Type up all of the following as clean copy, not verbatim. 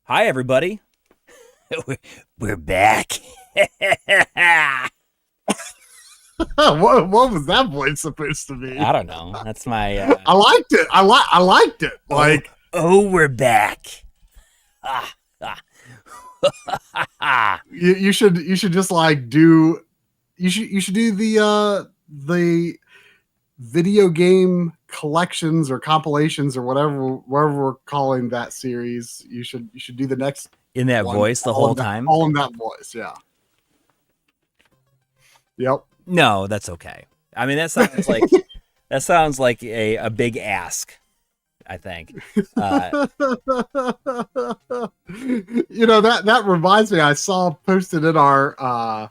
Hi, everybody. We're back. what was that voice supposed to be? I don't know. That's my. I liked it. I liked it. Like, we're back. Ah, ah. you should just like do. You should do the video game collections or compilations or whatever we're calling that series. You should do the next In that one, voice the whole time. All in that voice, yeah. Yep. No, that's okay. I mean, that sounds like a big ask. I think. You know, that reminds me. I saw posted in our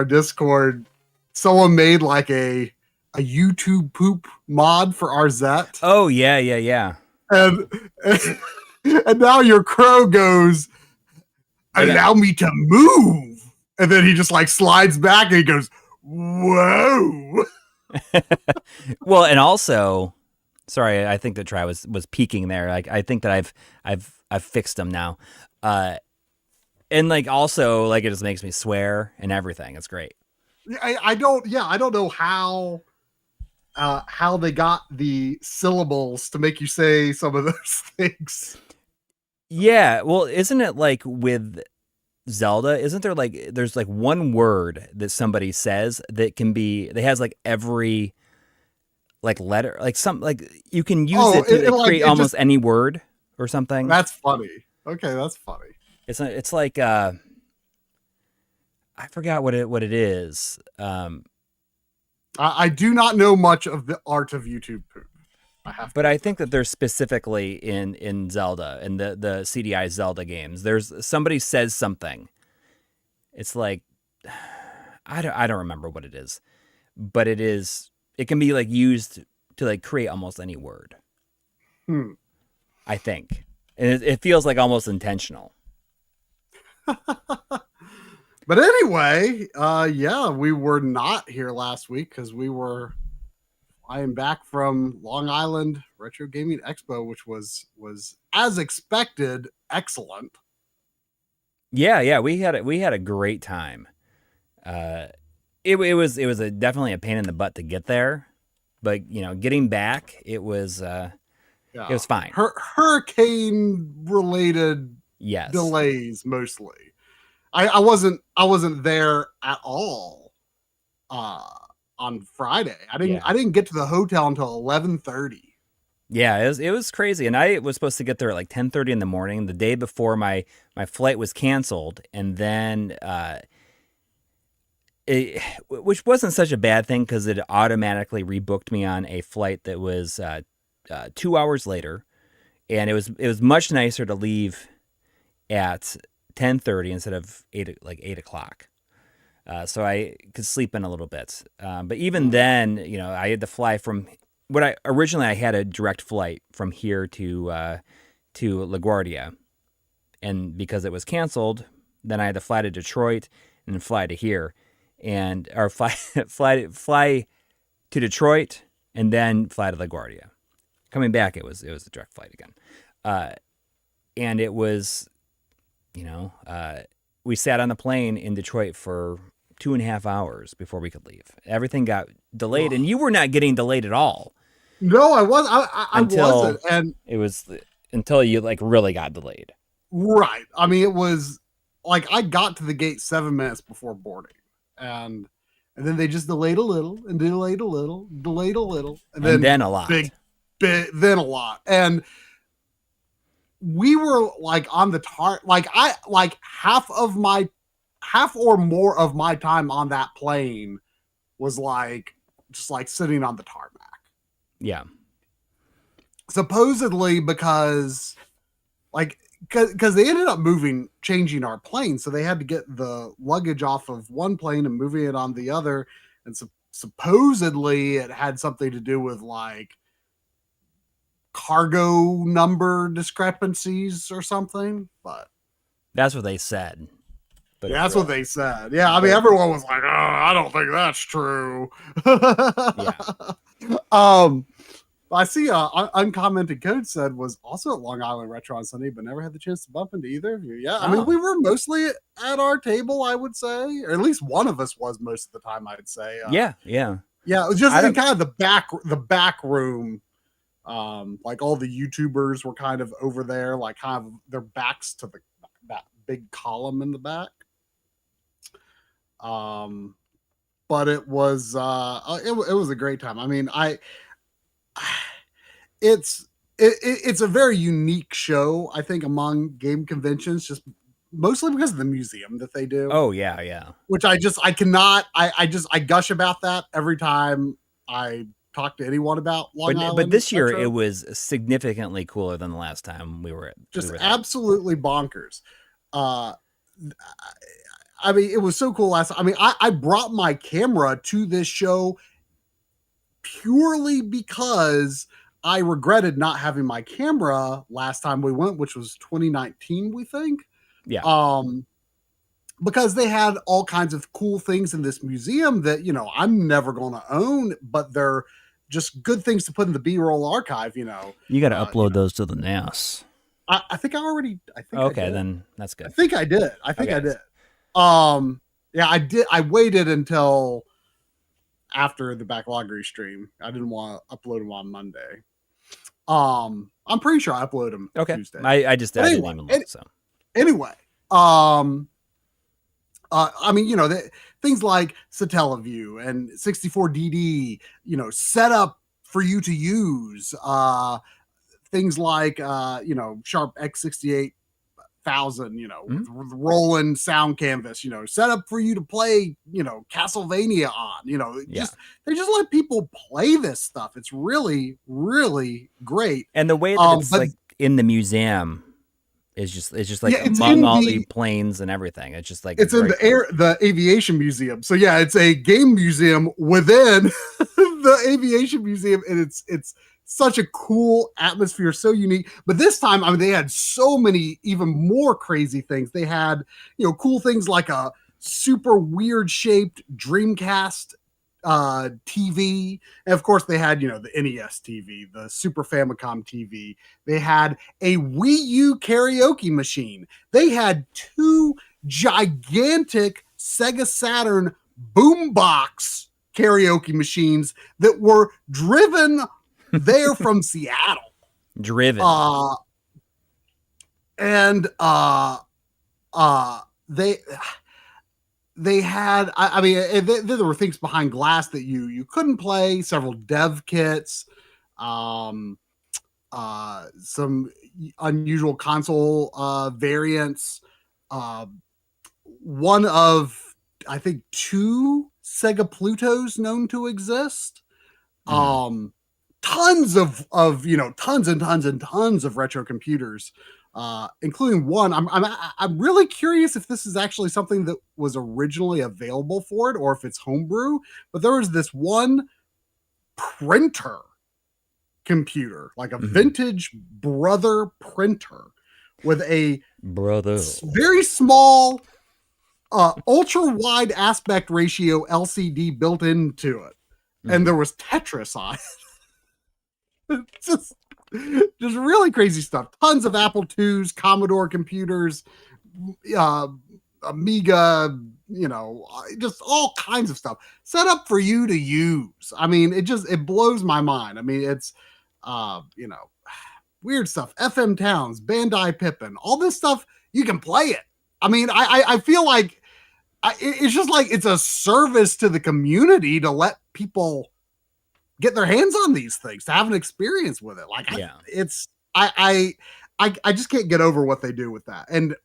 Discord. Someone made like a YouTube poop mod for RZ. Oh yeah. And now your crow goes, allow me to move. And then he just like slides back and he goes, whoa. Well, and also, sorry, I think the try was peaking there. Like, I think that I've fixed them now. And like, also, like, it just makes me swear and everything. It's great. I don't know how they got the syllables to make you say some of those things. Yeah, well, isn't it like with Zelda? Isn't there like there's like one word that somebody says that has like every like letter, like some like you can use it to create almost any word or something. That's funny. Okay, that's funny. It's like I forgot what it is. I do not know much of the art of YouTube poop. But I think that there's specifically in Zelda, in the CDI Zelda games, there's somebody says something. It's like I don't remember what it is, but it can be like used to like create almost any word. I think, and it feels like almost intentional. But anyway, yeah, we were not here last week because we were flying back from Long Island Retro Gaming Expo, which was as expected excellent. Yeah, we had a great time. It was definitely a pain in the butt to get there, but you know, getting back, it was fine. Hurricane related delays mostly. I wasn't there at all on Friday. I didn't get to the hotel until 11:30. Yeah, it was crazy, and I was supposed to get there at like 10:30 in the morning, the day before my flight was canceled, and then which wasn't such a bad thing because it automatically rebooked me on a flight that was 2 hours later, and it was much nicer to leave at 10:30 instead of 8 o'clock. So I could sleep in a little bit. But even then, you know, I had to fly from I had a direct flight from here to LaGuardia. And because it was canceled, then I had to fly to Detroit and then fly to here or fly to Detroit and then fly to LaGuardia. Coming back, it was a direct flight again. And it was, you know, we sat on the plane in Detroit for 2.5 hours before we could leave. Everything got delayed, and you were not getting delayed at all. No, I was. I wasn't, and it was until you like really got delayed. Right. I mean, it was like I got to the gate 7 minutes before boarding, and then they just delayed a little, and delayed a little, and then a lot, then a lot, and we were like on the half or more of my time on that plane was like just like sitting on the tarmac. Yeah. Supposedly because they ended up changing our plane, so they had to get the luggage off of one plane and moving it on the other, and supposedly it had something to do with like cargo number discrepancies or something, but that's what they said. But yeah, that's what they said. Yeah, I mean, everyone was like, "Oh, I don't think that's true." Yeah. I see uncommented code said was also at Long Island Retro on Sunday, but never had the chance to bump into either of you. Yeah, I mean, we were mostly at our table, I would say, or at least one of us was most of the time, I'd say. Yeah. It was just in kind of the back room. Like all the YouTubers were kind of over there, like kind of their backs to that big column in the back. But it was a great time. I mean, it's a very unique show, I think, among game conventions, just mostly because of the museum that they do. Oh yeah. Which I gush about that every time I talk to anyone about Long Island. But this year it was significantly cooler than the last time we were. Just absolutely bonkers. I mean, it was so cool last time. I mean, I brought my camera to this show purely because I regretted not having my camera last time we went, which was 2019, we think. Yeah. Because they had all kinds of cool things in this museum that, I'm never going to own, but they're just good things to put in the B-roll archive, You got to upload those to the NES. I think I already. Okay, then that's good. I think I did. I did. Yeah, I did. I waited until after the Backloggery stream. I didn't want to upload them on Monday. I'm pretty sure I uploaded them Tuesday. I just didn't even look. So anyway, I mean, things like Satellaview and 64DD, set up for you to use. Things like, Sharp X68000, with rolling sound canvas, set up for you to play, Castlevania on, they just let people play this stuff. It's really, really great. And the way that it's like in the museum is just like among all the planes and everything. It's just like it's in the aviation museum. So yeah, it's a game museum within the aviation museum, and it's such a cool atmosphere, so unique. But this time, I mean, they had so many even more crazy things. They had, cool things like a super weird shaped Dreamcast TV. And of course, they had, the NES TV, the Super Famicom TV. They had a Wii U karaoke machine. They had 2 gigantic Sega Saturn boombox karaoke machines that were driven there from Seattle. Driven. They had, I mean, there were things behind glass that you couldn't play, several dev kits, some unusual console variants, one of, I think, 2 Sega Plutos known to exist. Tons of tons and tons and tons of retro computers, including one. I'm really curious if this is actually something that was originally available for it or if it's homebrew. But there was this one printer computer, like a vintage Brother printer with a very small, ultra wide aspect ratio LCD built into it, and there was Tetris on it. just really crazy stuff. Tons of Apple IIs, Commodore computers, Amiga, just all kinds of stuff set up for you to use. I mean, it blows my mind. I mean, it's, weird stuff. FM Towns, Bandai Pippin, all this stuff, you can play it. I mean, I feel like it's just like it's a service to the community to let people get their hands on these things, to have an experience with it. Like, I just can't get over what they do with that. And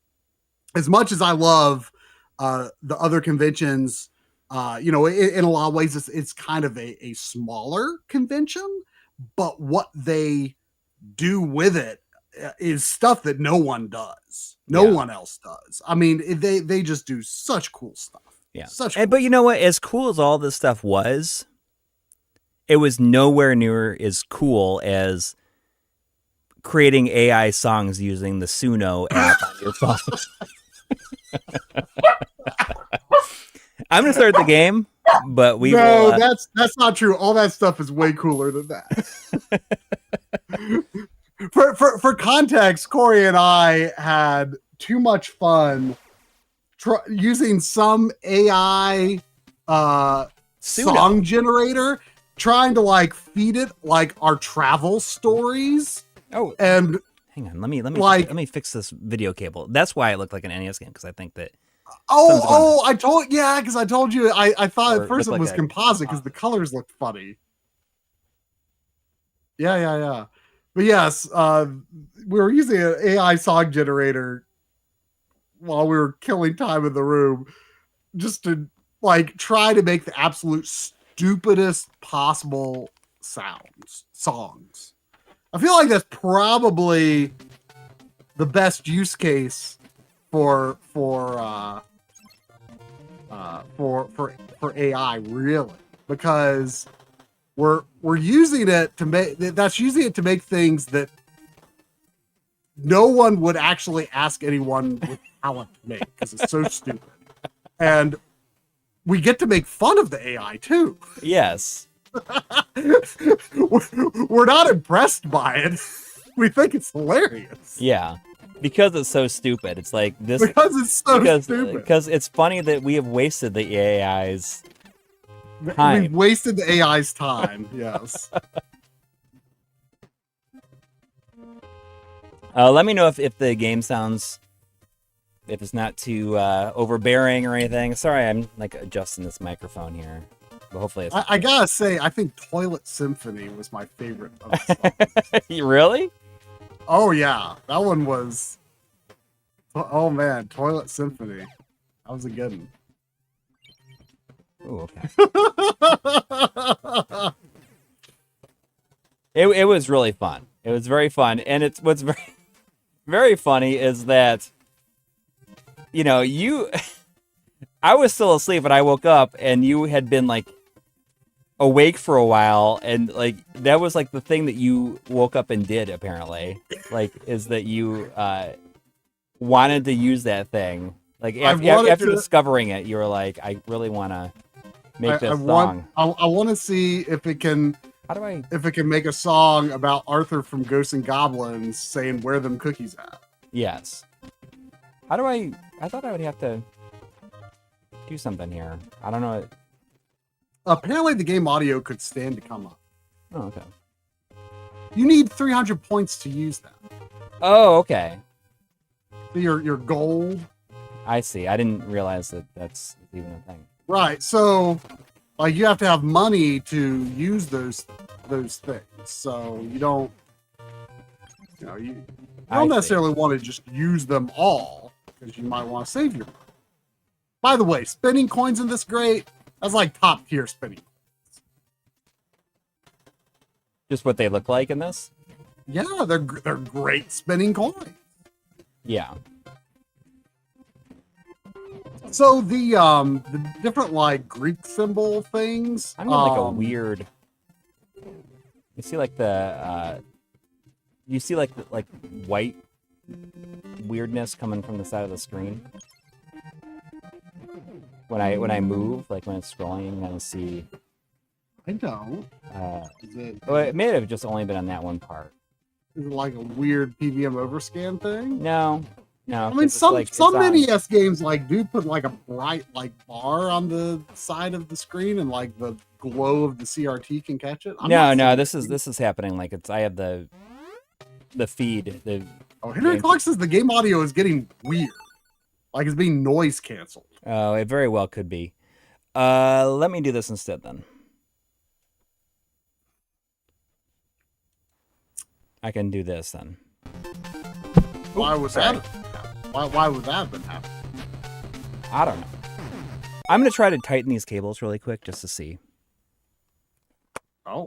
as much as I love the other conventions, in a lot of ways, it's kind of a smaller convention, but what they do with it is stuff that no one does. No one else does. I mean, they just do such cool stuff. Yeah. But you know what? As cool as all this stuff was, it was nowhere near as cool as creating AI songs using the Suno app on your phone. I'm going to start the game. But we no, will. That's not true. All that stuff is way cooler than that. For context, Coury and I had too much fun using some AI song generator, trying to like feed it like our travel stories. Oh, and hang on, let me fix this video cable. That's why it looked like an NES game, because I think that. I told you I thought at first it was like composite because the colors looked funny. Yeah. But yes, we were using an AI song generator while we were killing time in the room, just to like try to make the absolute stupidest possible songs. I feel like that's probably the best use case for AI, really, because we're using it to make things that no one would actually ask anyone with talent to make, because it's so stupid. And we get to make fun of the AI too. Yes. We're not impressed by it. We think it's hilarious. Yeah. Because it's so stupid. It's like this. Because it's so stupid. Because it's funny that we have wasted the AI's time. We've wasted the AI's time. Yes. Let me know if the game sounds, if it's not too overbearing or anything. Sorry, I'm like adjusting this microphone here, but hopefully it's. I gotta say, I think Toilet Symphony was my favorite of the songs. Really? Oh yeah, that one was. Oh man, Toilet Symphony. That was a good one. Oh, okay. It was really fun. It was very fun, and it's what's very very funny is that, you know, I was still asleep and I woke up and you had been like awake for a while, and like that was like the thing that you woke up and did, apparently, like, is that you wanted to use that thing, like after discovering it, you were like, I really want to make this song. I want to see if it can. If it can make a song about Arthur from Ghosts and Goblins saying, "Where them cookies at?" Yes. How do I thought I would have to do something here. I don't know. Apparently the game audio could stand to come up. Oh, okay. You need 300 points to use that. Oh, okay. Your gold. I see. I didn't realize that that's even a thing. Right. So, like, you have to have money to use those things. So you don't necessarily want to just use them all, because you might want to save your money. By the way, spinning coins in this great. That's like top tier spinning coins. Just what they look like in this? Yeah, they're great spinning coins. Yeah. So the different like Greek symbol things. I'm in like a weird. You see like the like white weirdness coming from the side of the screen. When I move, like when it's scrolling, I see. I don't. Well, it may have just only been on that one part. Is it like a weird PVM overscan thing? No. I mean, some NES games like do put like a bright like bar on the side of the screen, and like the glow of the CRT can catch it. No. This is happening. Like I have the feed. Henry Clark says the game audio is getting weird. Like it's being noise canceled. Oh, it very well could be. Let me do this instead then. I can do this then. Why was that? Why would that have been happening? I don't know. I'm gonna try to tighten these cables really quick just to see. Oh.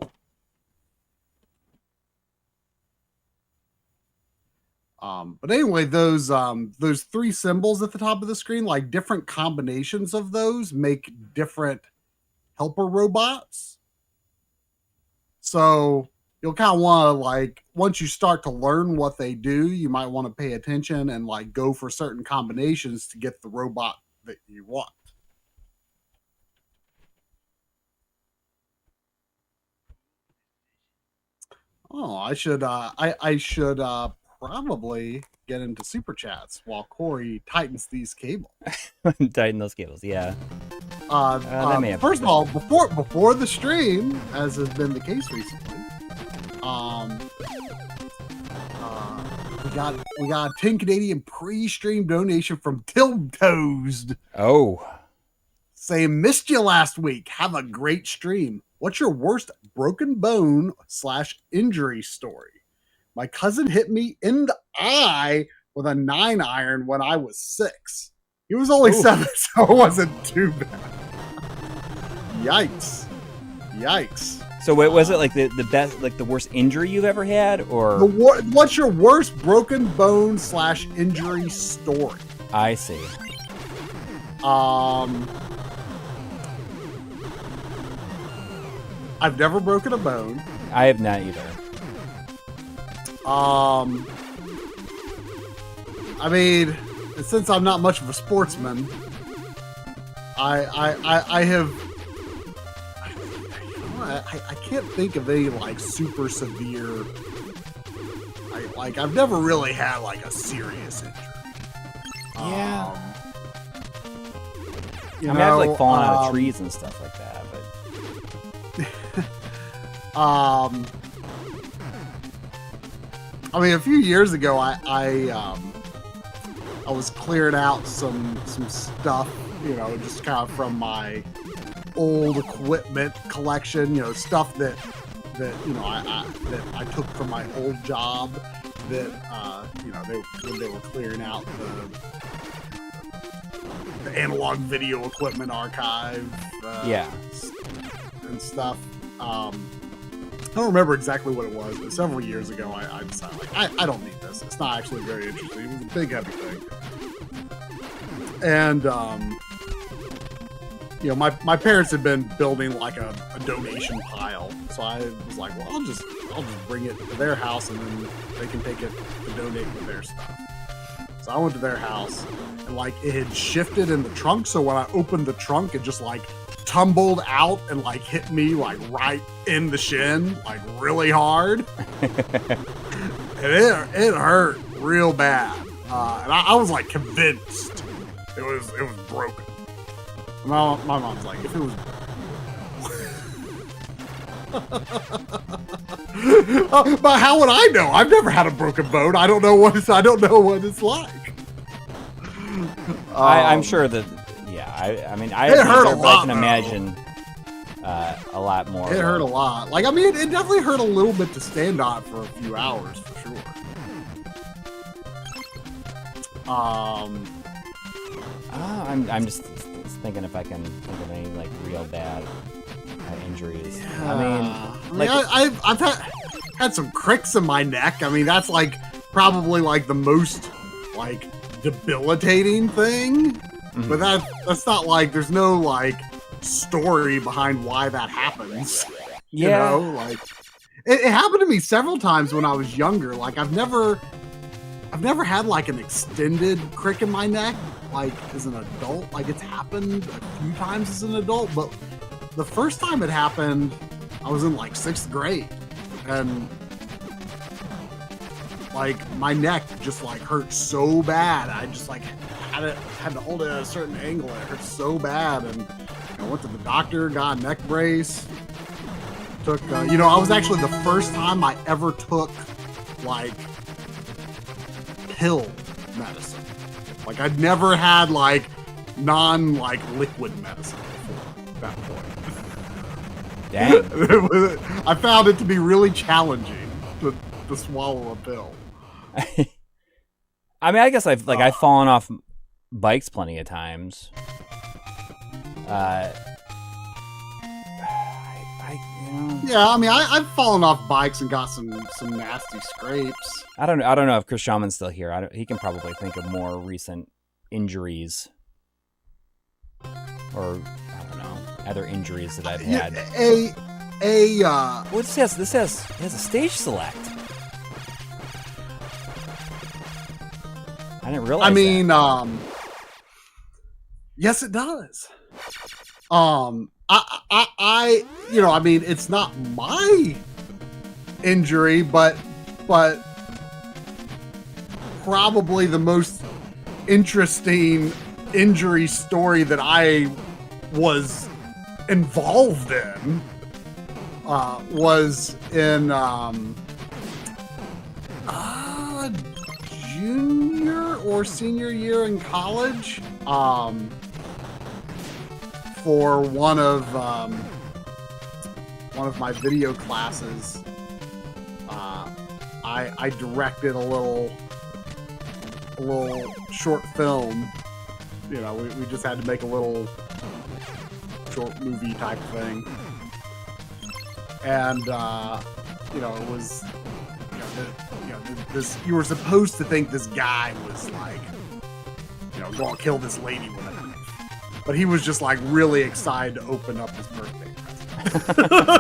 But anyway, those three symbols at the top of the screen, like different combinations of those make different helper robots. So you'll kind of want to, like, once you start to learn what they do, you might want to pay attention and like go for certain combinations to get the robot that you want. Oh, I should probably get into super chats while Coury tightens these cables. Tighten those cables, yeah. First of all, before the stream, as has been the case recently, we got a 10 Canadian pre-stream donation from Tiltoast. Oh. Saying, missed you last week. Have a great stream. What's your worst broken bone / injury story? My cousin hit me in the eye with a 9-iron when I was 6. He was only 7, so it wasn't too bad. Yikes. So wait, was it like the best, like the worst injury you've ever had, or what's your worst broken bone / injury story? I see. I've never broken a bone. I have not either. I mean, since I'm not much of a sportsman, I have. I can't think of any like super severe. I've never really had like a serious injury. Yeah. I've like fallen out of trees and stuff like that, but. I mean, a few years ago, I was clearing out some stuff, just kind of from my old equipment collection, stuff that I took from my old job that when they were clearing out the analog video equipment archive, and stuff. I don't remember exactly what it was, but several years ago, I decided, I don't need this. It's not actually very interesting. It was a big, heavy thing. And, my parents had been building like a donation pile. So I was like, well, I'll just bring it to their house and then they can take it to donate with their stuff. So I went to their house and like it had shifted in the trunk. So when I opened the trunk, it just like tumbled out and like hit me like right in the shin, like really hard. And it hurt real bad. And I was like convinced it was broken. My mom's like, if it was but how would I know? I've never had a broken bone. I don't know what it's like. I'm sure that I mean, I hurt a lot. I can imagine a lot more. It hurt a lot. Like, I mean, it definitely hurt a little bit to stand on it for a few hours, for sure. I'm just thinking if I can think of any like real bad injuries. Yeah. I mean, I've had some cricks in my neck. I mean, that's like probably like the most like debilitating thing. Mm-hmm. But that's not like, there's no like story behind why that happens. Yeah. Like it happened to me several times when I was younger. Like I've never had like an extended crick in my neck, like as an adult. Like it's happened a few times as an adult, but the first time it happened, I was in like 6th grade, and like my neck just like hurt so bad. I just like had to hold it at a certain angle. It hurt so bad, and I went to the doctor, got a neck brace. Took, I was actually the first time I ever took like pill medicine. Like I'd never had like liquid medicine before that point. Dang. I found it to be really challenging to swallow a pill. I mean, I guess I've fallen off bikes plenty of times. Yeah, I mean, I've fallen off bikes and got some nasty scrapes. I don't know if Chris Schauman's still here. He can probably think of more recent injuries, or I don't know, other injuries that I've had. Well, this has a stage select. I didn't realize. I mean, that. Yes, it does. I mean, it's not my injury, but probably the most interesting injury story that I was involved in was in junior or senior year in college, for one of my video classes. I directed a little short film. You know, we just had to make a little short movie type thing, and you know, it was, this, you were supposed to think this guy was like, you know, gonna kill this lady with a knife, but he was just like really excited to open up his birthday present.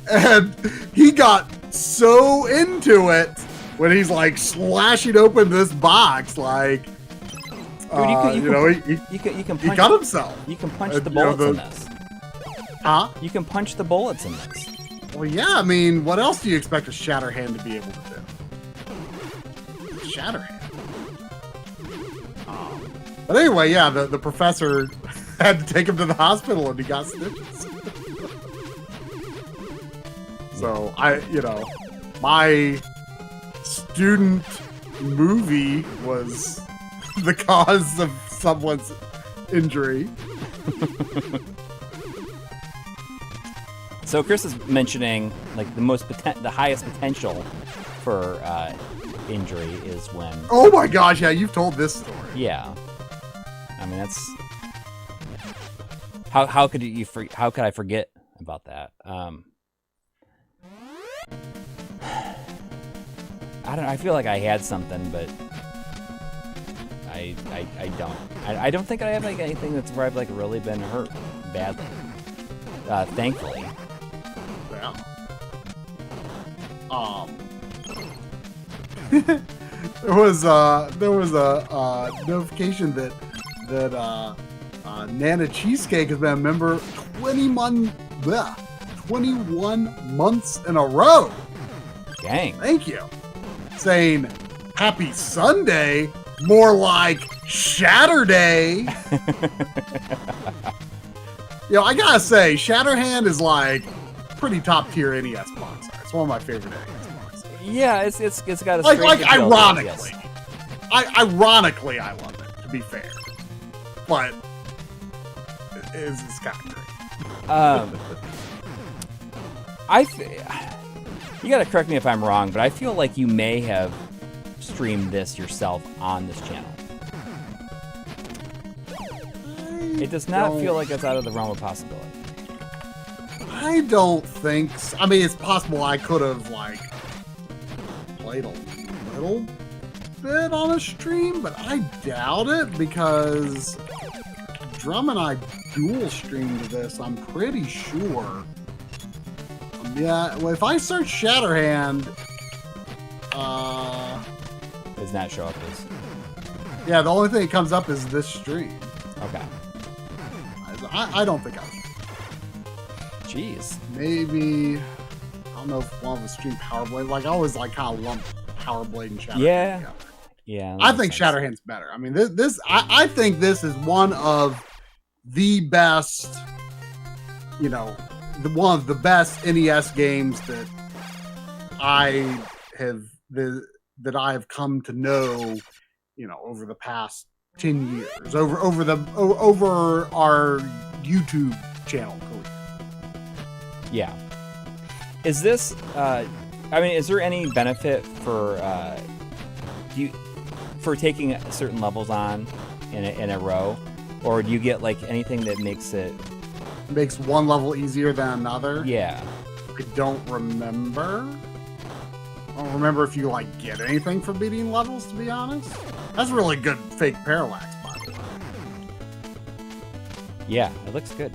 And he got so into it when he's like slashing open this box, like, Dude, he got himself. You can punch the bullets in this. Huh? You can punch the bullets in this. Well, yeah, I mean, what else do you expect a Shatterhand to be able to do? Shatterhand. But anyway, yeah, the professor had to take him to the hospital and he got stitches. So, my student movie was the cause of someone's injury. So Chris is mentioning like the highest potential for injury is when. Oh my gosh! Yeah, you've told this story. Yeah, I mean that's how could I forget about that? I don't know. I feel like I had something, but I don't. I don't think I have like anything that's where I've like really been hurt badly. Thankfully. Yeah. There was a notification that Nana Cheesecake has been a member 21 months in a row. Dang. Thank you. Saying happy Sunday, more like Shatterday. You know, I gotta say, Shatterhand is like pretty top tier NES box art. It's one of my favorite NES box art. Yeah, it's got a like strange appeal, ironically. yes. Ironically, I love it, to be fair. But it's kind of great. You gotta correct me if I'm wrong, but I feel like you may have streamed this yourself on this channel. It does not feel like it's out of the realm of possibility. I don't think so. I mean, it's possible I could have, like, played a little bit on a stream, but I doubt it because Drum and I dual streamed this, I'm pretty sure. Yeah, well, if I search Shatterhand, Does not show up as. Yeah, the only thing that comes up is this stream. Okay. I don't think I was. Jeez. Maybe, I don't know if one of the stream Powerblade. Like, I always like kind of lump Powerblade and Shatterhand together. Yeah. I think Shatterhand's better. I mean, I think this is one of the best, one of the best NES games that I have come to know, over the past 10 years, over our YouTube channel career. Yeah. Is this? Is there any benefit for taking certain levels on in a row, or do you get like anything that makes one level easier than another? Yeah. I don't remember. I don't remember if you get anything for beating levels, to be honest. That's really good fake parallax, by the way. Yeah, it looks good.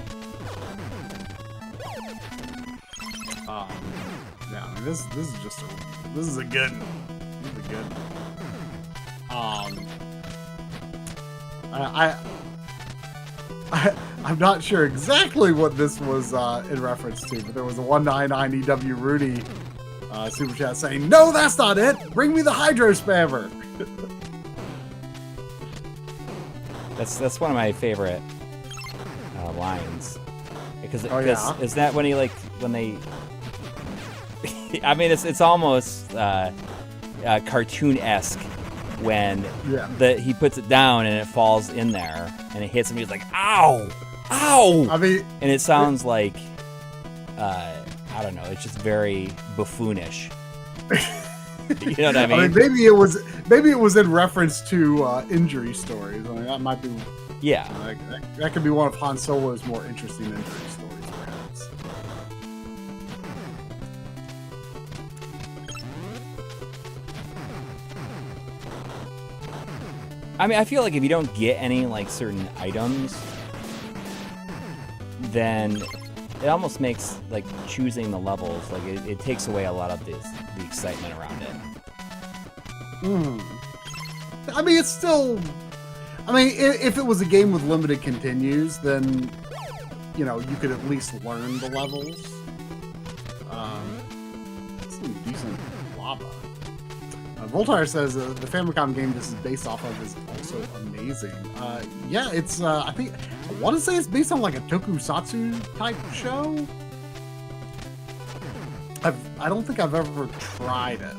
Yeah, I mean, this is a good one. This is a good one. I'm not sure exactly what this was in reference to, but there was a 199 EW Rudy super chat saying, "No, that's not it. Bring me the hydro spammer." That's one of my favorite lines because is that when he like when they. I mean, it's almost cartoon-esque when he puts it down and it falls in there and it hits him. He's like, "Ow, ow!" I mean, and it sounds like I don't know. It's just very buffoonish. You know what I mean? I mean, maybe it was in reference to injury stories. I mean, that might be. Yeah, that could be one of Han Solo's more interesting injury stories, perhaps. I mean, I feel like if you don't get any like certain items, then it almost makes like choosing the levels like it takes away a lot of the excitement around it. I mean, it's still. I mean, if it was a game with limited continues, then you know you could at least learn the levels. Some decent lava. Voltaire says the Famicom game this is based off of is also amazing. Yeah, it's I want to say it's based on like a tokusatsu type show. I don't think I've ever tried it.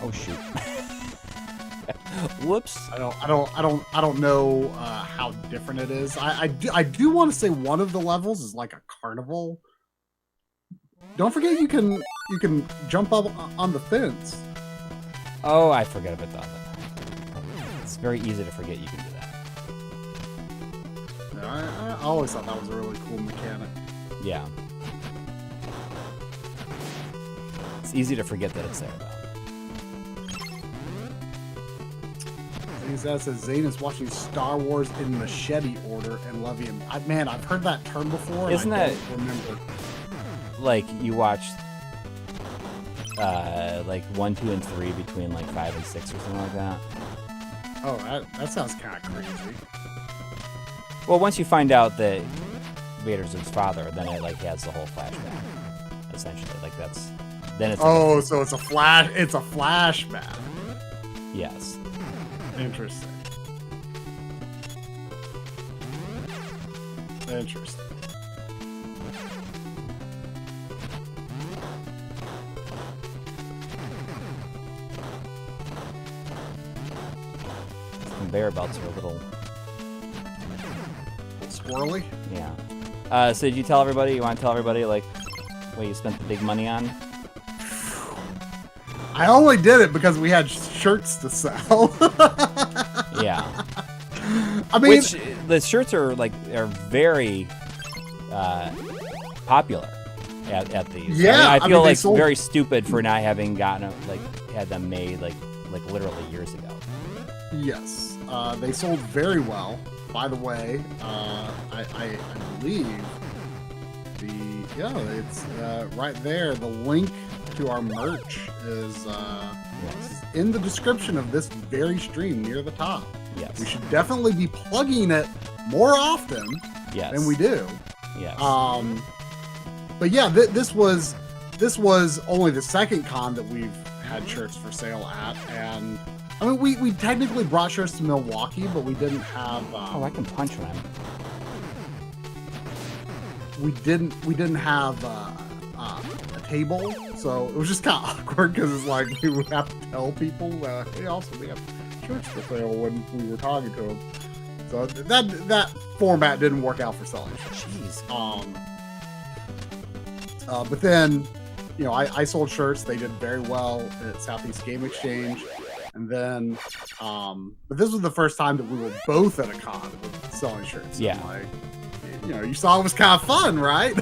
Oh shoot! Whoops! I don't know how different it is. I do want to say one of the levels is like a carnival. Don't forget you can jump up on the fence. Oh, I forget about that. It's very easy to forget you can do that. I always thought that was a really cool mechanic. Yeah. It's easy to forget that it's there though. That says Zane is watching Star Wars in machete order and loving him. Man, I've heard that term before. Isn't I that don't remember? Like you watched like 1, 2, and 3 between like 5 and 6 or something like that? Oh, that sounds kind of crazy. Well, once you find out that Vader's his father, then it like has the whole flashback. Essentially, like that's then it's. Oh, so it's a flash. It's a flashback. Yes. Interesting. Interesting. Conveyor belts are a little squirrely. Yeah. So did you tell everybody? You want to tell everybody like what you spent the big money on? I only did it because we had shirts to sell. Yeah. I mean, which the shirts are very popular at these. Yeah, I feel like sold... very stupid for not having had them made like literally years ago. Yes, they sold very well. By the way, I believe it's right there. The link to our merch is in the description of this very stream near the top. Yes. We should definitely be plugging it more often than we do. Yes. But yeah, this was only the second con that we've had shirts for sale at, and I mean we technically brought shirts to Milwaukee, but we didn't have. I can punch one. We didn't have a table, so it was just kind of awkward because it's like we would have to tell people hey, also we have shirts for sale when we were talking to them. So that format didn't work out for selling shirts. Jeez. But then, you know, I sold shirts. They did very well at Southeast Game Exchange, and then, but this was the first time that we were both at a con selling shirts. Yeah. Like, you know, you saw it was kind of fun, right?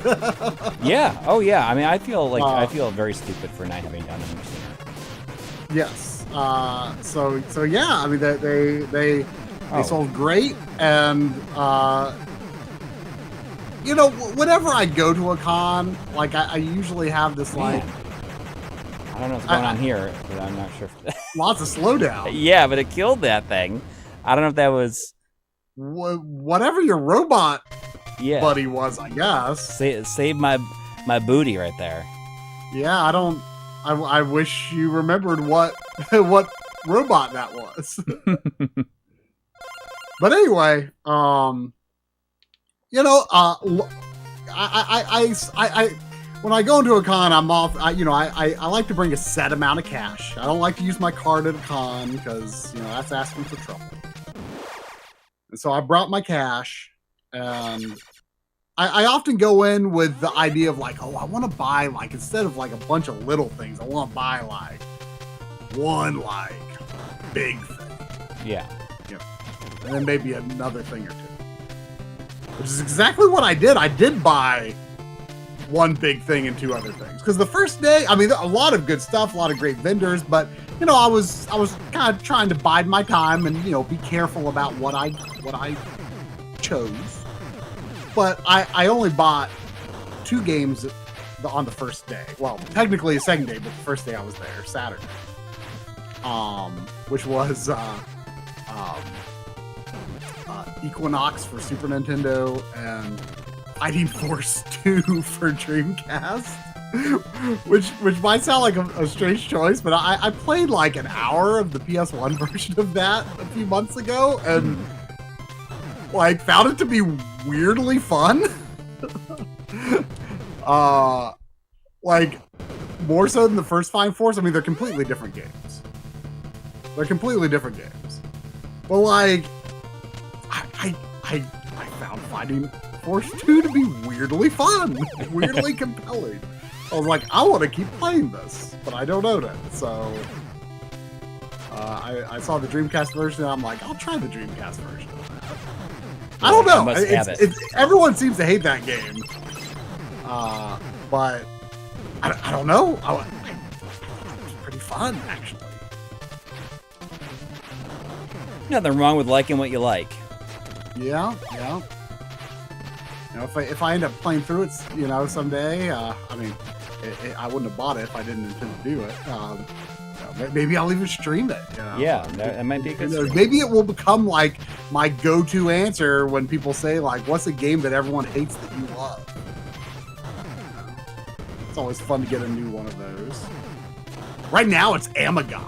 Yeah. Oh, yeah. I mean, I feel very stupid for not having done it sooner. Yes. So yeah. I mean, they sold great, and you know, whenever I go to a con, like I usually have this like I don't know what's going on here, but I'm not sure. Lots of slowdown. Yeah, but it killed that thing. I don't know if that was Whatever your robot buddy was, I guess. Save my booty right there. Yeah, I wish you remembered what what robot that was. But anyway, you know, I when I go into a con, I'm off. I like to bring a set amount of cash. I don't like to use my card at a con because that's asking for trouble. And so I brought my cash, and I often go in with the idea of like, oh, I want to buy like instead of like a bunch of little things, I want to buy like one like big thing. Yeah. And then maybe another thing or two. Which is exactly what I did. I did buy one big thing and two other things. Because the first day, I mean, a lot of good stuff, a lot of great vendors, but I was kind of trying to bide my time and be careful about what I chose. But I only bought 2 games on the first day. Well, technically the second day, but the first day I was there, Saturday. Which was Equinox for Super Nintendo and Fighting Force 2 for Dreamcast, which might sound like a strange choice, but I played like an hour of the PS1 version of that a few months ago and like found it to be weirdly fun. Like more so than the first Fighting Force. I mean, they're completely different games. But like I found Fighting Force 2 to be weirdly fun, weirdly compelling. I was like, I want to keep playing this, but I don't own it. So I saw the Dreamcast version, and I'm like, I'll try the Dreamcast version of that. I don't know. Everyone seems to hate that game. But I don't know. It was pretty fun, actually. Nothing wrong with liking what you like. Yeah. If I end up playing through it, someday, I mean, I wouldn't have bought it if I didn't intend to do it. Maybe I'll even stream it. Yeah, that might be a good stream. Maybe it will become like my go-to answer when people say like, "What's a game that everyone hates that you love?" It's always fun to get a new one of those. Right now, it's Amagon.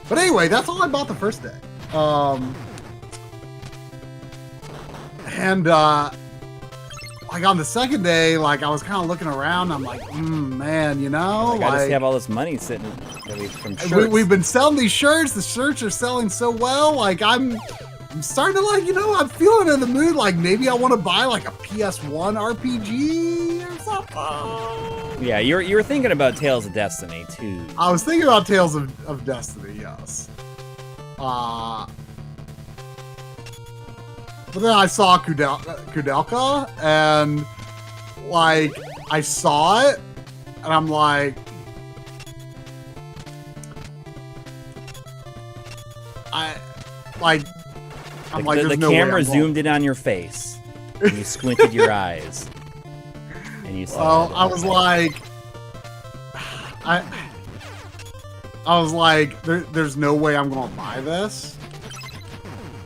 But anyway, that's all I bought the first day. And like on the second day, like I was kind of looking around. I'm like, man, I just have all this money sitting from shirts. We've been selling these shirts. The shirts are selling so well. Like I'm starting to like, I'm feeling in the mood. Like maybe I want to buy like a PS1 RPG or something. Yeah, you were thinking about Tales of Destiny too. I was thinking about Tales of Destiny, yes. But then I saw Kudelka, and like I saw it, and I'm like, the camera zoomed in on your face, and you squinted your eyes. And you saw I was like, I was like, there's no way I'm gonna buy this.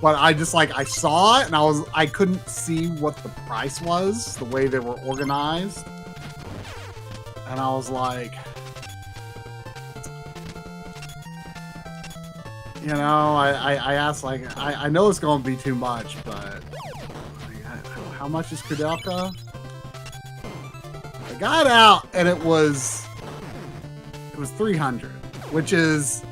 But I just like I saw it and I couldn't see what the price was, the way they were organized, and I was like, I asked like I know it's gonna be too much, but how much is Kudelka? I got out and it was 300, which is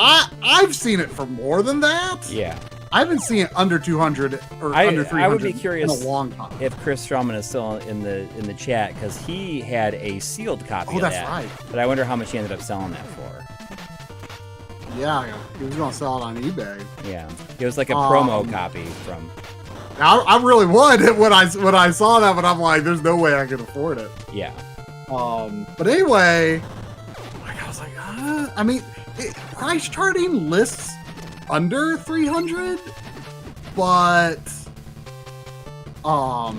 I've seen it for more than that. Yeah, I haven't seen it under 200 or under 300. I would be curious in a long time if Chris Strowman is still in the chat because he had a sealed copy of that. Oh, that's right. But I wonder how much he ended up selling that for. Yeah, he was gonna sell it on eBay. Yeah, it was like a promo copy from. I really would when I saw that, but I'm like, there's no way I could afford it. Yeah. But anyway, like I was like, I mean, price charting lists under 300, but I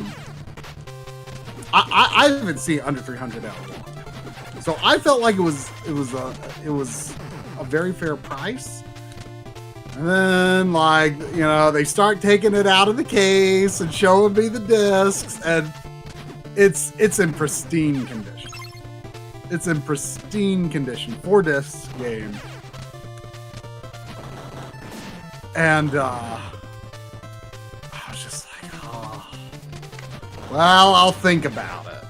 haven't seen under 300 out of a long time. So I felt like it was a very fair price. And then, like, you know, they start taking it out of the case and showing me the discs, and it's in pristine condition. It's in pristine condition, 4-disc game. And I was just like, oh, well, I'll think about it.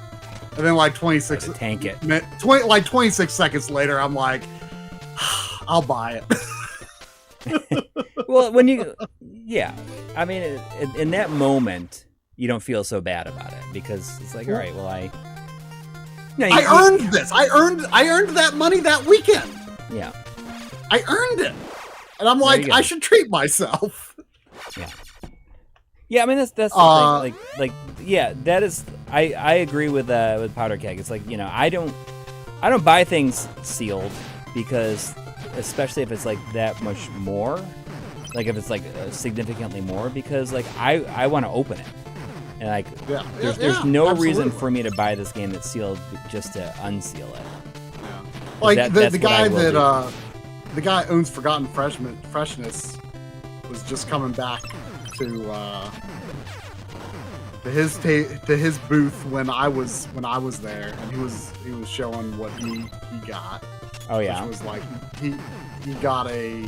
And then, like 26, tank it. 26 seconds later, I'm like, I'll buy it. Well, yeah, I mean, in that moment, you don't feel so bad about it because it's like, all right, well, I earned this. I earned that money that weekend. Yeah, I earned it, and I'm like, I should treat myself. Yeah. I mean, that's the thing. Like, yeah, that is. I agree with Powder Keg. It's like, you know, I don't buy things sealed because, especially if it's like that much more, like if it's like significantly more, because like I want to open it, and like there's no reason for me to buy this game that's sealed just to unseal it. Yeah. Like the guy that the guy owns Forgotten Freshness was just coming back to his booth when I was there, and he was showing what he got. Oh yeah, which was like he got a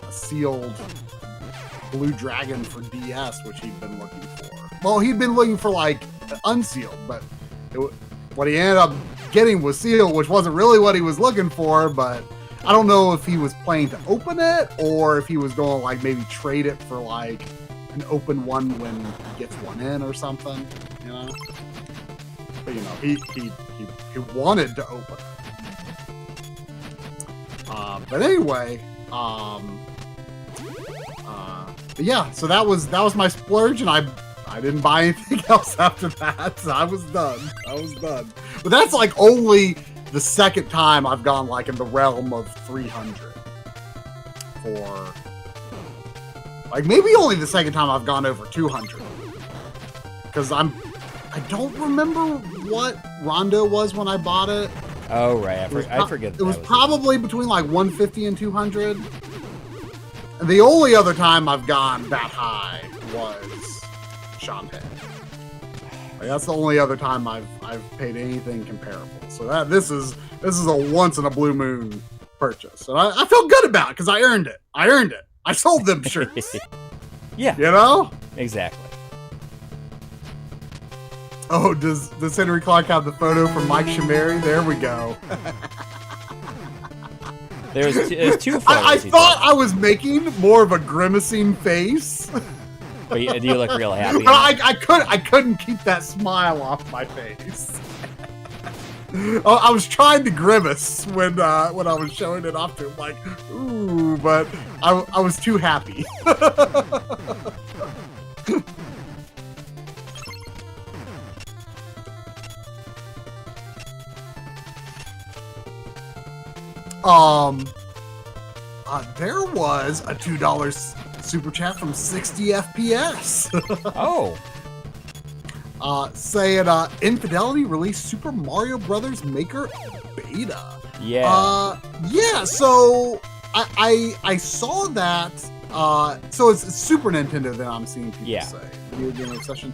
sealed Blue Dragon for DS, which he'd been looking for. Well, he'd been looking for like unsealed, but what he ended up getting was sealed, which wasn't really what he was looking for. But I don't know if he was planning to open it or if he was going to like maybe trade it for like an open one when he gets one in or something, you know. But you know, he wanted to open it. But anyway, but yeah, so that was my splurge, and I didn't buy anything else after that. So I was done. But that's like only the second time I've gone like in the realm of 300 for like maybe only the second time I've gone over 200, because I don't remember what Rondo was when I bought it. Oh right, I forget. It was probably between like 150 and 200. And the only other time I've gone that high was Shatterhand. Like, that's the only other time I've paid anything comparable. So this is a once in a blue moon purchase, and I feel good about it because I earned it. I sold them shirts. Yeah, you know, exactly. Oh, does Henry Clark have the photo from Mike Shamari? There we go. There's two photos. I thought I was making more of a grimacing face. But you look real happy. But I couldn't keep that smile off my face. I was trying to grimace when I was showing it off to him, like, ooh, but I was too happy. There was a $2 super chat from 60 FPS. Oh. Saying Infidelity released Super Mario Brothers Maker beta. Yeah. Yeah. So I saw that. So it's Super Nintendo that I'm seeing people say. Video game obsession.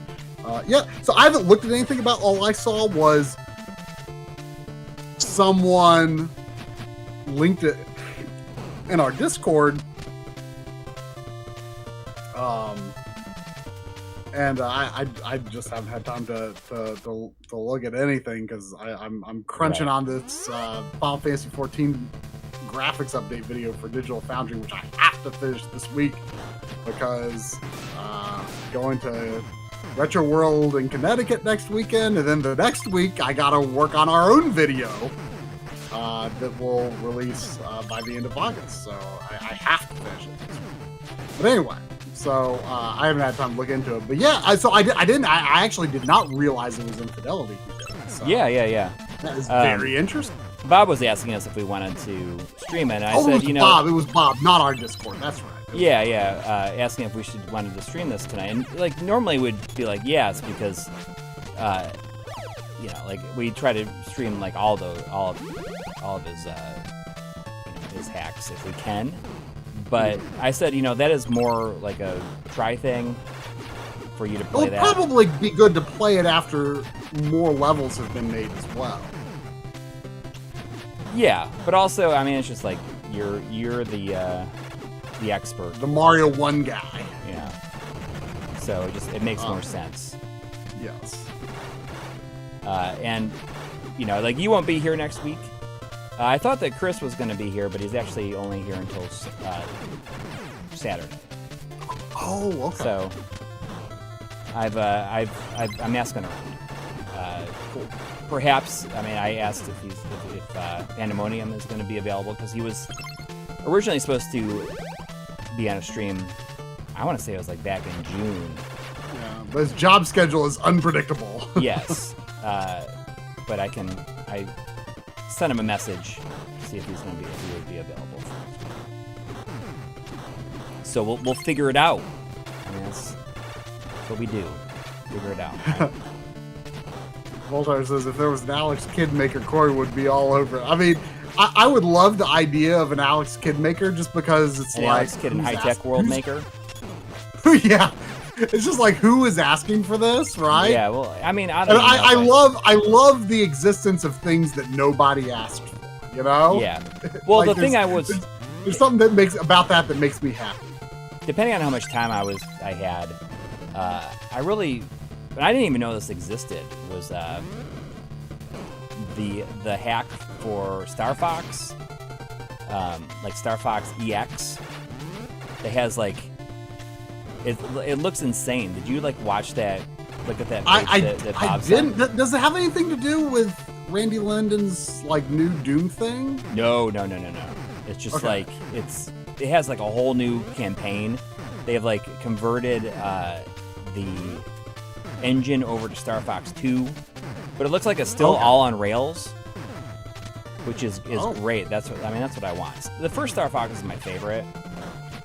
Yeah. So I haven't looked at anything about. All I saw was someone linked it in our Discord. And I just haven't had time to look at anything because I'm crunching on this Final Fantasy 14 graphics update video for Digital Foundry, which I have to finish this week because going to Retro World in Connecticut next weekend, and then the next week I gotta work on our own video that will release by the end of August. So I have to finish it this week. But anyway. So I haven't had time to look into it, but yeah. I actually did not realize it was Infidelity. So Yeah. That is very interesting. Bob was asking us if we wanted to stream it. And I said, Bob. It was Bob, not our Discord. That's right. Yeah. Asking if we wanted to stream this tonight, and like normally we'd be like yes because, like we try to stream like all of his his hacks if we can. But I said that is more like a try thing for you to play that. It'll probably be good to play it after more levels have been made as well. Yeah, but also I mean it's just like you're the expert, the Mario 1 guy. Yeah. So it makes more sense. Yes. And like you won't be here next week. I thought that Chris was going to be here, but he's actually only here until Saturday. Oh, okay. So I'm asking around. Perhaps I asked if Pandemonium is going to be available because he was originally supposed to be on a stream. I want to say it was like back in June. Yeah, but his job schedule is unpredictable. Yes, but I sent him a message to see if he would be available. So we'll figure it out. I mean, that's what we do. Figure it out. Right? Voltaire says if there was an Alex Kidmaker, Coury would be all over it. I mean, I would love the idea of an Alex Kidmaker just because it's Alex Kid and High Tech World Maker. Yeah. It's just like, who is asking for this, right? Yeah, well, I mean, I love the existence of things that nobody asked for, Yeah. Well, like the thing there's something that makes me happy. Depending on how much time I had, but I didn't even know this existed, was the hack for Star Fox, like Star Fox EX. It has like, it looks insane. Did you like watch that? Look at that page that Bob didn't. Does it have anything to do with Randy Lyndon's like new Doom thing? No. It's just like it has like a whole new campaign. They have like converted the engine over to Star Fox 2, but it looks like it's still all on rails, which is great. That's what I want. The first Star Fox is my favorite.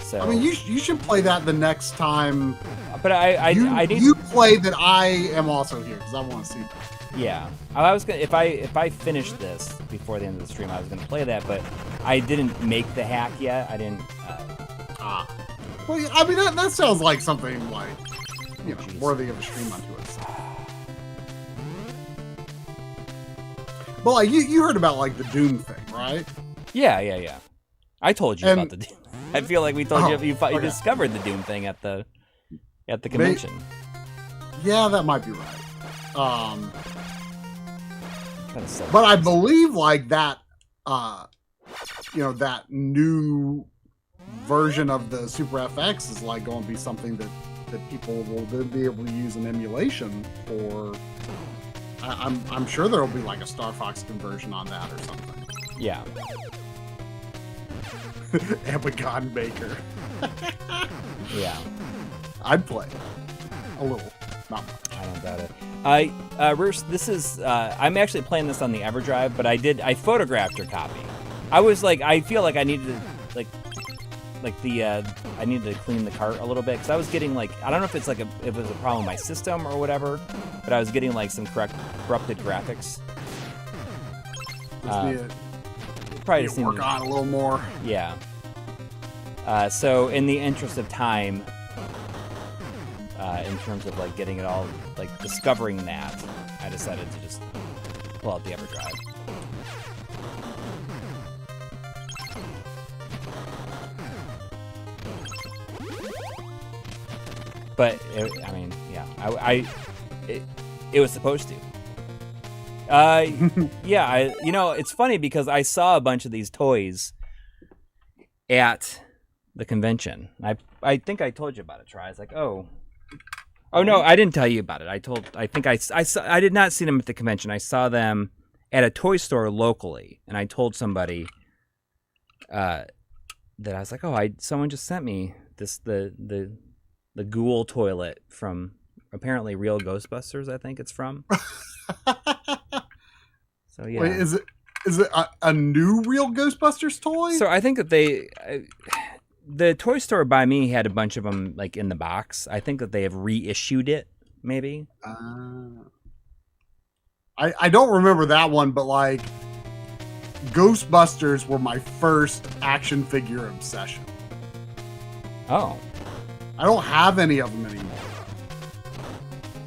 So I mean, you should play that the next time. But I need you play that. I am also here because I want to see that. Yeah, I was gonna if I finished this before the end of the stream, I was gonna play that, but I didn't make the hack yet. I didn't. Well, I mean that sounds like something like worthy of a stream unto itself. But like you heard about like the Doom thing, right? Yeah. I told you about the Doom. I feel like we told you discovered the Doom thing at the convention. Yeah, that might be right. But I believe like that, that new version of the Super FX is like going to be something that people will then be able to use in emulation for. I'm sure there will be like a Star Fox conversion on that or something. Yeah. Amagon Maker. Yeah. I'd play a little, not much. I don't doubt it. Bruce, this is I'm actually playing this on the EverDrive, but I photographed your copy. I was like, I feel like I needed to I needed to clean the cart a little bit because I was getting like, I don't know if it's like if it was a problem with my system or whatever, but I was getting like some corrupted graphics. Probably just work on a little more. Yeah. So in the interest of time, in terms of like getting it all, like discovering that, I decided to just pull out the EverDrive. But it was supposed to. Yeah, it's funny because I saw a bunch of these toys at the convention. I think I told you about it, Troy. I was like, oh no, I didn't tell you about it. I did not see them at the convention. I saw them at a toy store locally, and I told somebody that I was like, someone just sent me this the Ghoul toilet from apparently Real Ghostbusters. I think it's from. So yeah. Wait, is it a new Real Ghostbusters toy? So I think that the toy store by me had a bunch of them like in the box. I think that they have reissued it, maybe. I don't remember that one, but like Ghostbusters were my first action figure obsession. Oh. I don't have any of them anymore.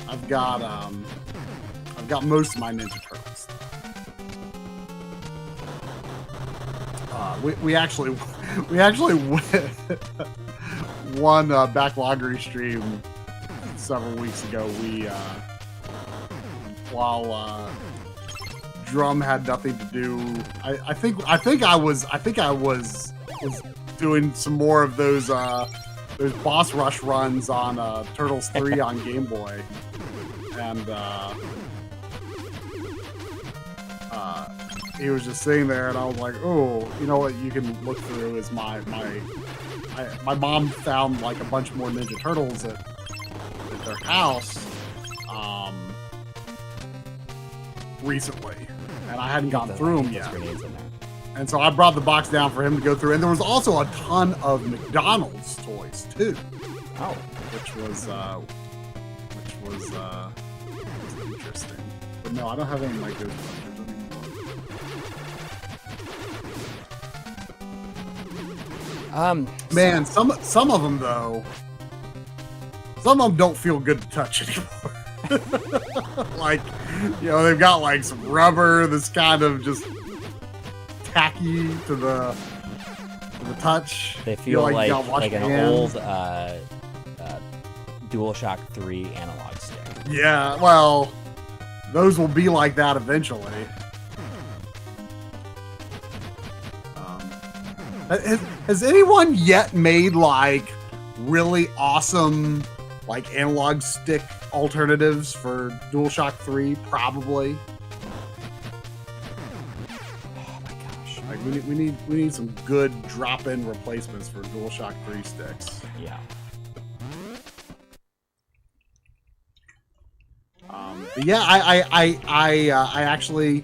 I've got most of my Ninja Turtles. We actually one backloggery stream several weeks ago. We while Drum had nothing to do, I think I was doing some more of those boss rush runs on Turtles 3 on Game Boy, and he was just sitting there, and I was like, oh, you know what you can look through is my mom found like a bunch more Ninja Turtles at their house recently, and I hadn't gotten through them yet. And so I brought the box down for him to go through, and there was also a ton of McDonald's toys too. Oh, which was interesting. But no, I don't have any like those anymore. Man, some of them though, some of them don't feel good to touch anymore. Like, you know, they've got like some rubber that's kind of just tacky to the touch. They feel like an hands. old DualShock 3 analog stick. Yeah, well, those will be like that eventually. Has anyone yet made like really awesome like analog stick alternatives for DualShock 3? Probably. Oh my gosh! Like we need some good drop-in replacements for DualShock 3 sticks. Yeah. But yeah, I actually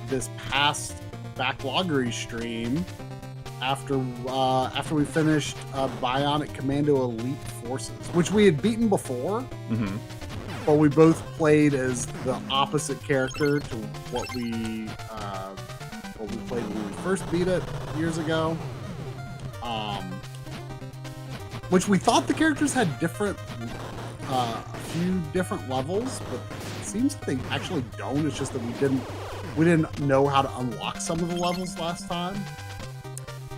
this past backloggery stream after we finished Bionic Commando Elite Forces, which we had beaten before, but we both played as the opposite character to what we played when we first beat it years ago. Which we thought the characters had different, a few different levels, but it seems that they actually don't. It's just that we didn't know how to unlock some of the levels last time.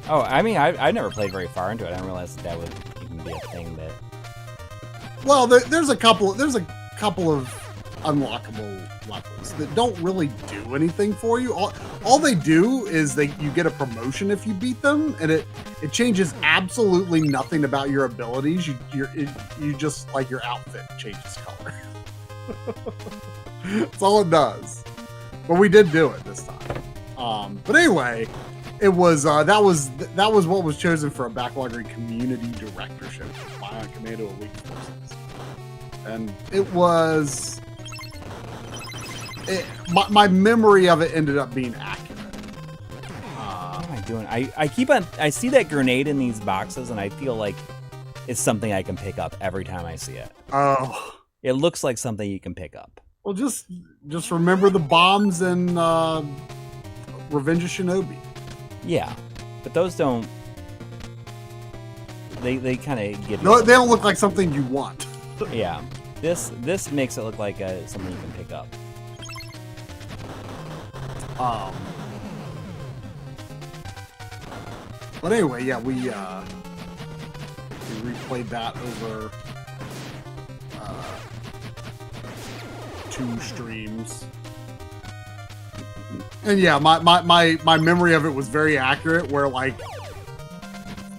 Oh, I mean, I never played very far into it. I didn't realize that would even be a thing. That. Well, there's a couple of unlockable levels that don't really do anything for you. All they do is you get a promotion if you beat them, and it changes absolutely nothing about your abilities. You just like your outfit changes color. That's all it does. But we did do it this time. But anyway, it was that was what was chosen for a backloggery community directorship by Bionic Commando Elite Forces, and it was. My memory of it ended up being accurate. What am I doing? I see that grenade in these boxes, and I feel like it's something I can pick up every time I see it. Oh, it looks like something you can pick up. Well, just remember the bombs in Revenge of Shinobi. Yeah, but those don't. They kind of give. No, they don't look like something you want. Yeah, this makes it look like something you can pick up. But anyway, yeah, we replayed that over 2 streams, and yeah, my memory of it was very accurate. Where like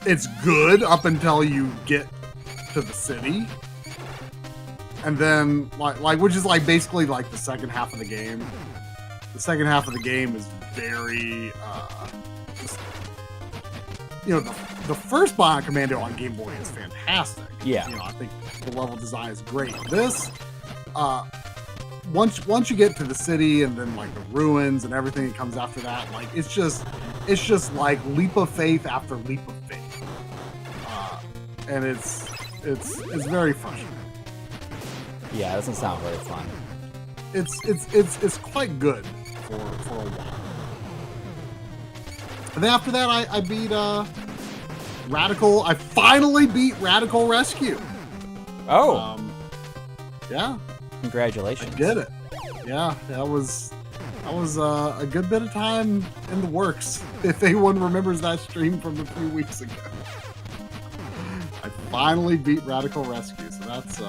it's good up until you get to the city, and then like which is like basically like the second half of the game. The second half of the game is very, the first Bionic Commando on Game Boy is fantastic. Yeah. I think the level design is great. This, once you get to the city and then like the ruins and everything that comes after that, like it's it's just like leap of faith after leap of faith, and it's very frustrating. Yeah, it doesn't sound very fun. It's quite good for a while. And then after that, I beat Radical. I finally beat Radical Rescue. Oh, yeah, congratulations! I did it. Yeah, that was a good bit of time in the works. If anyone remembers that stream from a few weeks ago, I finally beat Radical Rescue. So that's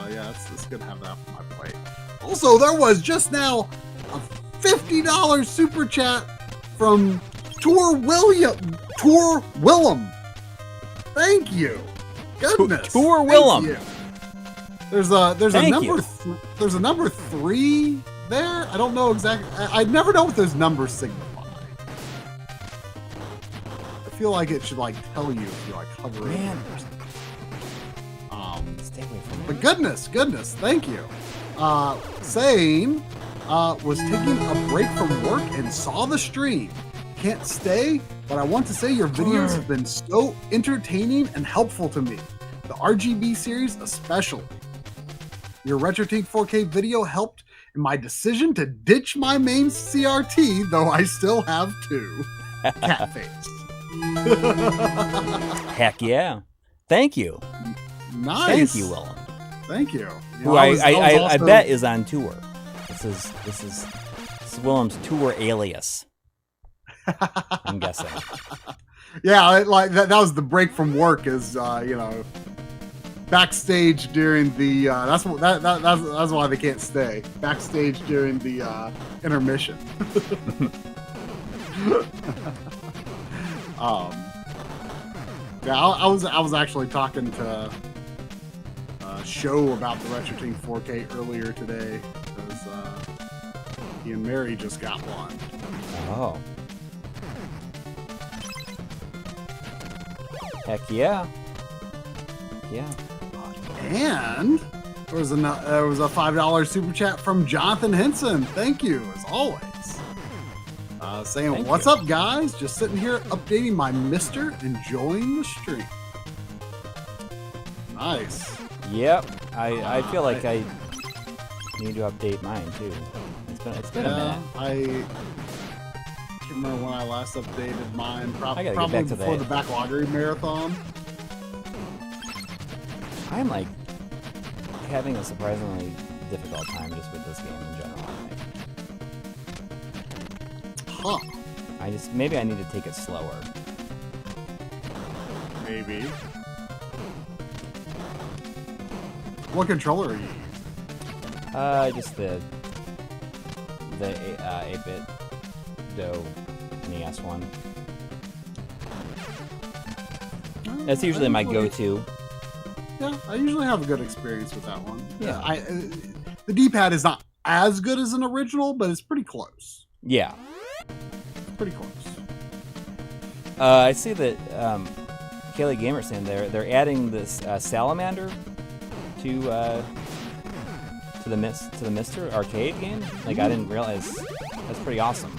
it's good to have that on my plate. Also, there was just now a $50 super chat from Tour Willem. Thank you. Goodness. Tour Willem. You. There's a number 3 there. I don't know exactly. I never know what those numbers signify. I feel like it should like tell you if you like hover it. Stay away from me. But goodness, thank you. Saying was taking a break from work and saw the stream. Can't stay, but I want to say your videos have been so entertaining and helpful to me. The RGB series especially. Your Retrode 4K video helped in my decision to ditch my main CRT, though I still have 2. Cat face. Heck yeah! Thank you. Nice. Thank you, Willem. Thank you. Who I bet is on tour. This is Willem's tour alias. I'm guessing. Yeah, like that was the break from work. Is backstage during the that's why they can't stay backstage during the intermission. I was actually talking to a show about the Retrode 4K earlier today because he and Mary just got one. Oh. Heck yeah. Yeah. And there was a $5 super chat from Jonathan Henson. Thank you, as always. Saying, Thank what's you. up, guys? Just sitting here updating my Mister, enjoying the stream. Nice. Yep. I feel like I need to update mine too. It's been a minute. I can't remember when I last updated mine. I gotta get Probably back to before that. the Backloggery Marathon. I'm like having a surprisingly difficult time just with this game in general. Huh. Maybe I need to take it slower. Maybe. What controller are you using? Just the 8-bit Do NES one. That's usually my go-to. Yeah, I usually have a good experience with that one. Yeah. The D-pad is not as good as an original, but it's pretty close. Yeah. Pretty close. I see that Kaylee Gamer's saying they're adding this salamander to the Mister arcade game. Like I didn't realize. That's pretty awesome.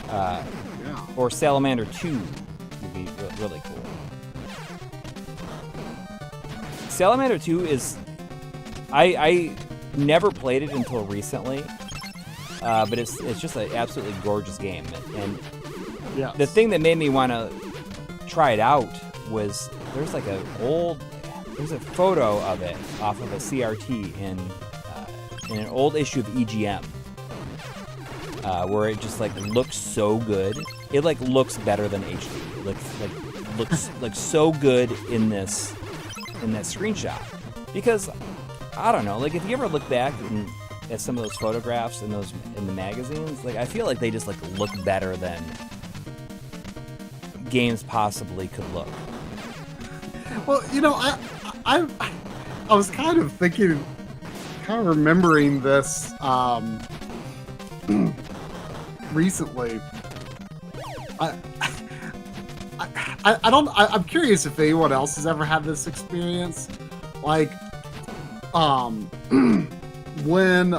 Yeah. Or Salamander 2 would be really cool. Salamander 2 is I never played it until recently, but it's just an absolutely gorgeous game. And Yeah. the thing that made me want to try it out was there's a photo of it off of a CRT in an old issue of EGM, where it just looks so good. It looks better than HD. It looks so good in that screenshot. Because I don't know, if you ever look back at some of those photographs in the magazines, I feel like they just look better than games possibly could look. Well, I was kind of thinking, remembering this recently. I'm curious if anyone else has ever had this experience, when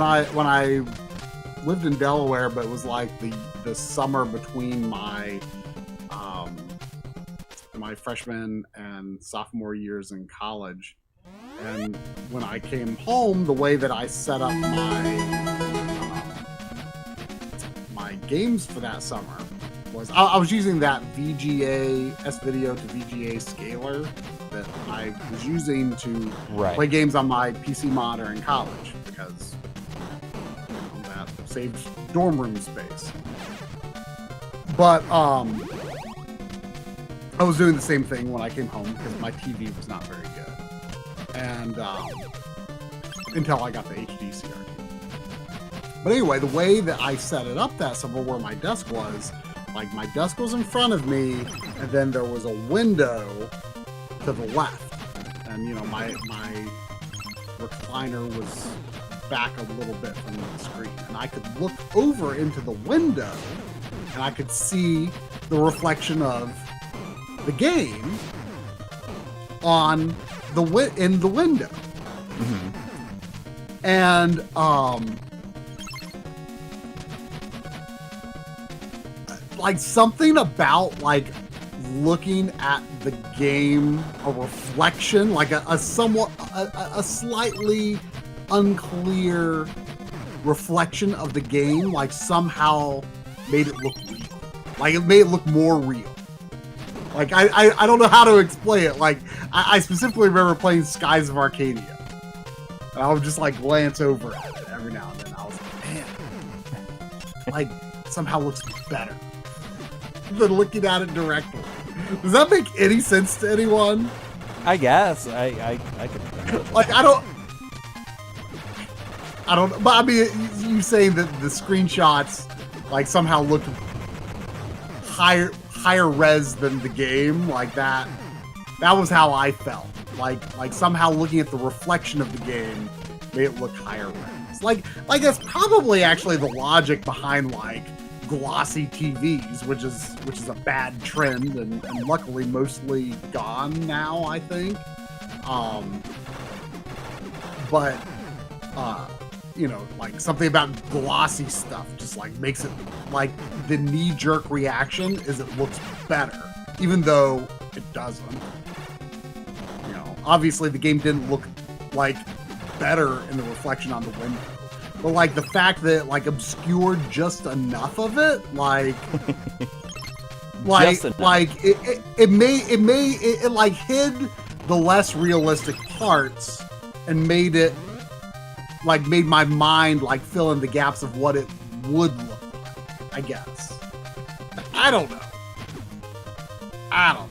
I lived in Delaware, but it was like the summer between my my freshman and sophomore years in college. And when I came home, the way that I set up my games for that summer was I was using that VGA S-Video to VGA scaler that I was using to play games on my PC monitor in college, because that saved dorm room space. But I was doing the same thing when I came home because my TV was not very good, and until I got the HD CRT. But anyway, the way that I set it up that summer, where my desk was, like my desk was in front of me, and then there was a window to the left, and you know my recliner was back a little bit from the screen, and I could look over into the window, and I could see the reflection of the game on in the window. Mm-hmm. And like something about like looking at the game, a reflection, like a slightly unclear reflection of the game, like somehow made it look real. Like it made it look more real. Like, I don't know how to explain it. Like, I specifically remember playing Skies of Arcadia. And I would just, like, glance over at it every now and then. I was like, man, like, somehow looks better than looking at it directly. Does that make any sense to anyone? I guess. I could... Like, I don't... But, I mean, you saying that the screenshots, like, somehow looked higher res than the game, like that was how I felt. Like somehow looking at the reflection of the game made it look higher res. Like that's probably actually the logic behind like glossy TVs, which is a bad trend and luckily mostly gone now, I think. But you know, like something about glossy stuff just like makes it like the knee-jerk reaction is it looks better, even though it doesn't. You know, obviously the game didn't look like better in the reflection on the window, but like the fact that it like obscured just enough of it, like it like hid the less realistic parts and made my mind like fill in the gaps of what it would look like, I guess. I don't know. I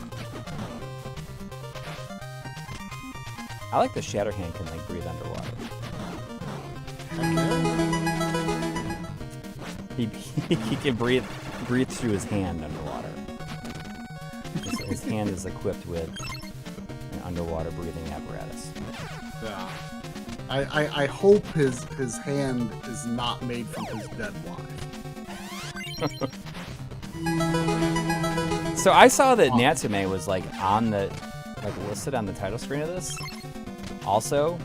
like the Shatterhand can like breathe underwater. He can breathe through his hand underwater. His hand is equipped with an underwater breathing apparatus. Yeah. I hope his hand is not made from his dead wife. So I saw that Natsume was like listed on the title screen of this also.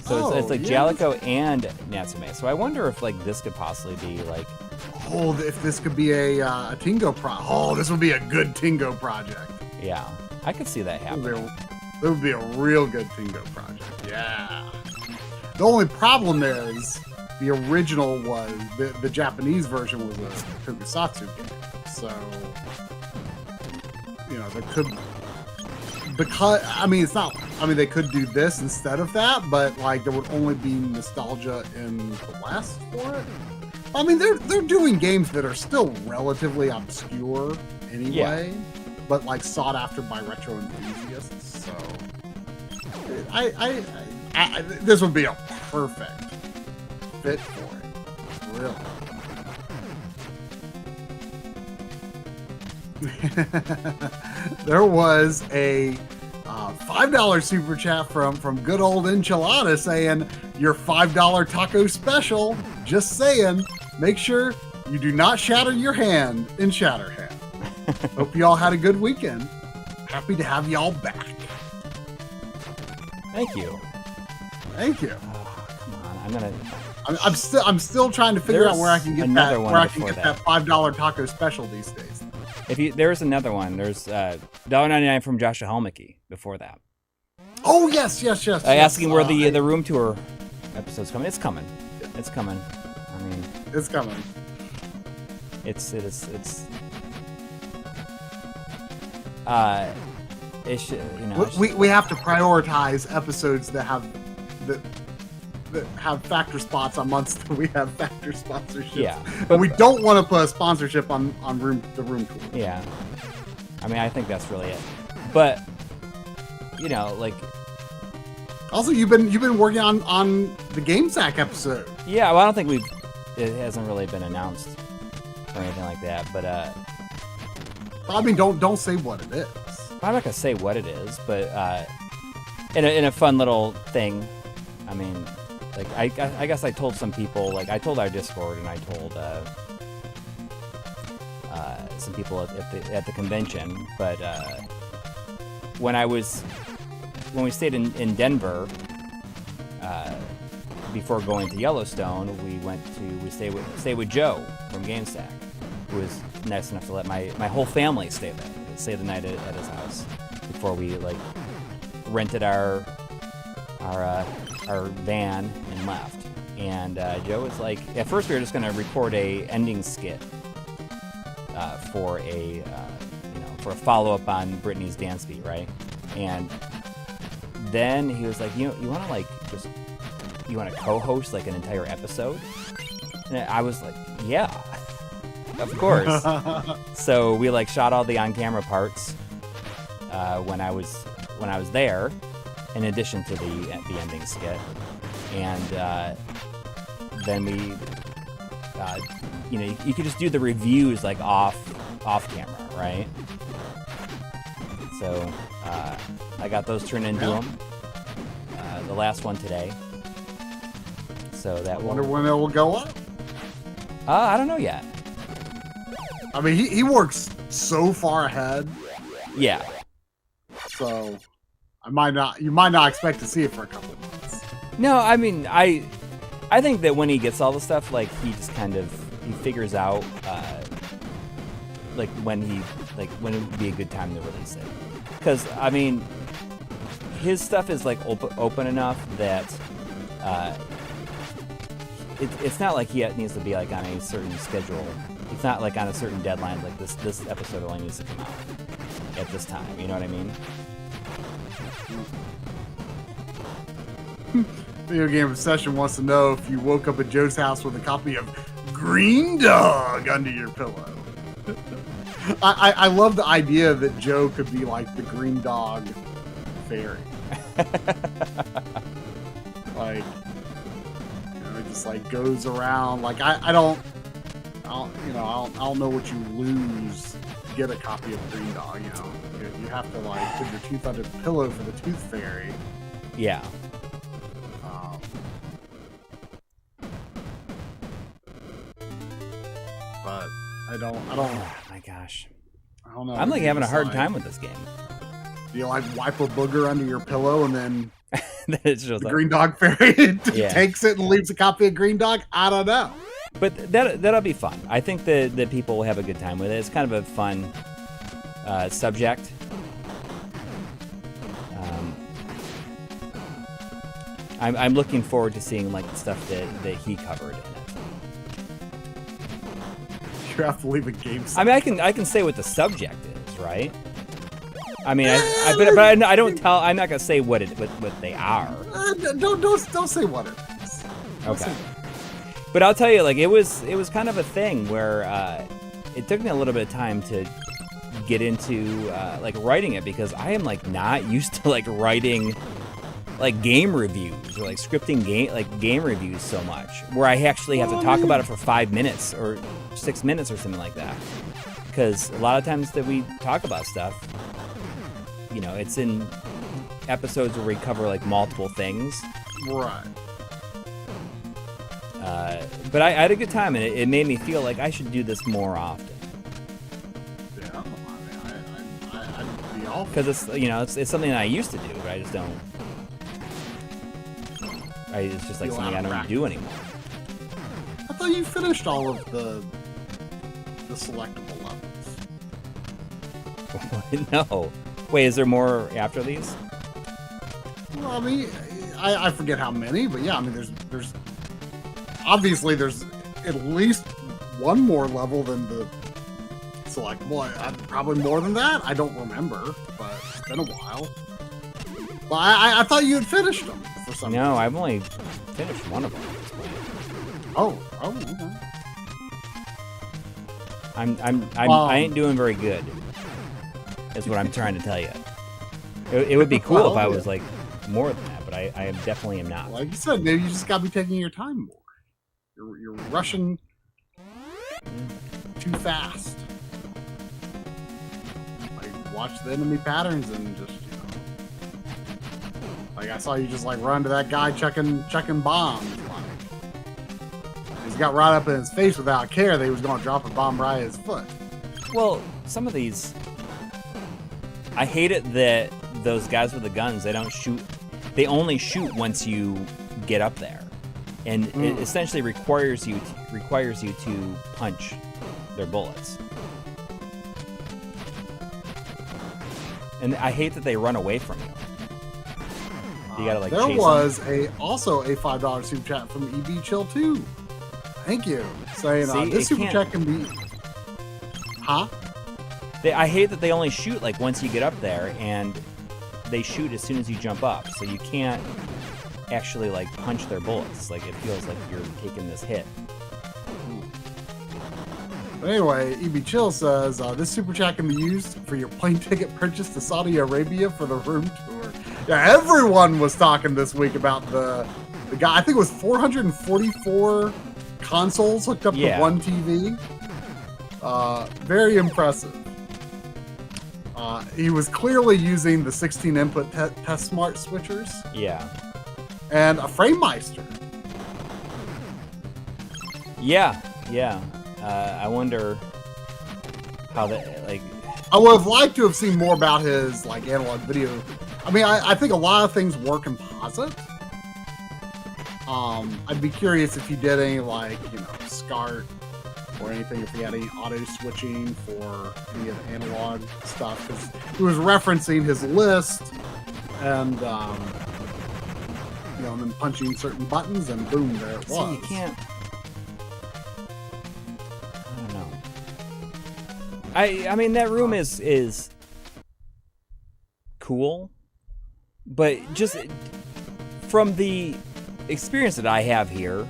So it's like Jalico and Natsume. So I wonder if like this could possibly be like, if this could be a Tingo this would be a good Tingo project. Yeah, I could see that happening. It would be a real good Tingo project. Yeah. The only problem is the original was the Japanese version was a tokusatsu game, so you know there could they could do this instead of that, but like there would only be nostalgia in the West for it. I mean they're doing games that are still relatively obscure anyway, but like sought after by retro enthusiasts. So this would be a perfect fit for it, really. There was a $5 super chat from good old Enchilada saying, your $5 taco special, just saying, make sure you do not shatter your hand in Shatterhand. Hope you all had a good weekend. Happy to have y'all back. Thank you. Thank you. Oh, come on, I'm still trying to figure out where I can get another that one where I can before get that. that $5 taco special these days. There's another one. There's $1.99 from Josh Helmicke before that. Oh yes. Asking where the room tour episode's coming. It's coming. It's coming. I mean, it's coming. It should, you know. We have to prioritize episodes that have factor spots on months that we have factor sponsorships. Yeah, but we don't want to put a sponsorship on the room tour. Yeah, I mean, I think that's really it. But you know, like. Also, you've been working on the Game Sack episode. Yeah, well, I don't think it hasn't really been announced or anything like that. But I mean, don't say what it is. I'm not gonna say what it is, but in a fun little thing. I mean, like I guess I told some people, like I told our Discord and I told some people at the convention. But when we stayed in Denver, before going to Yellowstone, we stayed with Joe from GameStack, who was nice enough to let my whole family stay the night at his house before we like rented our van and left. And Joe was like, at first we were just gonna record a ending skit for a follow-up on Britney's Dance Beat, right? And then he was like, you want to co-host like an entire episode? And I was like, yeah, of course. So we like shot all the on-camera parts when I was there, in addition to the ending skit, and then we, you could just do the reviews like off camera, right? So I got those turned into them. The last one today. So that wonder when it will go up. I don't know yet. I mean, he works so far ahead. Yeah. So you might not expect to see it for a couple of months. No, I mean, I think that when he gets all the stuff, like he just kind of figures out like when it would be a good time to release it. Because I mean, his stuff is like open enough that it's not like he needs to be like on a certain schedule. It's not like on a certain deadline. Like this episode only needs to come out at this time. You know what I mean? Video Game Obsession wants to know if you woke up at Joe's house with a copy of Green Dog under your pillow. I love the idea that Joe could be like the Green Dog fairy. Like, it just like goes around. Like I don't know what you lose to get a copy of Green Dog. You have to like put your teeth under the pillow for the Tooth Fairy. Yeah. But I don't. Oh my gosh. I don't know. I'm like having a hard time with this game. Do you like wipe a booger under your pillow and then it's just the Green Dog Fairy takes it and leaves a copy of Green Dog? I don't know. But that'll be fun. I think that people will have a good time with it. It's kind of a fun subject. I'm looking forward to seeing like the stuff that he covered in it. You have to leave a game. I mean, I can say what the subject is, right? I mean, I don't tell. I'm not gonna say what they are. Don't say what it is. Okay. But I'll tell you, like it was kind of a thing where it took me a little bit of time to get into like writing it, because I am like not used to like writing like game reviews or like scripting game reviews so much, where I actually have to talk about it for 5 minutes or 6 minutes or something like that. Because a lot of times that we talk about stuff, it's in episodes where we cover like multiple things. Right. But I had a good time, and it made me feel like I should do this more often. Yeah, I'd be all because it's something that I used to do, but I just don't. It's just like something I don't do anymore. thought you finished all of the selectable levels. No. Wait, is there more after these? Well, I mean, I forget how many, but yeah, I mean, there's obviously there's at least one more level than the selectable. Probably more than that. I don't remember, but it's been a while. But I thought you had finished them for some reason. No, I've only finished one of them. Oh, okay. I ain't doing very good. Is what I'm trying to tell you. It would be cool if I was like more than that, but I definitely am not. Like you said, maybe you just got to be taking your time more. You're rushing too fast. Like watch the enemy patterns and just like I saw you just like run to that guy checking bombs. Like, he's got right up in his face without care that he was going to drop a bomb right at his foot. Well, some of these, I hate it that those guys with the guns, they don't shoot. They only shoot once you get up there, and it essentially requires you to punch their bullets. And I hate that they run away from you. You gotta like. There chase was them. also a $5 super chat from EB Chill 2. Thank you. Saying this super chat can be. Huh? I hate that they only shoot like once you get up there, and they shoot as soon as you jump up, so you can't actually like punch their bullets. Like it feels like you're taking this hit. But anyway, EB Chill says this super chat can be used for your plane ticket purchase to Saudi Arabia for the room tour. Yeah, everyone was talking this week about the guy. I think it was 444 consoles hooked up to one TV. Very impressive. He was clearly using the 16 input test smart switchers. Yeah. And a FrameMeister. Yeah. I wonder how that like. I would have liked to have seen more about his like analog video. I mean, I think a lot of things were composite. I'd be curious if he did any like SCART or anything, if he had any auto switching for any of the analog stuff, because he was referencing his list and and then punching certain buttons and boom, there it was. See, you can't. I don't know. I mean that room is cool, but just from the experience that I have here,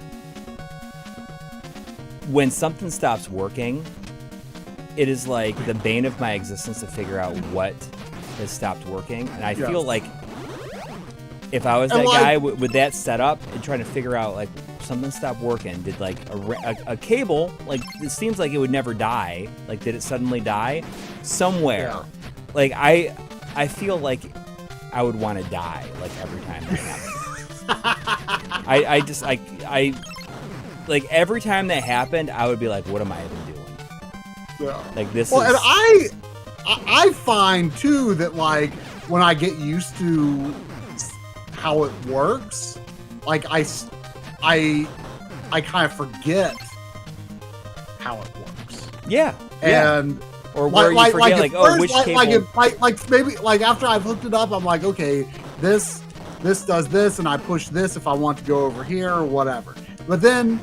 when something stops working, it is like the bane of my existence to figure out what has stopped working. And I feel like if I was that guy with that setup and trying to figure out like something stopped working, did like a cable, like it seems like it would never die. Like did it suddenly die somewhere? Yeah. Like I feel like I would want to die like every time that happens. I like every time that happened, I would be like, "What am I even doing?" Yeah. Like this. Well, and I find too that like when I get used to how it works, like I kind of forget how it works. Yeah. And or where you forget like first, which cable. Like maybe like after I've hooked it up, I'm like, okay, this does this, and I push this if I want to go over here or whatever. But then,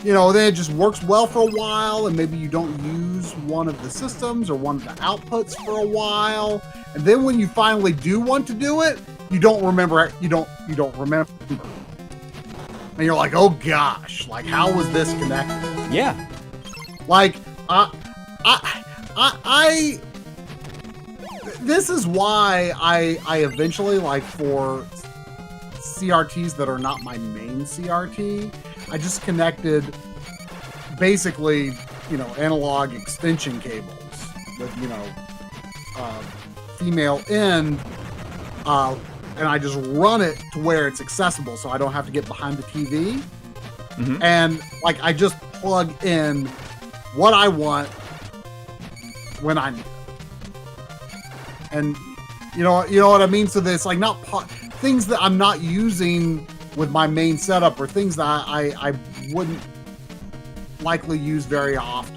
then it just works well for a while, and maybe you don't use one of the systems or one of the outputs for a while, and then when you finally do want to do it, you don't remember. You don't remember, and you're like, oh gosh, like how was this connected? Yeah. Like this is why I eventually, like, for CRTs that are not my main CRT, I just connected basically, analog extension cables with, female end, and I just run it to where it's accessible so I don't have to get behind the TV. Mm-hmm. And, like, I just plug in what I want when I need it. And you know what I mean? So that it's like not things that I'm not using with my main setup, or things that I wouldn't likely use very often.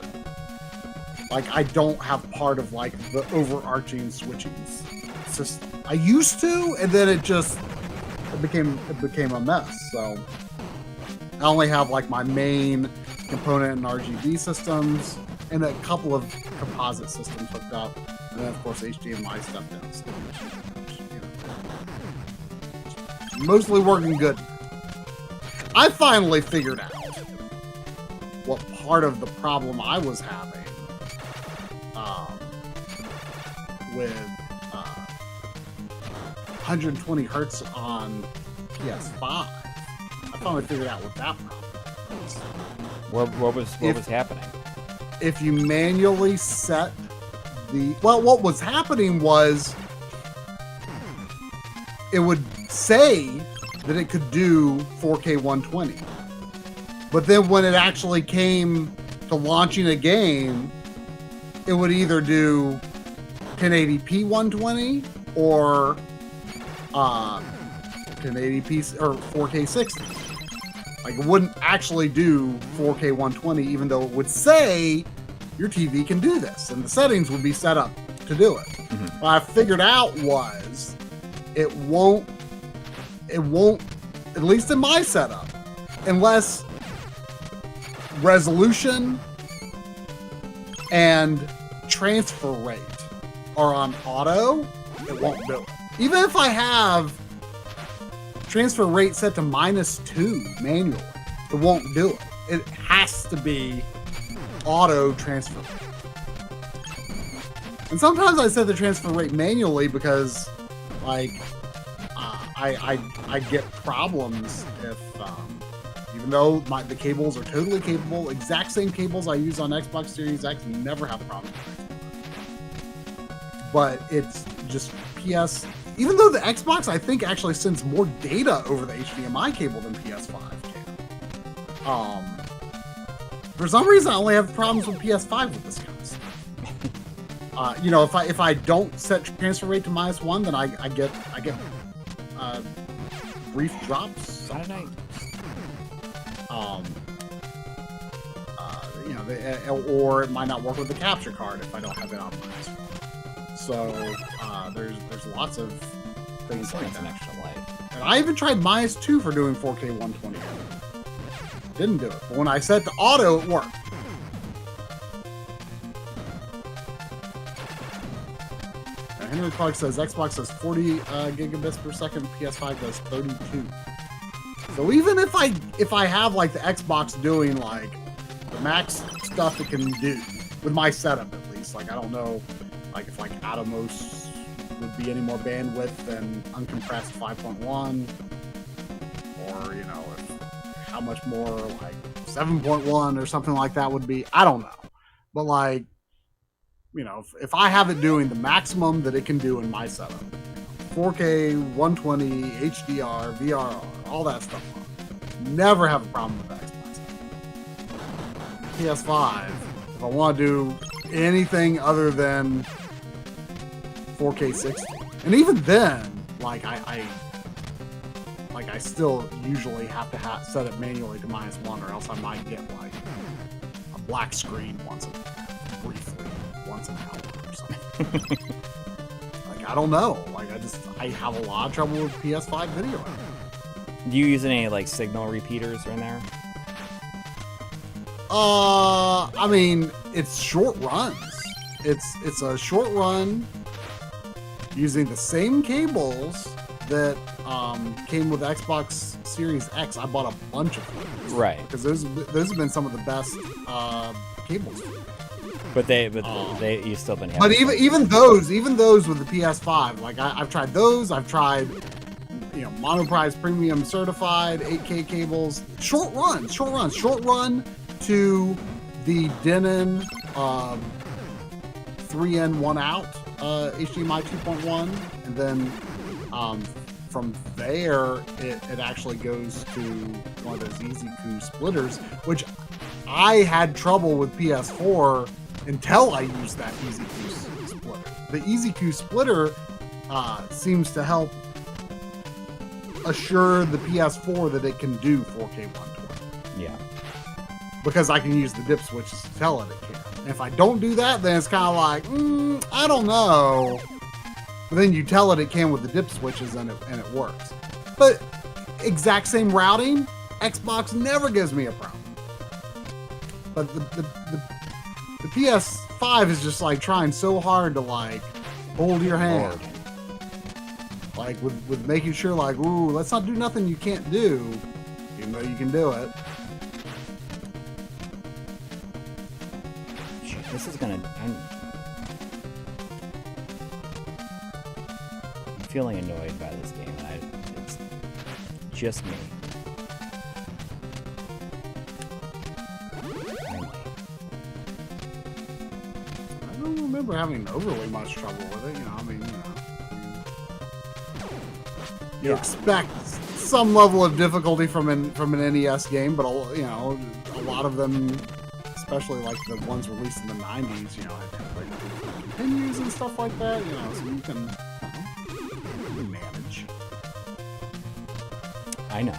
Like, I don't have part of like the overarching switching system. I used to, and then it became a mess. So I only have like my main component and RGB systems and a couple of composite systems hooked up, and then of course HDMI stuff downstairs. Mostly working good. I finally figured out what part of the problem I was having with 120 hertz on PS5. I finally figured out what that problem was. What was happening? If you manually set what was happening was it would say that it could do 4K 120. But then when it actually came to launching a game, it would either do 1080p 120 or 1080p or 4K 60. Like, it wouldn't actually do 4K 120, even though it would say your TV can do this, and the settings would be set up to do it. Mm-hmm. What I figured out was it won't, at least in my setup, unless resolution and transfer rate are on auto, it won't do it. Even if I have transfer rate set to -2 manually, it won't do it. It has to be auto transfer rate. And sometimes I set the transfer rate manually because, like, I get problems if, even though the cables are totally capable, exact same cables I use on Xbox Series X, never have problems with Xbox. But it's just PS. Even though the Xbox, I think, actually sends more data over the HDMI cable than PS5 can. For some reason, I only have problems with PS5 with this kind of stuff. You know, if I don't set transfer rate to -1, then I get brief drops. I don't know. You know, or it might not work with the capture card if I don't have it on -1. So there's lots of things like that. An extra life. And I even tried -2 for doing 4K 120. Didn't do it. But when I set to auto, it worked. Henry Clark says Xbox does 40 gigabits per second, PS5 does 32. So even if I have like the Xbox doing like the max stuff it can do with my setup, at least, like I don't know, like if like Atomos would be any more bandwidth than uncompressed 5.1, or you know, how much more like 7.1 or something like that would be. I don't know, but like, you know, if I have it doing the maximum that it can do in my setup, 4K 120 HDR VRR, all that stuff, never have a problem with the Xbox. PS5, if I want to do anything other than 4K 60, and even then, like I still usually have to set it manually to -1, or else I might get like a black screen briefly once an hour or something. Like, I don't know. Like, I have a lot of trouble with PS5 video. Do you use any like signal repeaters in there? I mean, it's short runs. It's a short run using the same cables that came with Xbox Series X. I bought a bunch of them. Right. Because those have been some of the best cables. But you still been having. But even those with the PS5, like I've tried those. I've tried, you know, Monoprice Premium certified 8K cables. Short run to the Denon 3 in 1 out HDMI 2.1, and then from there it actually goes to one of those EasyQ splitters, which I had trouble with PS4 until I used that EasyQ splitter. The EasyQ splitter seems to help assure the PS4 that it can do 4K 120. Yeah. because I can use the dip switches to tell it can. And if I don't do that, then it's kind of like, I don't know. But then you tell it can with the dip switches and it works. But exact same routing, Xbox never gives me a problem. But the PS5 is just like trying so hard to like hold your hand. Like with making sure like, ooh, let's not do nothing you can't do, even though you can do it. This is gonna. I'm feeling annoyed by this game. It's just me. I don't remember having overly much trouble with it. You expect some level of difficulty from an NES game, but a lot of them, especially like the ones released in the 90s, had like continues and stuff like that, so you can manage. I know.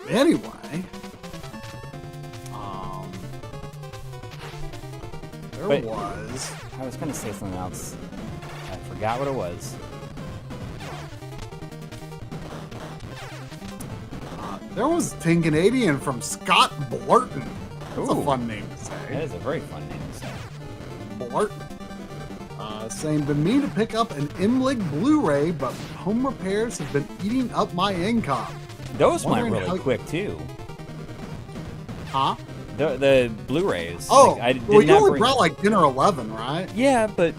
Anyway, there was. I was going to say something else. I forgot what it was. There was 10 Canadian from Scott Blurton. That's a fun name to say. That is a very fun name to say. Blurton. Saying, been meaning to pick up an MLiG Blu-ray, but home repairs have been eating up my income. Those went really quick too. Huh? The Blu-rays. Oh, like, you only brought like 10 or 11, right? Yeah, but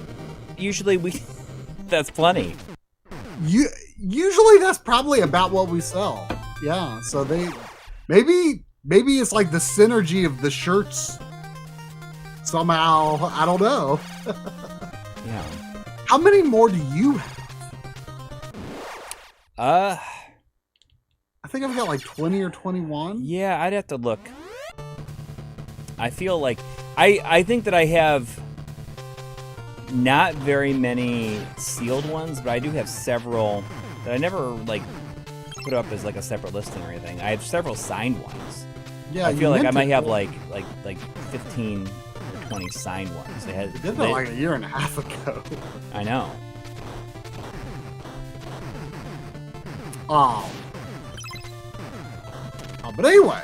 usually that's plenty. Usually that's probably about what we sell. Yeah, so maybe it's like the synergy of the shirts somehow. I don't know. Yeah. How many more do you have? I think I've got like 20 or 21. Yeah, I'd have to look. I feel like I think that I have not very many sealed ones, but I do have several that I never like put up as like a separate listing or anything. I have several signed ones. Yeah, I feel like I might have like 15 or 20 signed ones. They did that like a year and a half ago. I know. But anyway,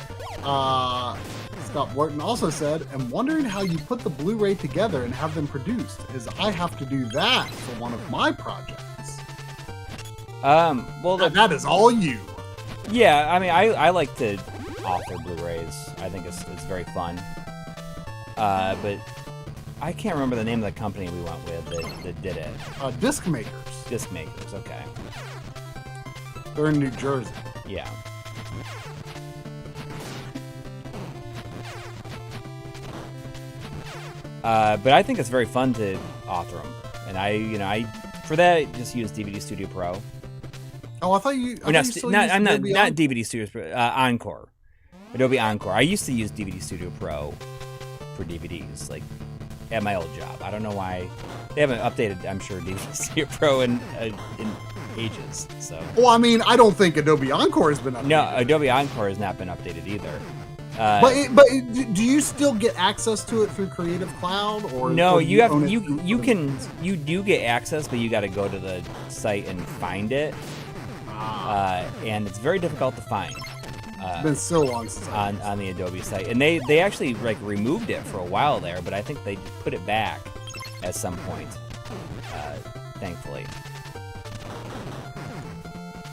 Scott Wharton also said, I'm wondering how you put the Blu-ray together and have them produced, as I have to do that for one of my projects. Well, that is all you. Yeah, I mean, I like to author Blu-rays. I think it's very fun. But I can't remember the name of the company we went with that did it. Disc Makers. Disc Makers, okay. They're in New Jersey. Yeah. But I think it's very fun to author them, and I for that just use DVD Studio Pro. Oh, I thought you. I'm not DVD Studio Pro. Encore, Adobe Encore. I used to use DVD Studio Pro for DVDs, like at my old job. I don't know why they haven't updated. I'm sure DVD Studio Pro in ages. So. Well, I mean, I don't think Adobe Encore has been updated. No, Adobe Encore has not been updated either. But do you still get access to it through Creative Cloud, or no? You do get access, but you got to go to the site and find it, and it's very difficult to find. It's been so long since on the Adobe site, and they actually like removed it for a while there, but I think they put it back at some point, thankfully.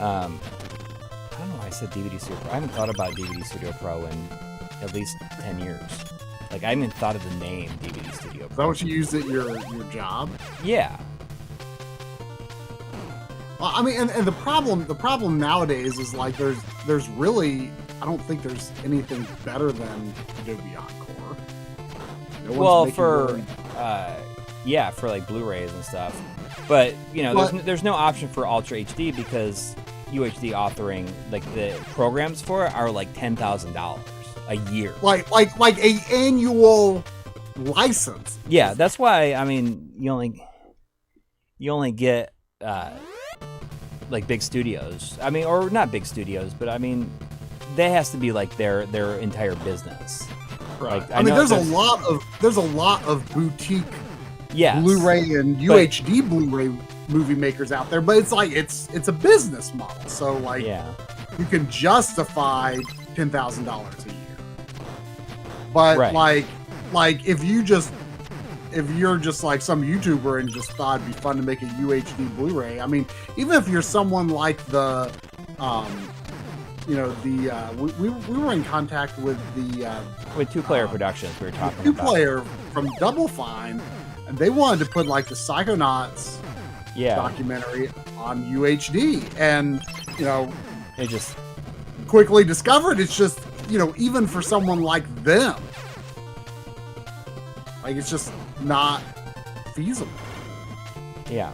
I don't know why I said DVD Studio Pro. I haven't thought about DVD Studio Pro in at least 10 years. Like, I haven't even thought of the name DVD Studio Pro. Is that what you use at your job? Yeah. Well, I mean, and the problem nowadays is like there's really, I don't think there's anything better than Adobe Encore. Well, for like Blu-rays and stuff. But, there's no option for Ultra HD because UHD authoring, like the programs for it are like $10,000 a year. Like a annual license. Yeah, that's why, I mean, you only get like big studios. I mean, or not big studios, but I mean, that has to be like their entire business. Right. Like, I mean, there's a lot of boutique Blu-ray and UHD Blu-ray movie makers out there, but it's like it's a business model. So like, you can justify $10,000 a year. But like if you're just like some YouTuber and just thought it'd be fun to make a UHD Blu-ray, I mean, even if you're someone like the, we were in contact with the with Two Player Productions, we were talking about Two-Player from Double Fine, and they wanted to put like the Psychonauts documentary on UHD, and they just quickly discovered it's just even for someone like them, like it's just not feasible. Yeah.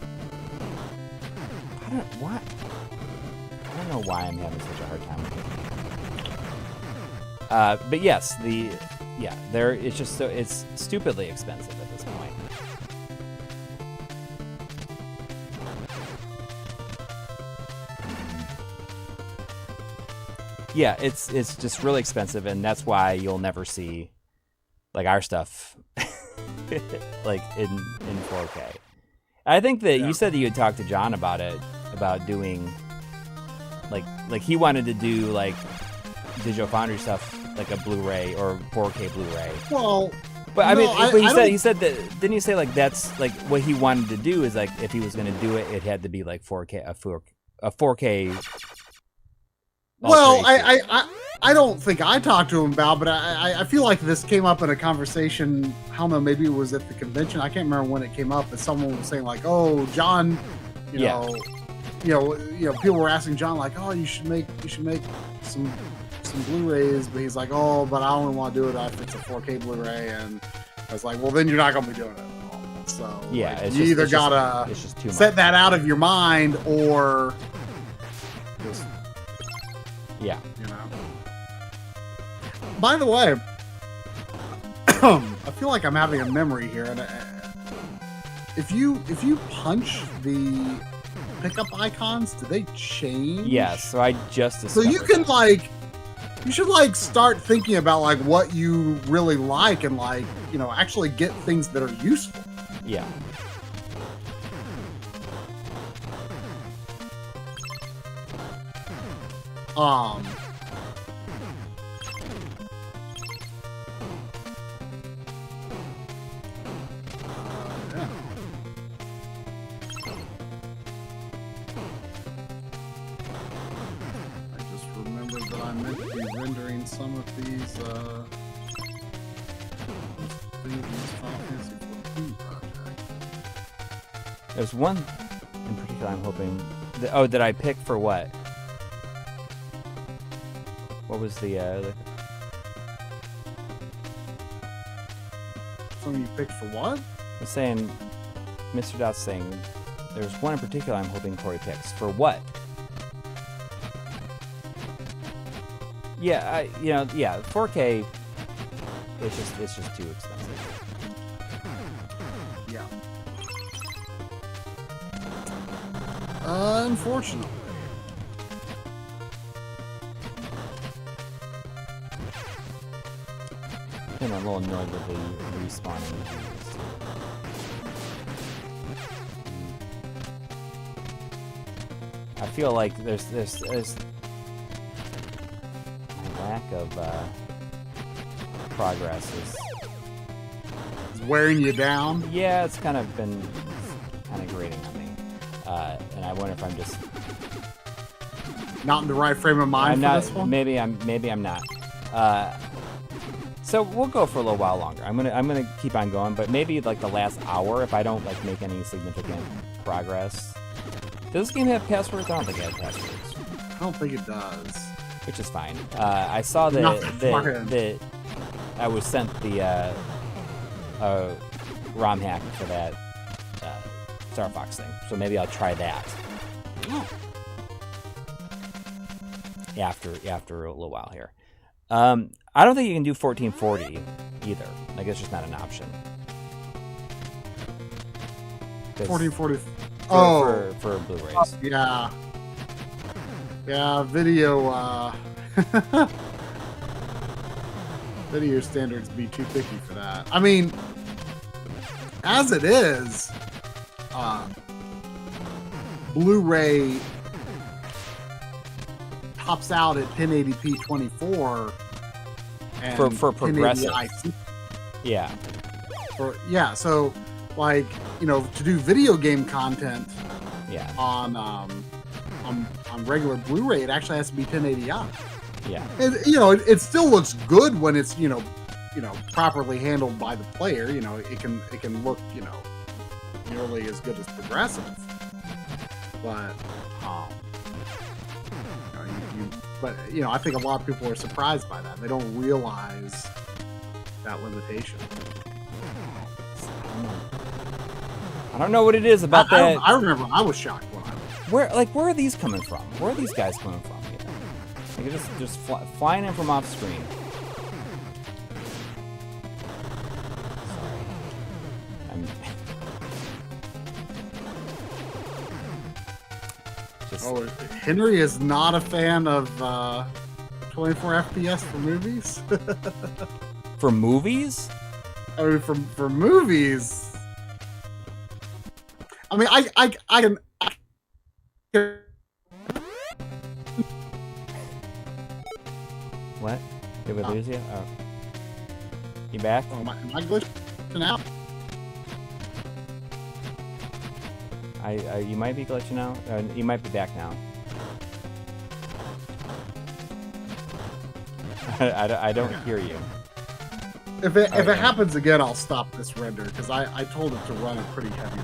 I don't know why I'm having such a hard time with it. But yes, it's just so it's stupidly expensive at this point. Yeah, it's just really expensive, and that's why you'll never see like our stuff like in 4K. I think that you said that you had talked to John about it, about doing like he wanted to do like Digital Foundry stuff, like a Blu-ray or 4K Blu-ray. Well, but I mean, he said that, didn't you say like that's like what he wanted to do is like if he was going to do it, it had to be like 4K, a 4K. Well, I don't think I talked to him about, but I feel like this came up in a conversation. I don't know, maybe it was at the convention. I can't remember when it came up, but someone was saying like, "Oh, John, people were asking John like, "Oh, you should make some Blu-rays," but he's like, "Oh, but I only want to do it if it's a 4K Blu-ray," and I was like, "Well, then you're not going to be doing it at all." So like, you either gotta set that out of your mind or just. Yeah. By the way, I feel like I'm having a memory here, and if you punch the pickup icons, do they change? Yes. So I just so you can that. You should like start thinking about like what you really like and like actually get things that are useful. Yeah. Yeah. I just remembered that I meant to be rendering some of these Final Fantasy 14 projects. There's one in particular I'm hoping. Did I pick for what? What was the Something you picked for what? I was saying, Mr. Dot's saying, there's one in particular I'm hoping Coury picks. For what? Yeah, 4K, it's just too expensive. Yeah. Unfortunately. I'm a little annoyed with the respawning. I feel like there's my lack of progress is wearing you down. Yeah, it's kind of been grating on me, and I wonder if I'm just not in the right frame of mind for this one. Maybe I'm not. So we'll go for a little while longer. I'm gonna keep on going, but maybe like the last hour, if I don't like make any significant progress. Does this game have passwords? I don't think it has passwords. I don't think it does. Which is fine. I saw that I was sent the ROM hack for that Star Fox thing, so maybe I'll try that. Oh. After a little while here. I don't think you can do 1440 either. Like, it's just not an option. 1440. for Blu-rays. Yeah. Yeah, video video standards be too picky for that. I mean, as it is, Blu-ray tops out at 1080p 24 and For progressive. 1080i. Yeah. So like, you know, to do video game content Yeah. on regular Blu-ray, it actually has to be 1080i. Yeah. And, you know, it still looks good when it's, you know, properly handled by the player. You know, it can look, you know, nearly as good as progressive. But, you know, I think a lot of people are surprised by that. They don't realize that limitation. I don't know what it is about that. I remember I was shocked when I was. Where are these coming from? Where are these guys coming from? Like just flying in from off screen. Sorry. Oh, Henry is not a fan of 24 FPS for movies. For movies? I mean, for movies. I mean, I can. What? Did we lose you? Oh. You back? Oh, am I glitching out? You might be glitching out. You might be back now. I don't hear you. If it happens again, I'll stop this render because I told it to run a pretty heavy.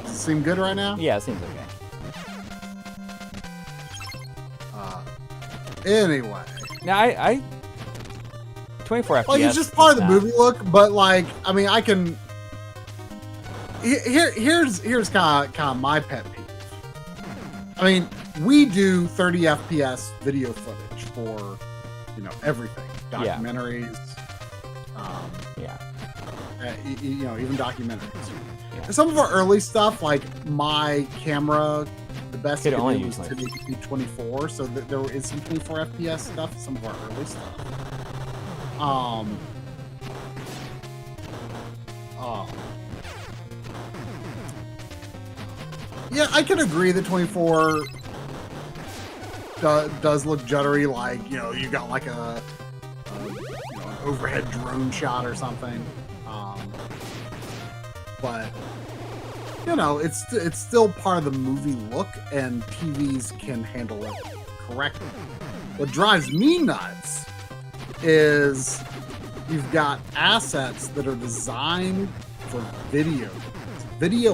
Does it seem good right now? Yeah, it seems okay. Anyway. Now I 24 FPS. Like, it's just part of the movie look, but like, I mean, I can. Here's kind of my pet peeve. I mean, we do 30 FPS video footage for, you know, everything, documentaries. You know, even documentaries. Yeah. Some of our early stuff, like my camera, the best it only was 1080p 24, so there is some 24 FPS stuff. Some of our early stuff. Yeah, I can agree that 24 does look juddery, like, you know, you got like an overhead drone shot or something. But you know, it's still part of the movie look, and TVs can handle it correctly. What drives me nuts is you've got assets that are designed for video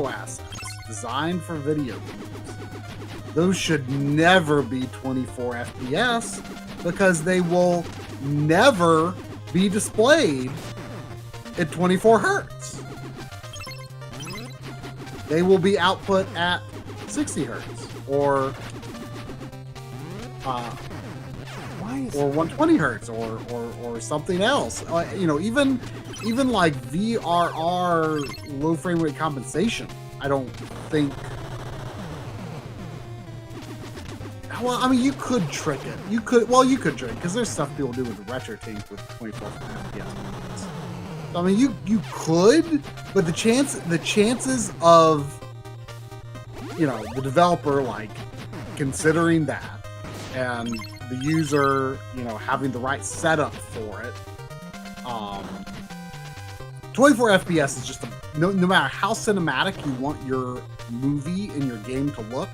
assets designed for video games. Those should never be 24 FPS because they will never be displayed at 24 hertz. They will be output at 60 hertz or 120 hertz or something else. You know, even like VRR low frame rate compensation, I don't think. Well, I mean, you could trick it. You could trick it because there's stuff people do with the retro tank with 24 FPS. I mean, you could, but the chances of, you know, the developer like considering that and the user, you know, having the right setup for it, 24 FPS is just no matter how cinematic you want your movie and your game to look,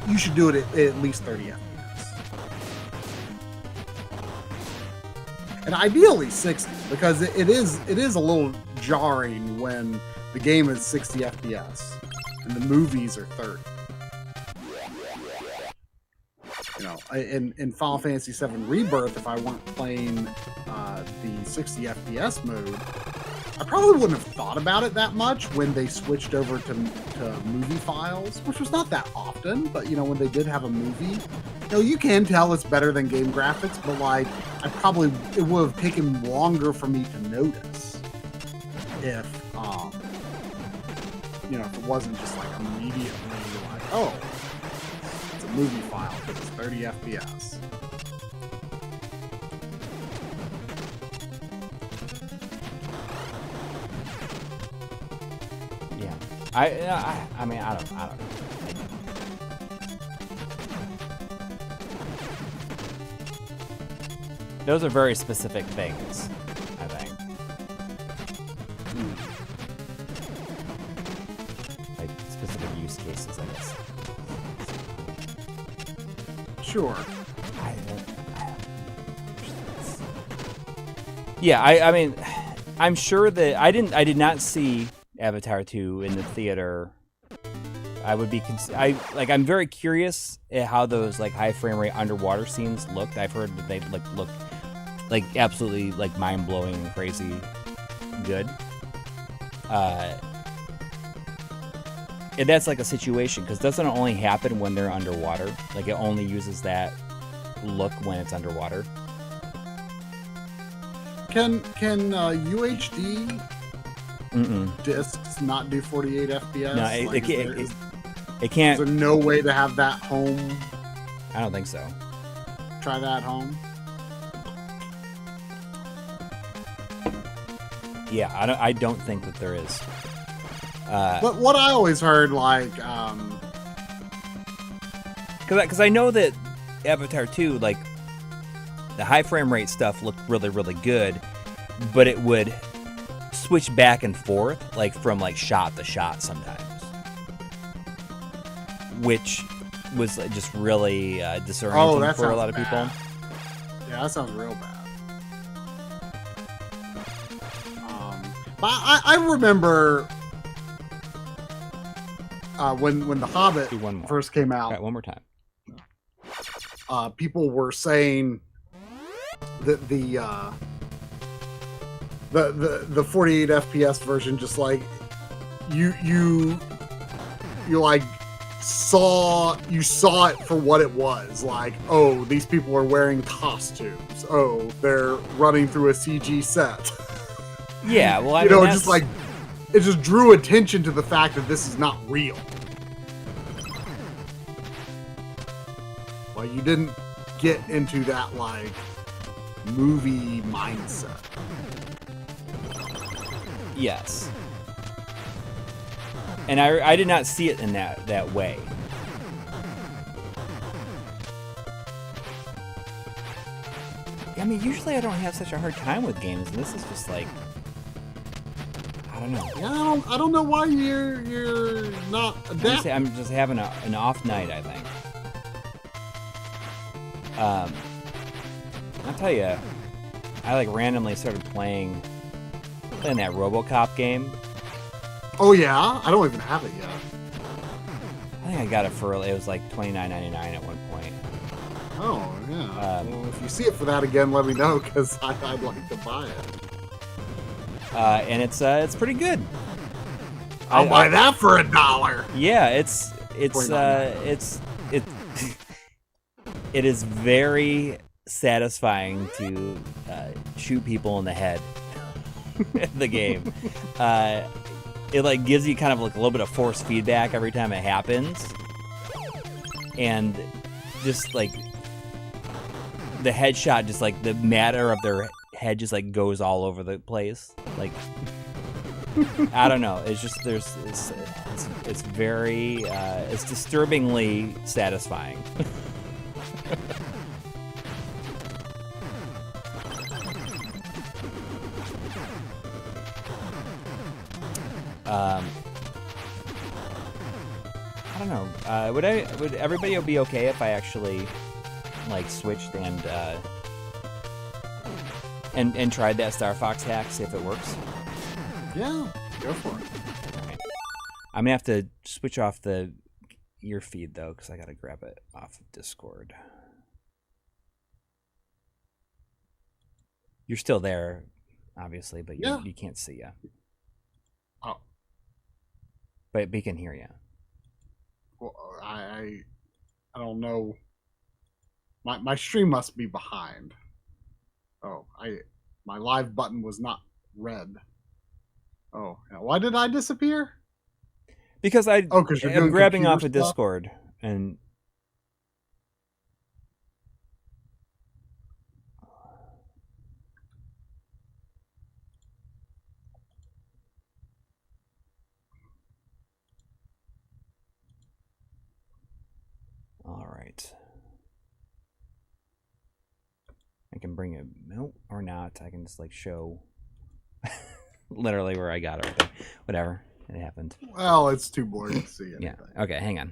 you should do it at least 30 FPS. And ideally 60, because it is a little jarring when the game is 60 FPS and the movies are 30. You know, in Final Fantasy VII Rebirth, if I weren't playing the 60 FPS mode, I probably wouldn't have thought about it that much when they switched over to movie files, which was not that often, but you know, when they did have a movie, No, you can tell it's better than game graphics, but like it would have taken longer for me to notice if if it wasn't just like immediately like, oh, it's a movie file because it's 30 FPS. Yeah, I mean, I don't know. Those are very specific things, I think. Like specific use cases, I guess. Sure. Yeah, I mean, I'm sure that I did not see Avatar 2 in the theater. I would be I'm very curious at how those like high frame rate underwater scenes looked. I've heard that they look like absolutely like mind-blowing and crazy good. And that's like a situation, because doesn't it only happen when they're underwater? Like it only uses that look when it's underwater. Can UHD discs not do 48 FPS? No, it can't. Is there no way to have that home? I don't think so. Try that at home. Yeah, I don't think that there is. But what I always heard, like, because I know that Avatar 2, like, the high frame rate stuff looked really, really good, but it would switch back and forth, like, from, like, shot to shot sometimes. Which was just really disorienting for a lot of people. Yeah, that sounds real bad. But I remember when The Hobbit first came out. All right, one more time. People were saying that the 48 FPS version, just like you like saw it for what it was. Like, oh, these people are wearing costumes. Oh, they're running through a CG set. Yeah, well, I mean, that's... just like it just drew attention to the fact that this is not real. Well, you didn't get into that like movie mindset. Yes. And I did not see it in that way. I mean, usually I don't have such a hard time with games, and this is just like, I don't know. Yeah, I don't know why you're not adapting. I'm just having an off night, I think. I'll tell you, I like randomly started playing that RoboCop game. Oh yeah, I don't even have it yet. I think I got it for it was like $29.99 at one point. Oh yeah. Well, if you see it for that again, let me know, because I'd like to buy it. And it's pretty good. I'll buy that for $1. Yeah, it is very satisfying to shoot people in the head in the game. It like gives you kind of like a little bit of force feedback every time it happens, and just like the headshot, just like the matter of their head just like goes all over the place. Like, I don't know. It's just it's very it's disturbingly satisfying. I don't know. Would everybody be okay if I actually like switched and tried that Star Fox hack, see if it works? Yeah, go for it. All right. I'm gonna have to switch off your feed though, because I gotta grab it off of Discord. You're still there, obviously, but you can't see ya. Oh. But we can hear you. Well, I don't know My stream must be behind. Oh, my live button was not red. Oh, why did I disappear? Because you're I'm doing grabbing off computer of stuff? Discord and. All right. I can bring it, nope, or not. I can just like show literally where I got it right there. Whatever, it happened. Well, it's too boring to see anything. Yeah. Okay, hang on.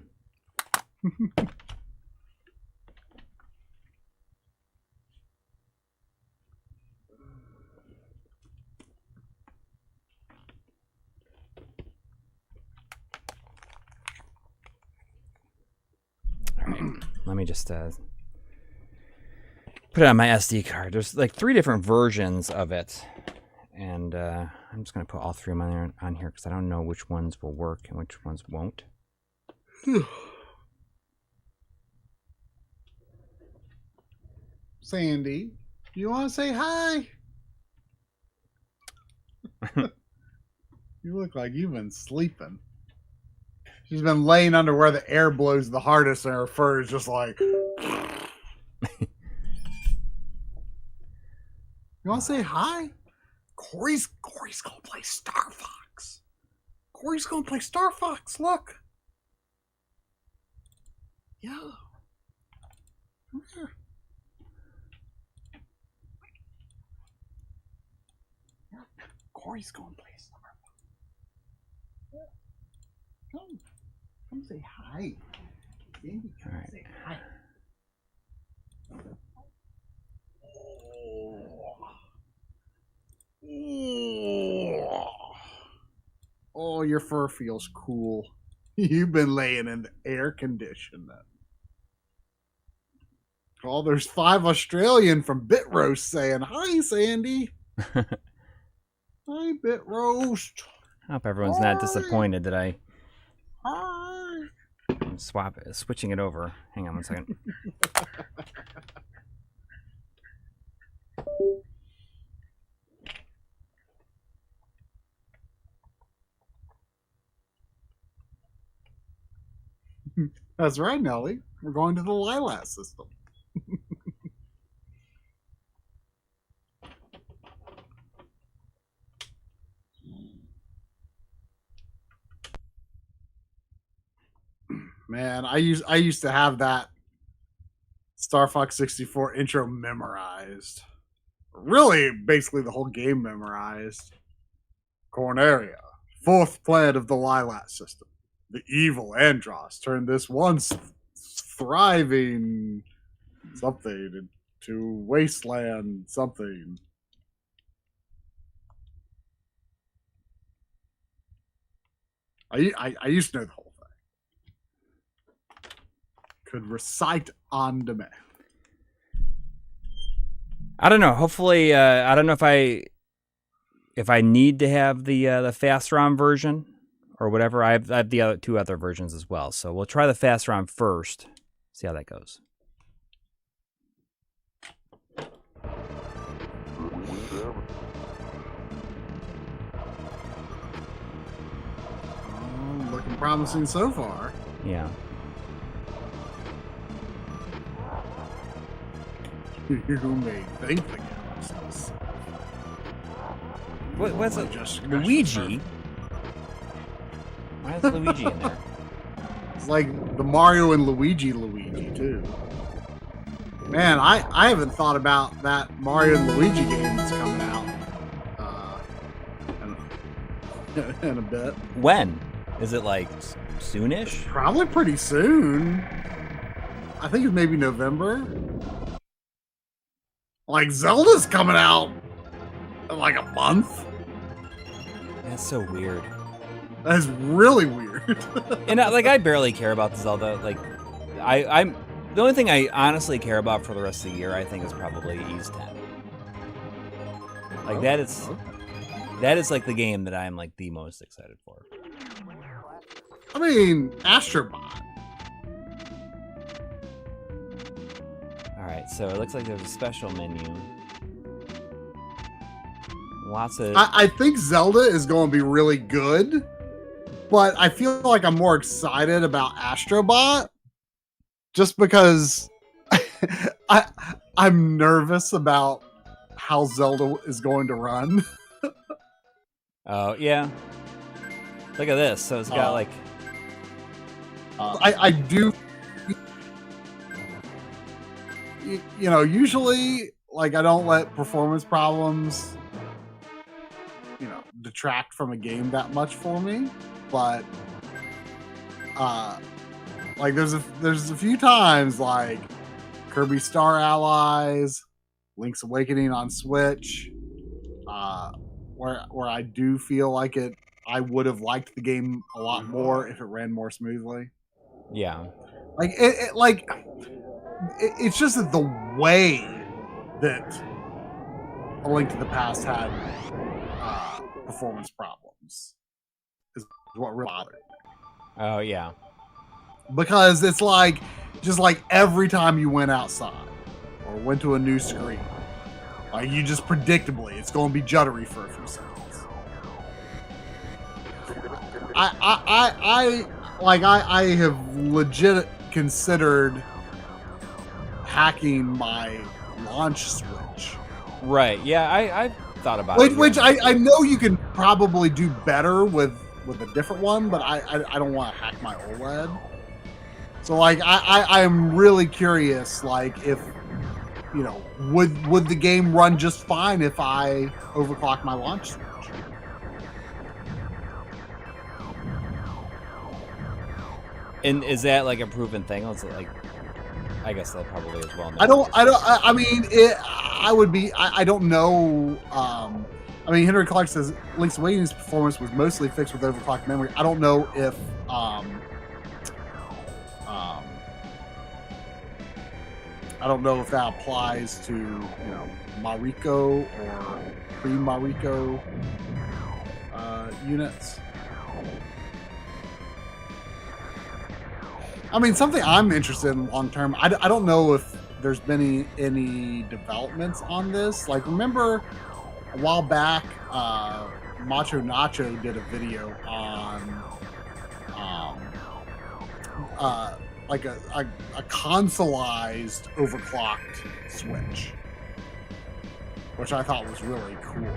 All right. Let me just put it on my SD card. There's like 3 different versions of it, and I'm just gonna put all 3 of them on here because I don't know which ones will work and which ones won't. Sandy, you want to say hi? You look like you've been sleeping. She's been laying under where the air blows the hardest, and her fur is just like. You want to say hi? Coury's gonna play Star Fox. Coury's gonna play Star Fox. Look. Yeah. Come here. Coury's gonna play Star Fox. Come say hi. Sandy, come say hi. Oh, your fur feels cool. You've been laying in the air conditioner. Oh, there's 5 Australian from Bit Roast saying, hi, Sandy. Hi, Bit Roast. I hope everyone's not disappointed that I Hi. switching it over. Hang on one second. That's right, Nelly. We're going to the Lilac system. Man, I used to have that Star Fox 64 intro memorized. Really, basically the whole game memorized. Corneria, 4th planet of the Lilac system. The evil Andros turned this once thriving something into wasteland something. I used to know the whole thing. Could recite on demand. I don't know. Hopefully, I don't know if I need to have the fast ROM version or whatever. I have the other 2 other versions as well. So we'll try the fast ROM first. See how that goes. Looking promising so far. Yeah. You may think the galaxy. What's it? Luigi? Why is Luigi in there? It's like the Mario and Luigi too. Man, I haven't thought about that Mario and Luigi game that's coming out in a bit. When? Is it like soonish? Probably pretty soon. I think it's maybe November. Like Zelda's coming out in like a month. That's so weird. That's really weird. And I barely care about Zelda. Like, I'm the only thing I honestly care about for the rest of the year, I think, is probably Ys 10. Like that is like the game that I'm like the most excited for. I mean, Astrobot. All right, so it looks like there's a special menu. Lots of. I think Zelda is going to be really good, but I feel like I'm more excited about Astrobot just because I'm nervous about how Zelda is going to run. Oh yeah. Look at this. So it's got like. I do. You know, usually, like, I don't let performance problems, you know, detract from a game that much for me, but like there's a few times like Kirby Star Allies, Link's Awakening on Switch, where I do feel like I would have liked the game a lot more if it ran more smoothly. Yeah. Like it's just that the way that A Link to the Past had performance problems is what really bothered me. Oh yeah. Because it's like, just like every time you went outside or went to a new screen, like you just predictably, it's going to be juddery for a few seconds. I have legit considered hacking my launch switch. Right. Yeah, I thought about it. Which I know you can probably do better with a different one, but I don't want to hack my OLED. So like I'm really curious, like if, you know, would the game run just fine if I overclock my launch switch? And is that like a proven thing? Is it like, I guess that probably is well known. I mean, I don't know. I mean, Henry Clark says Link's Awakening's performance was mostly fixed with overclocked memory. I don't know if I don't know if that applies to, you know, Mariko or pre-Mariko units. I mean, something I'm interested in long term. I don't know if there's been any developments on this. Like, remember a while back, Macho Nacho did a video on like a consoleized overclocked Switch, which I thought was really cool.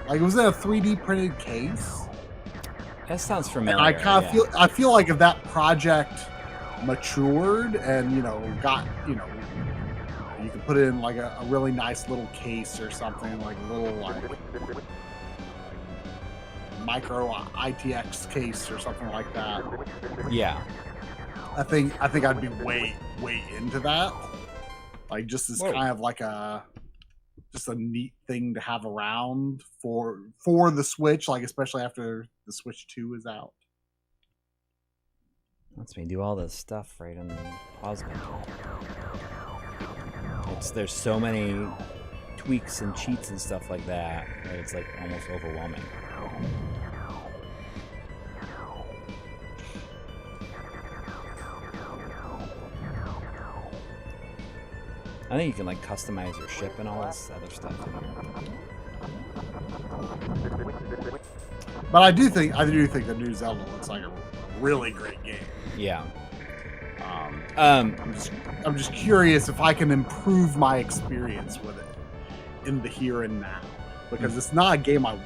Like, it was in a 3D printed case. That sounds familiar. And I kind of feel like if that project matured and, you know, got, you know, you could put it in like a really nice little case or something, like a little like micro ITX case or something like that. Yeah. I think I'd be way into that. Like, just as kind of like just a neat thing to have around for the Switch, like especially after the Switch 2 is out. Lets me do all this stuff right on the pause control. There's so many tweaks and cheats and stuff like that it's like almost overwhelming. I think you can like customize your ship and all this other stuff. But I do think the new Zelda looks like a really great game. Yeah. I'm just curious if I can improve my experience with it in the here and now, because it's not a game I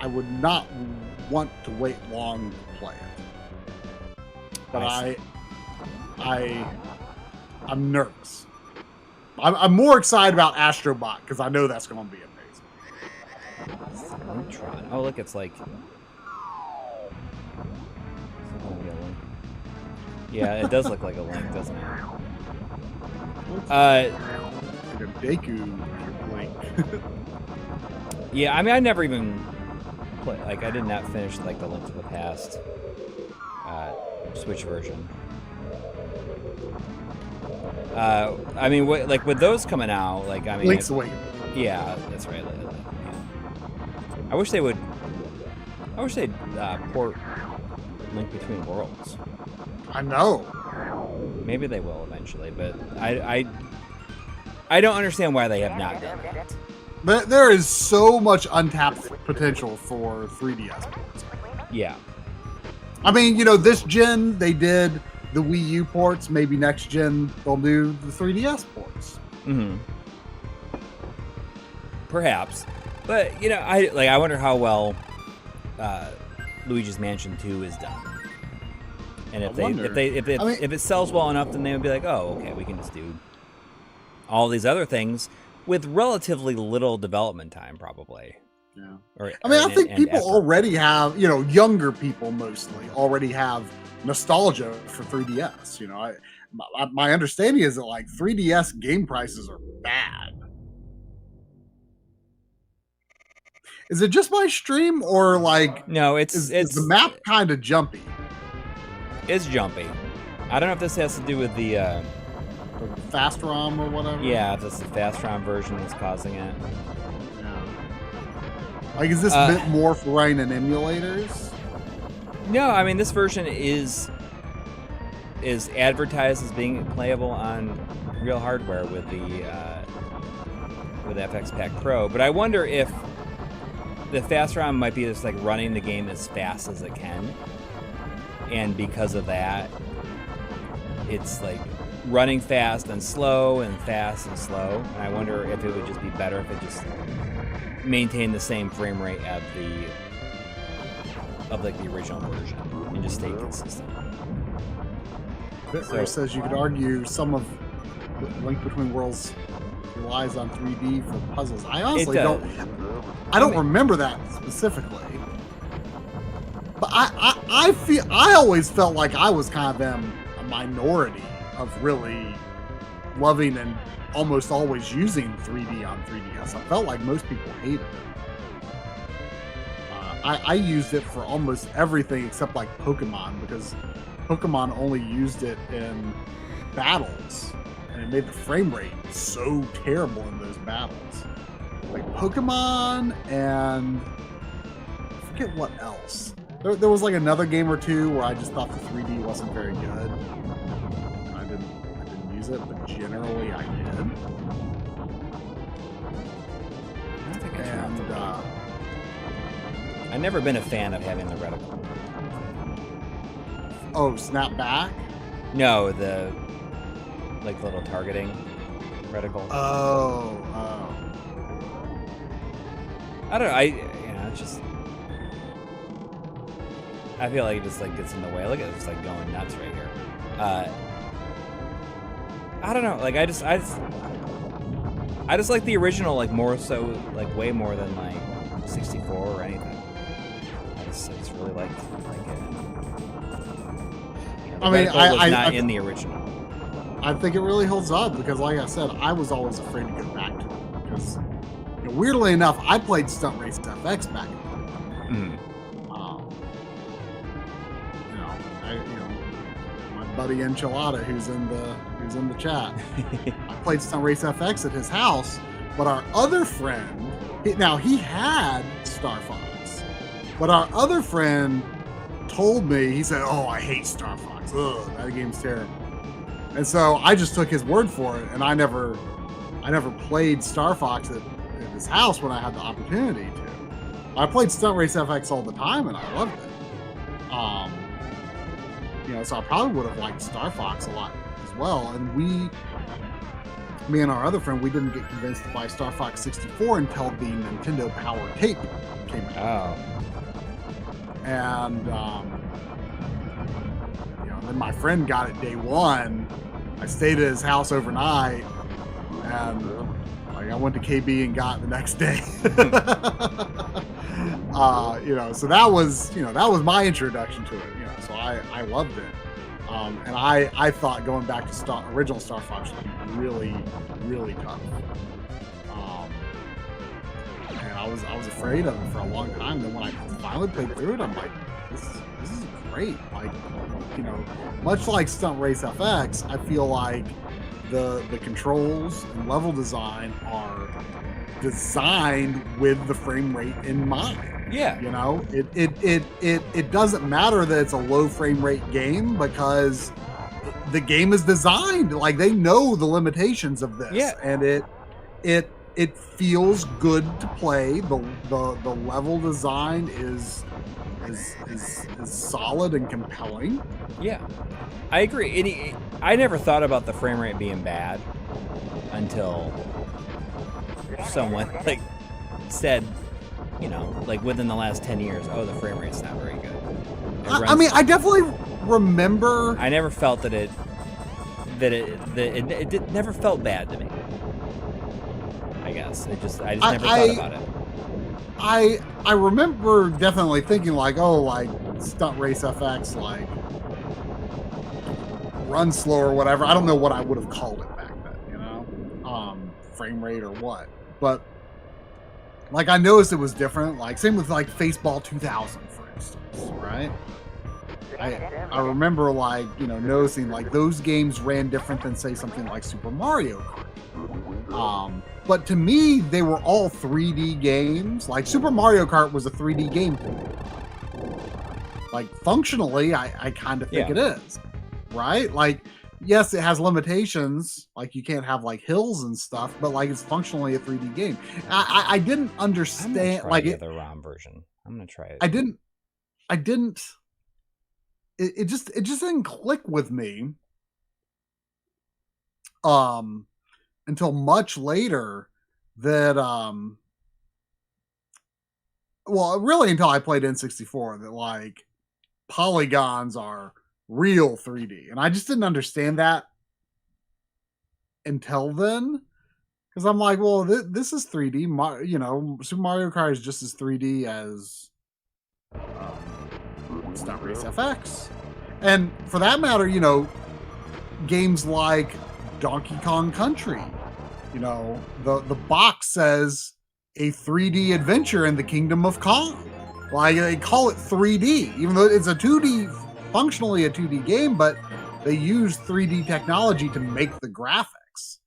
would not want to wait long to play it. But I'm nervous. I'm more excited about Astrobot because I know that's going to be amazing. Oh, look, it's like... Yeah, it does look like a Link, doesn't it? Like a Deku Link. Yeah, I mean, I never even played... Like, I did not finish, like, the Link to the Past Switch version. I mean, like with those coming out, like I mean, Link's Awakening. Yeah, that's right. Yeah. I wish they'd port Link Between Worlds. I know. Maybe they will eventually, but I don't understand why they have not done it. There is so much untapped potential for 3DS ports. Yeah. I mean, this gen they did the Wii U ports. Maybe next gen they'll do the 3DS ports. Mm-hmm. Perhaps, but I wonder how well Luigi's Mansion 2 is done, and if it sells well enough, then they would be like, oh, okay, we can just do all these other things with relatively little development time, probably. Yeah. I think people already have, younger people mostly already have nostalgia for 3DS. My understanding is that 3DS game prices are bad. Is it just my stream or no? It's the map kind of jumpy. It's jumpy. I don't know if this has to do with the fast ROM or whatever. Yeah, if it's the fast ROM version that's causing it. Yeah. Is this a bit more for running in emulators? No, I mean this version is advertised as being playable on real hardware with the with FX Pack Pro, but I wonder if the fast ROM might be just running the game as fast as it can, and because of that, it's running fast and slow and fast and slow. And I wonder if it would just be better if it just maintained the same frame rate of the original version and just stayed consistent. Bitray says you could argue some of Link Between Worlds relies on 3D for puzzles. I honestly don't remember that specifically. But I always felt like I was kind of a minority of really loving and almost always using 3D on 3DS. I felt like most people hated it. I used it for almost everything except Pokemon, because Pokemon only used it in battles, and it made the frame rate so terrible in those battles. Pokemon and I forget what else. There was another game or two where I just thought the 3D wasn't very good. I didn't use it, but generally I did. I don't think I've never been a fan of having the reticle. Oh, snap back? No, the little targeting reticle. Oh. I don't know. It's just. I feel like it just gets in the way. Look at it, just going nuts right here. I don't know. I just like the original more so way more than 64 or anything. I just really like it. I not in the original. I think it really holds up because, like I said, I was always afraid to go back to it because, weirdly enough, I played Stunt Race FX back in the day. My buddy Enchilada, who's in the chat, I played Stunt Race FX at his house, but our other friend, he had Star Fox, but our other friend told me, he said, "Oh, I hate Star Fox. Ugh, that game's terrible." And so I just took his word for it, and I never played Star Fox at his house when I had the opportunity to. I played Stunt Race FX all the time, and I loved it. So I probably would have liked Star Fox a lot as well. And me and our other friend, we didn't get convinced to buy Star Fox 64 until the Nintendo Power Tape came out. Oh. And then my friend got it day one. I stayed at his house overnight, and I went to KB and got it the next day. So that was my introduction to it. So I loved it, and I thought going back to original Star Fox would be really, really tough. And I was afraid of it for a long time. Then when I finally played through it, I'm like, this is great. Much like Stunt Race FX, I feel like the controls and level design are designed with the frame rate in mind. Yeah. It doesn't matter that it's a low frame rate game because the game is designed like they know the limitations of this, and it feels good to play. The level design is solid and compelling. Yeah, I agree. I never thought about the frame rate being bad until someone like said, you know, like within the last 10 years, oh, the frame rate's not very good. I mean, I definitely remember. I never felt that it never felt bad to me. I guess I just never thought about it. I remember definitely thinking like, oh, like Stunt Race FX, like run slow or whatever. I don't know what I would have called it back then, you know, frame rate or what. But like I noticed it was different. Like same with like Faceball 2000, for instance, right? I remember like, you know, noticing like those games ran different than say something like Super Mario Kart. But to me, they were all 3D games. Like Super Mario Kart was a 3D game to me. Like functionally, I kind of think it is, right? Like, yes, it has limitations. Like you can't have like hills and stuff, but like it's functionally a 3D game. I didn't understand like the ROM version. I'm gonna try it. I didn't. It just didn't click with me. Until much later that well, really until I played N64, that like polygons are real 3D, and I just didn't understand that until then, because I'm like, well, this is 3D. You know, Super Mario Kart is just as 3D as Stunt Race FX, and for that matter, you know, games like Donkey Kong Country. You know, the box says a 3D adventure in the Kingdom of Kong. Like they call it 3D, even though it's a 2D, functionally a 2D game, but they use 3D technology to make the graphics.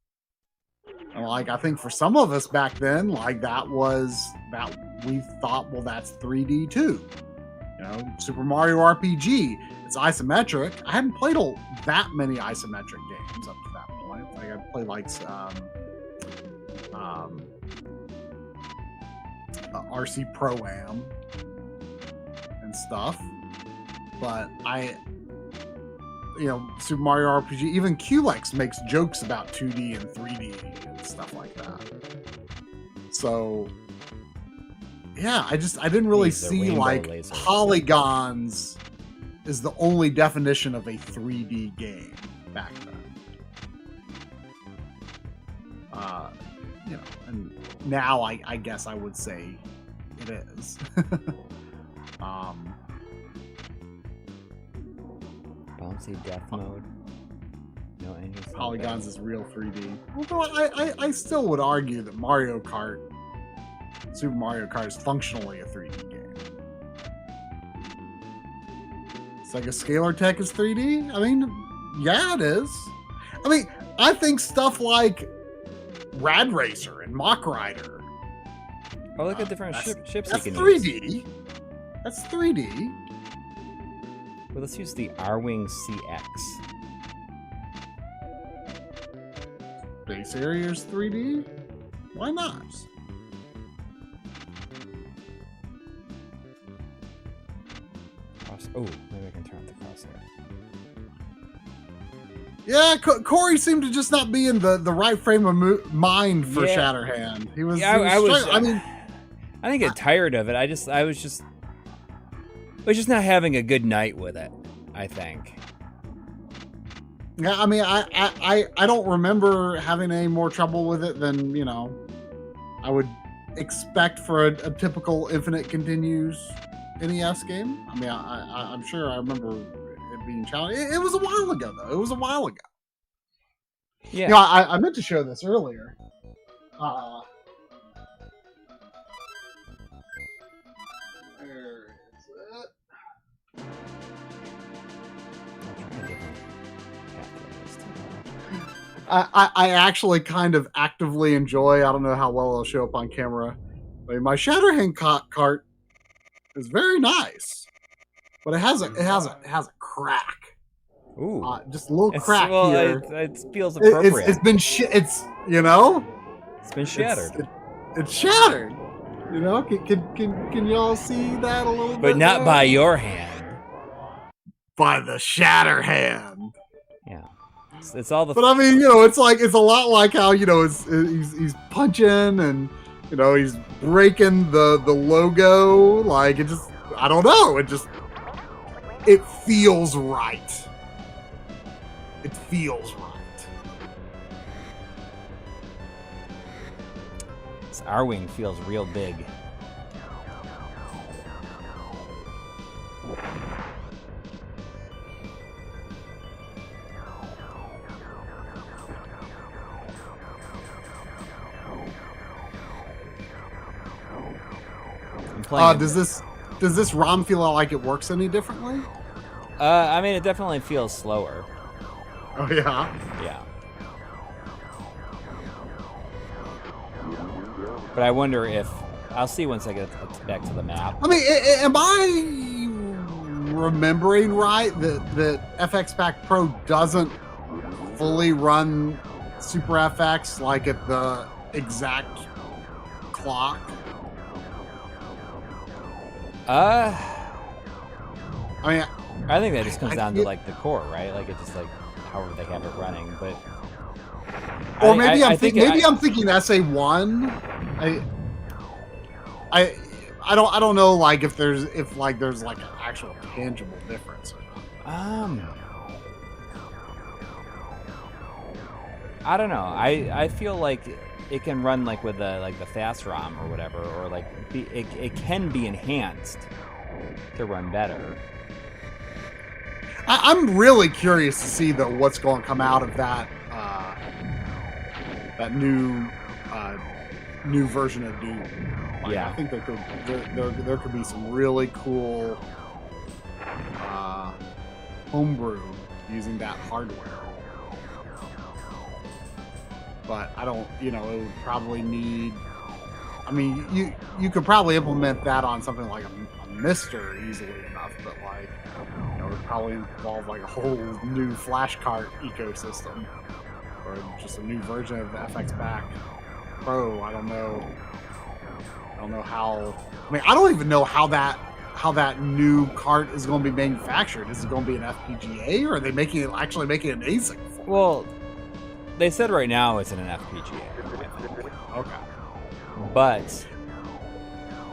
And like I think for some of us back then, like that we thought, well, that's 3D too. You know, Super Mario RPG, it's isometric. I hadn't played that many isometric games up to that point. Like I played like RC Pro-Am and stuff, but you know, Super Mario RPG, even QLEX makes jokes about 2D and 3D and stuff like that. So yeah, I didn't really see like polygons is the only definition of a 3D game back then. You know, and now I guess I would say it is. Bouncy death mode. No engine. Polygons is real 3D. Although I still would argue that Super Mario Kart is functionally a 3D game. Sega Scalar Tech is 3D? I mean, yeah, it is. I mean, I think stuff like Rad Racer and Mach Rider. Oh, look at different ships you can 3D. use. That's 3D. Well, let's use the R-Wing CX. Base area is 3D? Why not? Oh, maybe I can turn off the crosshair. Yeah, Coury seemed to just not be in the right frame of mind for Shatterhand. He was. Yeah, I was. I mean, I didn't get tired of it. I was just not having a good night with it, I think. Yeah, I mean, I don't remember having any more trouble with it than, you know, I would expect for a typical Infinite Continues NES game. I mean, I'm sure I remember it being challenging. It was a while ago, though. It was a while ago. Yeah. You know, I meant to show this earlier. Where is it? I actually kind of actively enjoy, I don't know how well it'll show up on camera, but my Shatterhand cart is very nice, but it has a crack Ooh. Just a little crack here. It feels appropriate. It's been it's you know. It's been shattered. It's shattered. You know, can y'all see that a little bit? But not there? by your hand. By the Shatterhand. Yeah. It's all the. But I mean, you know, it's a lot like how, you know, he's punching and, you know, he's breaking the logo. Like, it just, I don't know. It feels right. It feels right. This R-Wing feels real big. Does this ROM feel like it works any differently? I mean, it definitely feels slower. Oh yeah. Yeah. But I wonder if I'll see once I get back to the map. I mean, am I remembering right that FX Pack Pro doesn't fully run Super FX like at the exact clock? I mean, I think that just comes down to like the core, right? Like it's just like however they have it running, but. Or maybe I'm thinking SA1. I don't know, like if there's like an actual tangible difference or not. I don't know. I feel like it can run like with the fast ROM or whatever, or like it can be enhanced to run better. I'm really curious to see though what's going to come out of that that new version of Doom. Like, Yeah, I think there could be some really cool homebrew using that hardware. But I don't, you know, it would probably need. I mean, you could probably implement that on something like a Mister easily enough, but like, you know, it would probably involve like a whole new flashcard ecosystem, or just a new version of the FX Pack Pro. I don't know how. I mean, I don't even know how that new cart is going to be manufactured. Is it going to be an FPGA, or are they actually making an ASIC for it? Well, they said right now it's in an FPGA. Okay. But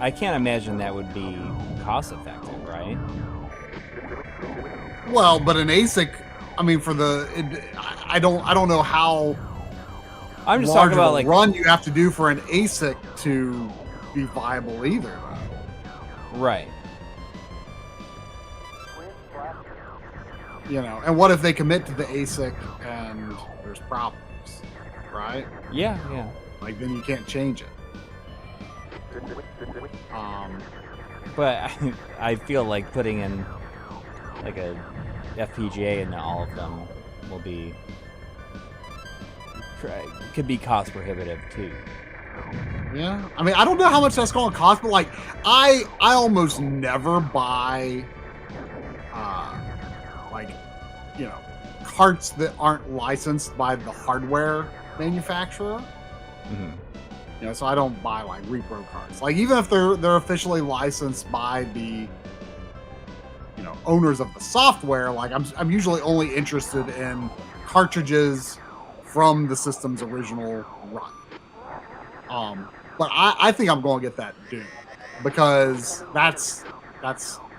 I can't imagine that would be cost effective, right? Well, but an ASIC, I mean, I don't know how. I'm just large talking about of a like run you have to do for an ASIC to be viable either. right. You know, and what if they commit to the ASIC and there's problems, right? Yeah. Like then you can't change it. But I feel like putting in like a FPGA into all of them could be cost prohibitive too. Yeah, I mean, I don't know how much that's going to cost, but like, I almost never buy, like, you know, carts that aren't licensed by the hardware manufacturer. Mm-hmm. You know, so I don't buy like repro carts. Like, even if they're officially licensed by the, you know, owners of the software, like I'm usually only interested in cartridges from the system's original run. But I think I'm going to get that Doom because that's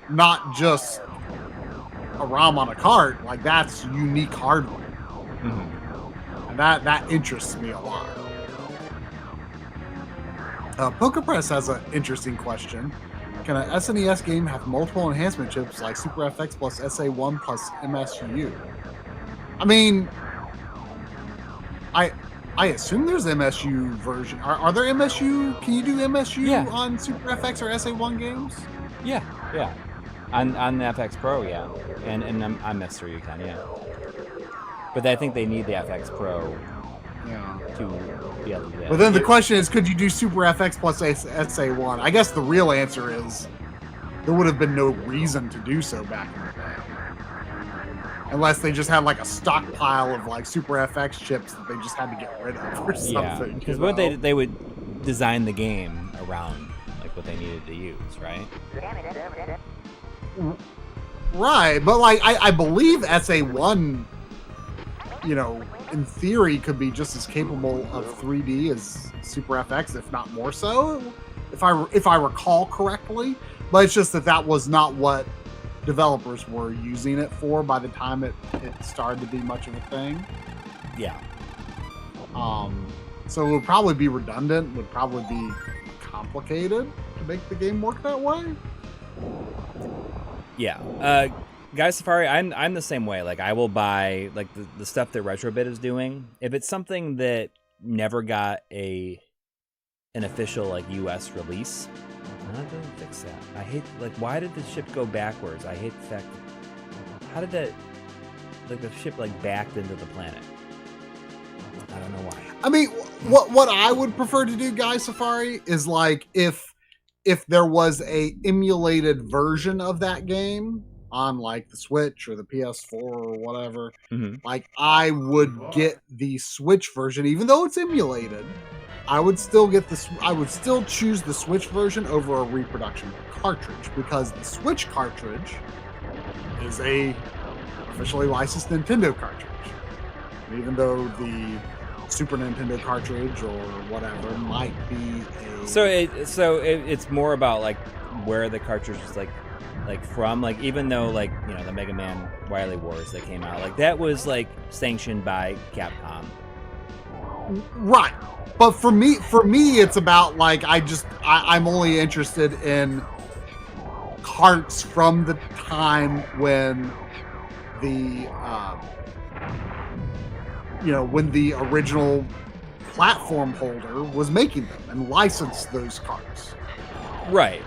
not just a ROM on a cart. Like that's unique hardware, and that interests me a lot. PokerPress has an interesting question. Can an SNES game have multiple enhancement chips like Super FX plus SA1 plus MSU? I mean, I assume there's MSU version. Are there MSU? Can you do MSU on Super FX or SA1 games? Yeah. On the FX Pro, yeah. And on Mister you can, yeah. But I think they need the FX Pro to be able to do that. But then the question is, could you do Super FX plus SA1? I guess the real answer is there would have been no reason to do so back in the day. unless they just had like a stockpile of like Super FX chips that they just had to get rid of or something. Because what they would design the game around like what they needed to use, right? Right, but like I believe SA1, you know, in theory could be just as capable of 3D as Super FX, if not more so, if I recall correctly. But it's just that was not what developers were using it for by the time it started to be much of a thing. Yeah. So it would probably be redundant, would probably be complicated to make the game work that way. Yeah. Guys Safari, I'm the same way. Like I will buy like the stuff that Retrobit is doing. If it's something that never got an official like US release, that doesn't fix that. I hate like why did the ship go backwards? I hate the fact how did that like the ship like backed into the planet? I don't know why. I mean, what I would prefer to do, Guy Safari, is like if there was a emulated version of that game on like the Switch or the PS4 or whatever, like I would get the Switch version, even though it's emulated. I would still choose the Switch version over a reproduction cartridge because the Switch cartridge is a officially licensed Nintendo cartridge. And even though the Super Nintendo cartridge or whatever might be a... So it's more about like where the cartridge is like from, like even though like, you know, the Mega Man Wily Wars that came out, like that was like sanctioned by Capcom. Right. But for me it's about like I'm only interested in carts from the time when the when the original platform holder was making them and licensed those carts. Right.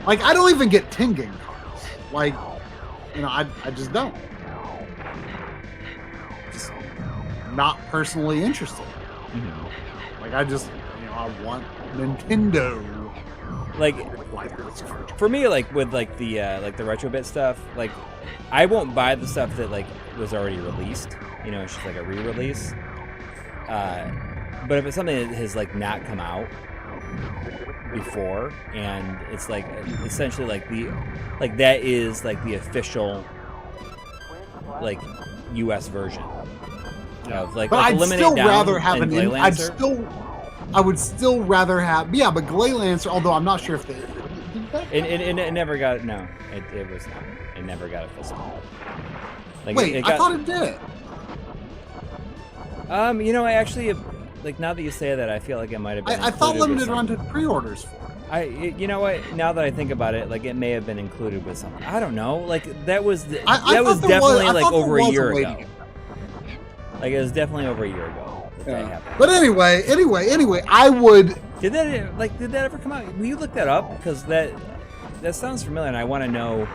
Like, I don't even get Tengen cards. Like, you know, I just don't. Just not personally interested. Like, I just, you know, I want Nintendo. Like, for me, like, with, like, the Retrobit stuff, like, I won't buy the stuff that, like, was already released. You know, it's just, like, a re-release. But if it's something that has, like, not come out before, and it's like essentially like that is like the official like US version of like. But like I'd Eliminate still Down rather have and an. Glaylancer. I would still rather have but Glaylancer. Although I'm not sure if it never got it was not. It never got a physical. Like, wait, I thought it did. You know, I actually. Like, now that you say that, I feel like it might have been. I thought Limited Run did pre-orders for it. You know what? Now that I think about it, like it may have been included with something. I don't know. Like that was definitely like over a year ago. Like it was definitely over a year ago that happened. But anyway, I would. Did that ever come out? Will you look that up? Because that sounds familiar, and I want to know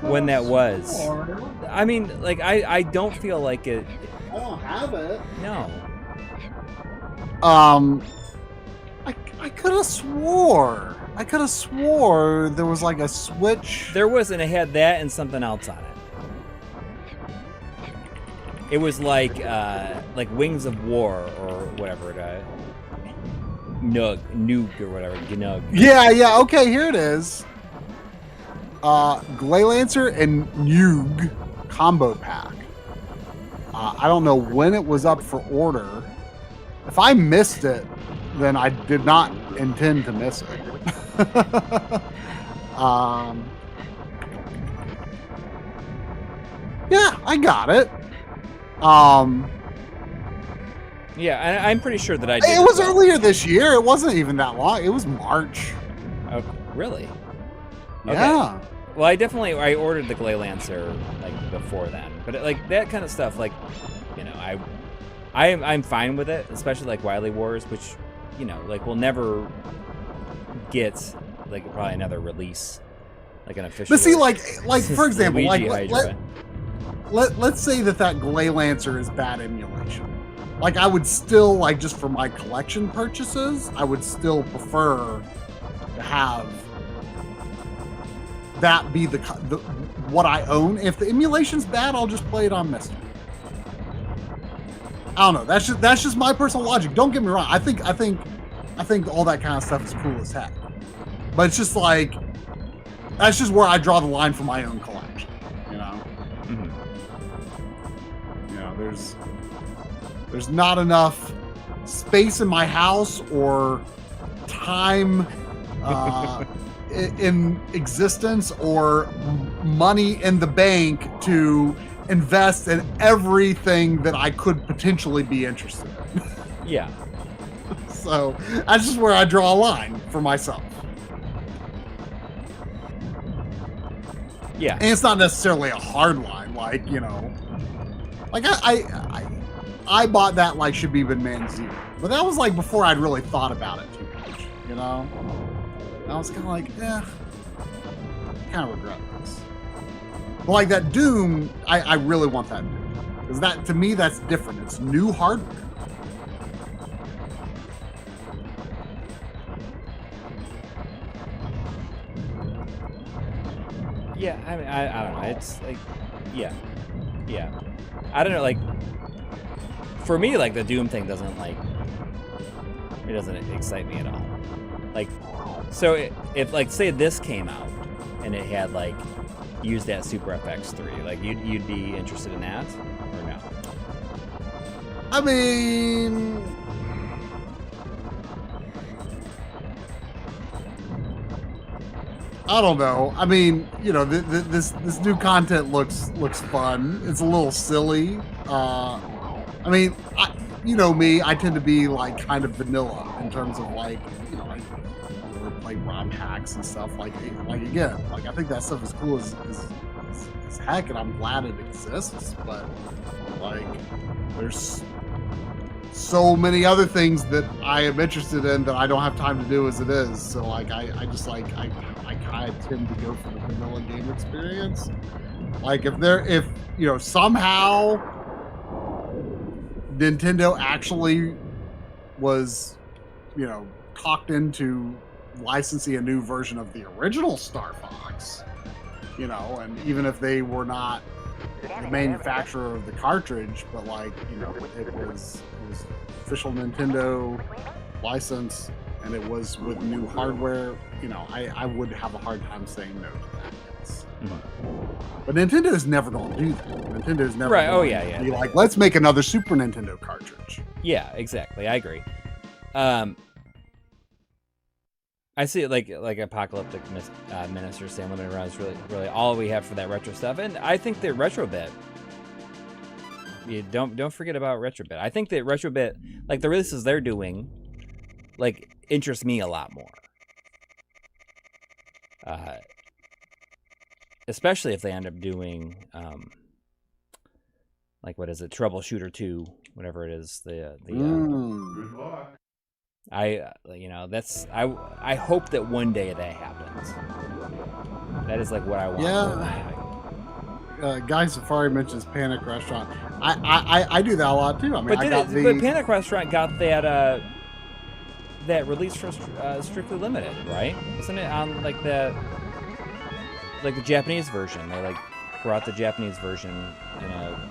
when that was. I mean, like I don't feel like it. I don't have it. No. I could have swore there was like a Switch. There was, and it had that and something else on it. It was like Wings of War or whatever. Noog or whatever. Gnug. Yeah. Okay, here it is. Glaylancer and Noog combo pack. I don't know when it was up for order. If I missed it, then I did not intend to miss it. Yeah, I got it. Yeah, I'm pretty sure that I did. It was earlier this year. It wasn't even that long. It was March. Oh, really? Yeah. Okay. Well, I ordered the Glaylancer like before then, but like that kind of stuff, like, you know, I'm fine with it, especially like Wily Wars, which, you know, like will never get like probably another release, like an official. But see, like for example, Luigi like let's say that Glaylancer is bad emulation. Like I would still like just for my collection purchases, I would still prefer to have that be the what I own. If the emulation's bad, I'll just play it on Mystery. I don't know. That's just my personal logic. Don't get me wrong. I think all that kind of stuff is cool as heck. But it's just like, that's just where I draw the line for my own collection. You know. Mhm. You know, there's not enough space in my house or time in existence or money in the bank to invest in everything that I could potentially be interested in. Yeah. So that's just where I draw a line for myself. Yeah. And it's not necessarily a hard line, like, you know, like I bought that like Shabib and Manzir, but that was like before I'd really thought about it too much, you know? I was kind of like, I kind of regret this. But like that Doom, I really want that Doom. Because that, to me, that's different. It's new hardware. Yeah, I mean, I don't know. It's like, yeah. I don't know, like, for me, like, the Doom thing doesn't, like, it doesn't excite me at all. Like, so if, like, say this came out and it had, like, used that Super FX3, like, you'd be interested in that, or no? I mean, I don't know. I mean, you know, this new content looks fun. It's a little silly. I mean, you know me, I tend to be like kind of vanilla in terms of like, you know, I play ROM hacks and stuff. Like again, like I think that stuff is cool as heck, and I'm glad it exists. But like, there's so many other things that I am interested in that I don't have time to do as it is. So like, I just like I kind of tend to go for the vanilla game experience. Like if you know, somehow Nintendo actually was, you know, talked into licensing a new version of the original Star Fox, you know, and even if they were not the manufacturer of the cartridge, but like, you know, it was official Nintendo license and it was with new hardware, you know, I would have a hard time saying no to that. Yes. Mm-hmm. But Nintendo is never going to do that. Nintendo's never Right. going to be like, let's make another Super Nintendo cartridge. Yeah, exactly. I agree. I see it like Apocalyptic Minister saying Limited Run is really all we have for that retro stuff, and I think that Retrobit. You don't forget about Retrobit. I think that Retrobit, like the releases they're doing, like interest me a lot more. Especially if they end up doing, like what is it, Troubleshooter 2, whatever it is. You know, that's I hope that one day that happens. That is like what I want. Yeah. Guy Safari mentions Panic Restaurant. I do that a lot too. I mean, but Panic Restaurant got that that release from Strictly Limited, right? Isn't it on like the Japanese version? They like brought the Japanese version in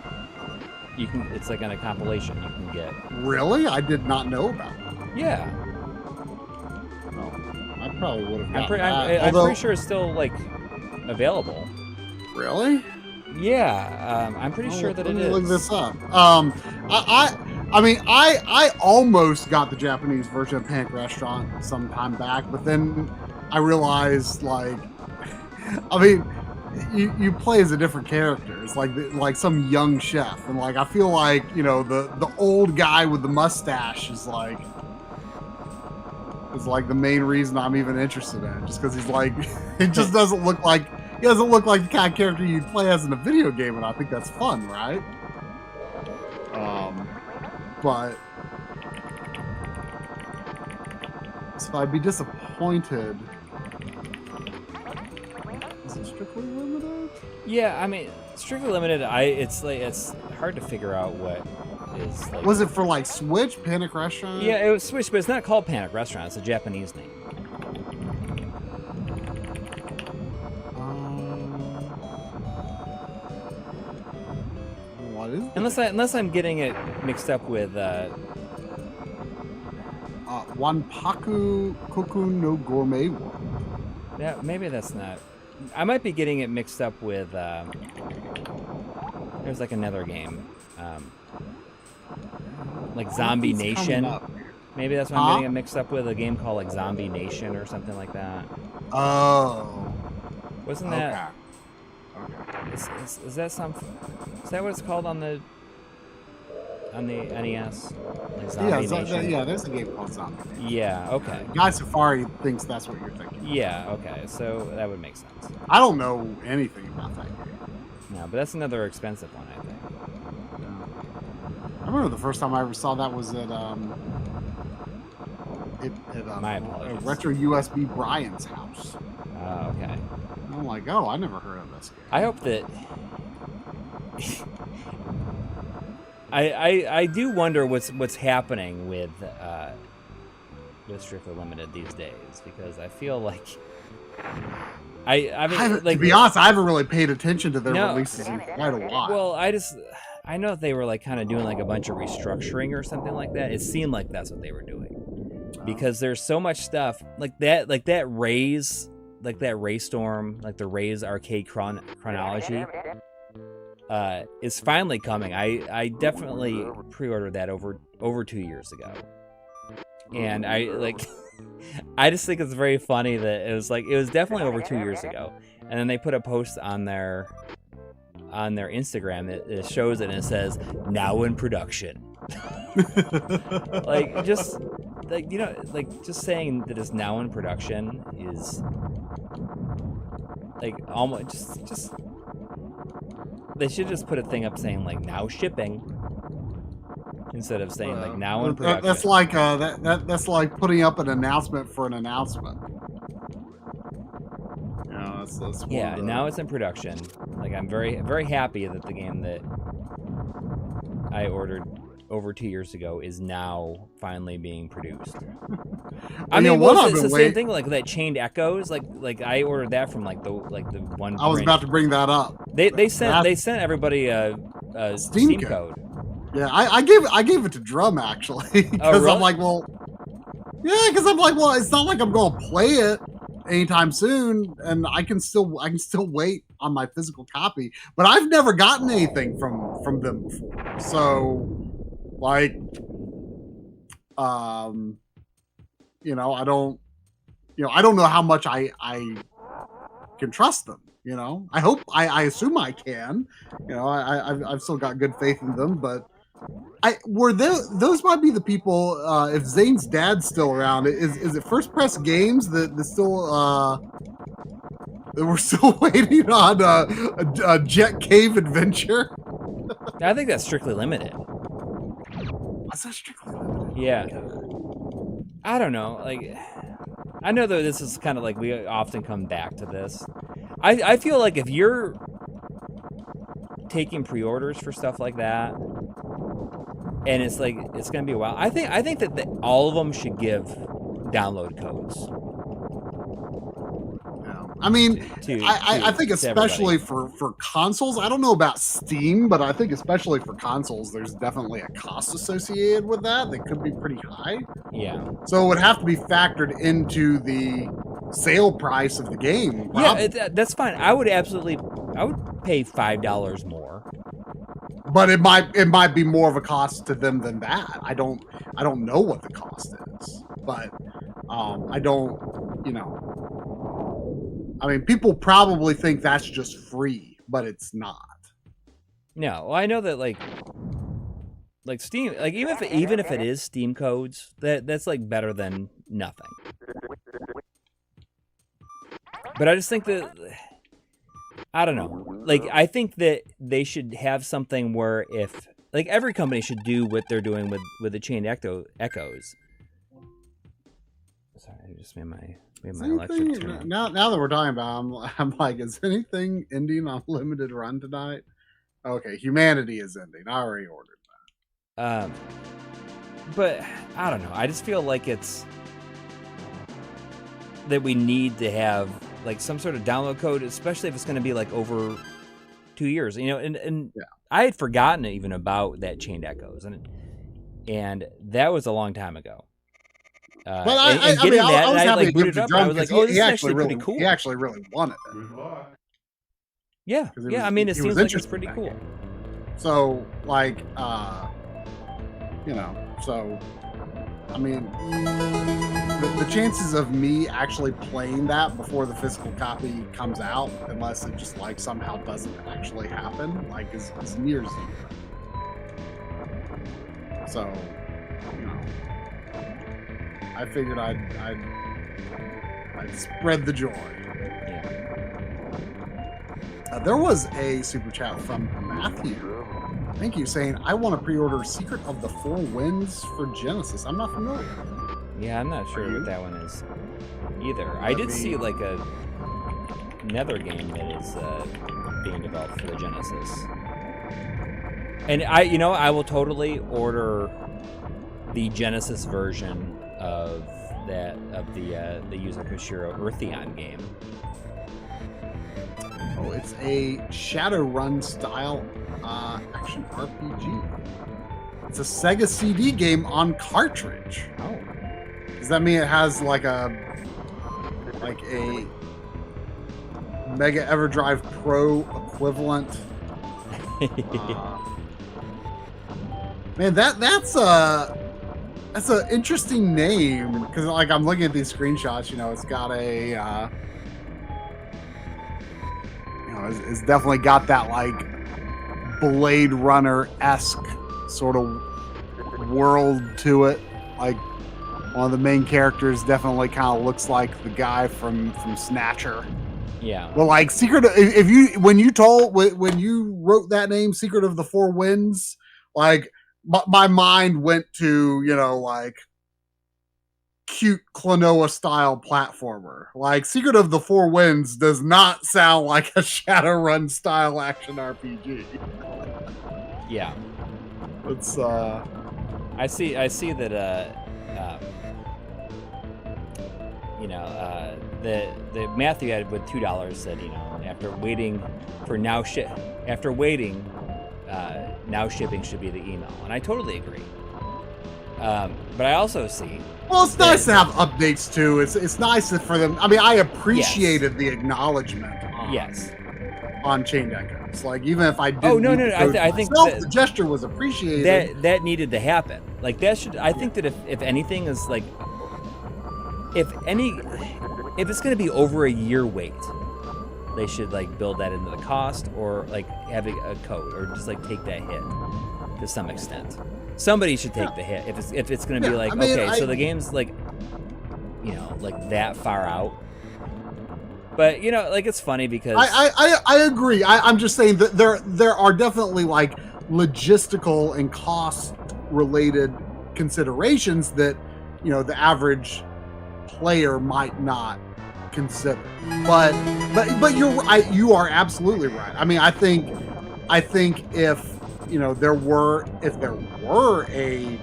it's like in a compilation you can get. Really? I did not know about it. Yeah. Oh, I probably would have. I'm pretty sure it's still like available. Really? Yeah, I'm pretty sure that it is. Look this up. I mean, I almost got the Japanese version of Panic Restaurant some time back, but then I realized, like, I mean, you play as a different character. It's like some young chef, and like I feel like, you know, the old guy with the mustache is like the main reason I'm even interested in it, just because he's like, it just doesn't look like. He doesn't look like the kind of character you'd play as in a video game, and I think that's fun, right? But so I'd be disappointed. Is it Strictly Limited? Yeah, I mean, Strictly Limited. It's hard to figure out what is. Like, was it for like Switch, Panic Restaurant? Yeah, it was Switch, but it's not called Panic Restaurant. It's a Japanese name. what is it? Unless I'm getting it mixed up with Wanpaku Kokun no Gourmet World. yeah, maybe that's not. I might be getting it mixed up with there's like another game. Like Zombie Nation. Maybe that's what I'm getting it mixed up with, a game called like Zombie Nation or something like that. Oh. Wasn't that? Okay. Is that something? Is that what it's called on the NES? Like Zombie Nation? Yeah, there's a game called Zombie Nation. Yeah, okay. Guy Safari thinks that's what you're thinking. Yeah, okay. So that would make sense. I don't know anything about that game. No, but that's another expensive one, I think. I remember the first time I ever saw that was at My apologies. Retro USB Brian's house. Oh, okay. And I'm like, oh, I never heard of this game. I hope that I do wonder what's happening with Strictly Limited these days, because I feel like I mean, like, to be honest, I haven't really paid attention to their releases in quite a while. Well, I know they were like kind of doing like a bunch of restructuring or something like that. It seemed like that's what they were doing, because there's so much stuff like that Rays, like that Raystorm, like the Rays arcade chronology is finally coming. I definitely pre-ordered that over 2 years ago, and I just think it's very funny that it was definitely over 2 years ago, and then they put a post on their Instagram. It shows it and it says now in production. Like, just like, you know, like, just saying that it's now in production is like almost just they should just put a thing up saying like now shipping instead of saying like now in production. That's like that's like putting up an announcement for an announcement. You know, that's yeah, now it's in production. Like, I'm very, very happy that the game that I ordered over 2 years ago is now finally being produced. I mean, it's the same thing, like that Chained Echoes. Like I ordered that from like the one. I was about to bring that up. They sent everybody a Steam code. Yeah, I gave it to Drum actually, because really? I'm like, well, yeah, because I'm like, well, it's not like I'm gonna play it anytime soon, and I can still wait on my physical copy. But I've never gotten anything from them before, so like, you know, I don't know how much I can trust them. You know, I assume I can. You know, I've still got good faith in them, but those might be the people. If Zane's dad's still around, is it First Press Games that still that we're still waiting on a Jet Cave adventure? I think that's Strictly Limited. What's that Strictly Limited? Yeah. I don't know. Like, I know that this is kind of like we often come back to this. I feel like if you're taking pre-orders for stuff like that, and it's like it's gonna be a while, I think that all of them should give download codes. I mean, I think especially for consoles, I don't know about Steam, but I think especially for consoles, there's definitely a cost associated with that that could be pretty high. Yeah. So it would have to be factored into the sale price of the game. Yeah, that's fine. I would pay $5 more. But it might be more of a cost to them than that. I don't know what the cost is, but I don't, you know. I mean, people probably think that's just free, but it's not. No, well, I know that like Steam, like even if it is Steam codes, that's like better than nothing. But I just think that, I don't know. Like, I think that they should have something where if, like, every company should do what they're doing with the Chained Echoes. Sorry, I just made my election turn. Now that we're talking about, I'm like, is anything ending on limited run tonight? Okay, Humanity is ending. I already ordered that. But I don't know. I just feel like it's that we need to have like some sort of download code, especially if it's going to be like over $200 2 years, and Yeah. I had forgotten even about that Chained Echoes, and that was a long time ago. But I was happy to give it to Drum, I was like, oh, this is actually really, pretty cool. He actually really wanted it. Yeah, I mean, it seems like it's pretty cool. Game. So, like, so, I mean, the chances of me actually playing that before the physical copy comes out, unless it just, like, somehow doesn't actually happen, like, is near zero. So, I figured I'd spread the joy. Yeah. There was a super chat from Matthew. Thank you, saying, I want to pre-order Secret of the Four Winds for Genesis. I'm not familiar. Yeah, I'm not sure what that one is either. I did see like another game that is being developed for the Genesis. And I will totally order the Genesis version of the Yuzo Koshiro Eartheon game. Oh, it's a Shadowrun style action RPG. It's a Sega CD game on cartridge. Oh. Does that mean it has like a Mega EverDrive Pro equivalent? Man, that's an interesting name, because like I'm looking at these screenshots. It's got a it's definitely got that like Blade Runner-esque sort of world to it. Like one of the main characters definitely kind of looks like the guy from Snatcher. Yeah. Well, like when you wrote that name, Secret of the Four Winds, like my mind went to, like cute Klonoa style platformer. Like Secret of the Four Winds does not sound like a Shadowrun style action RPG. Yeah. It's I see that the Matthew had with $2 said, after waiting now shipping should be the email, and I totally agree. But I also see. Well, it's nice to have updates too. It's nice for them. I mean, I appreciated the acknowledgement. On Chained Echoes, like even if I didn't. Oh no! I think the gesture was appreciated. That needed to happen. Like that should. I think that if anything is like, if it's going to be over a year wait, they should like build that into the cost, or like have a code, or just like take that hit to some extent. Somebody should take the hit if it's going to be like, so the game's like, like that far out. But like it's funny because I agree. I'm just saying that there are definitely like logistical and cost related considerations that the average player might not consider. But you are absolutely right. I mean, I think if there were a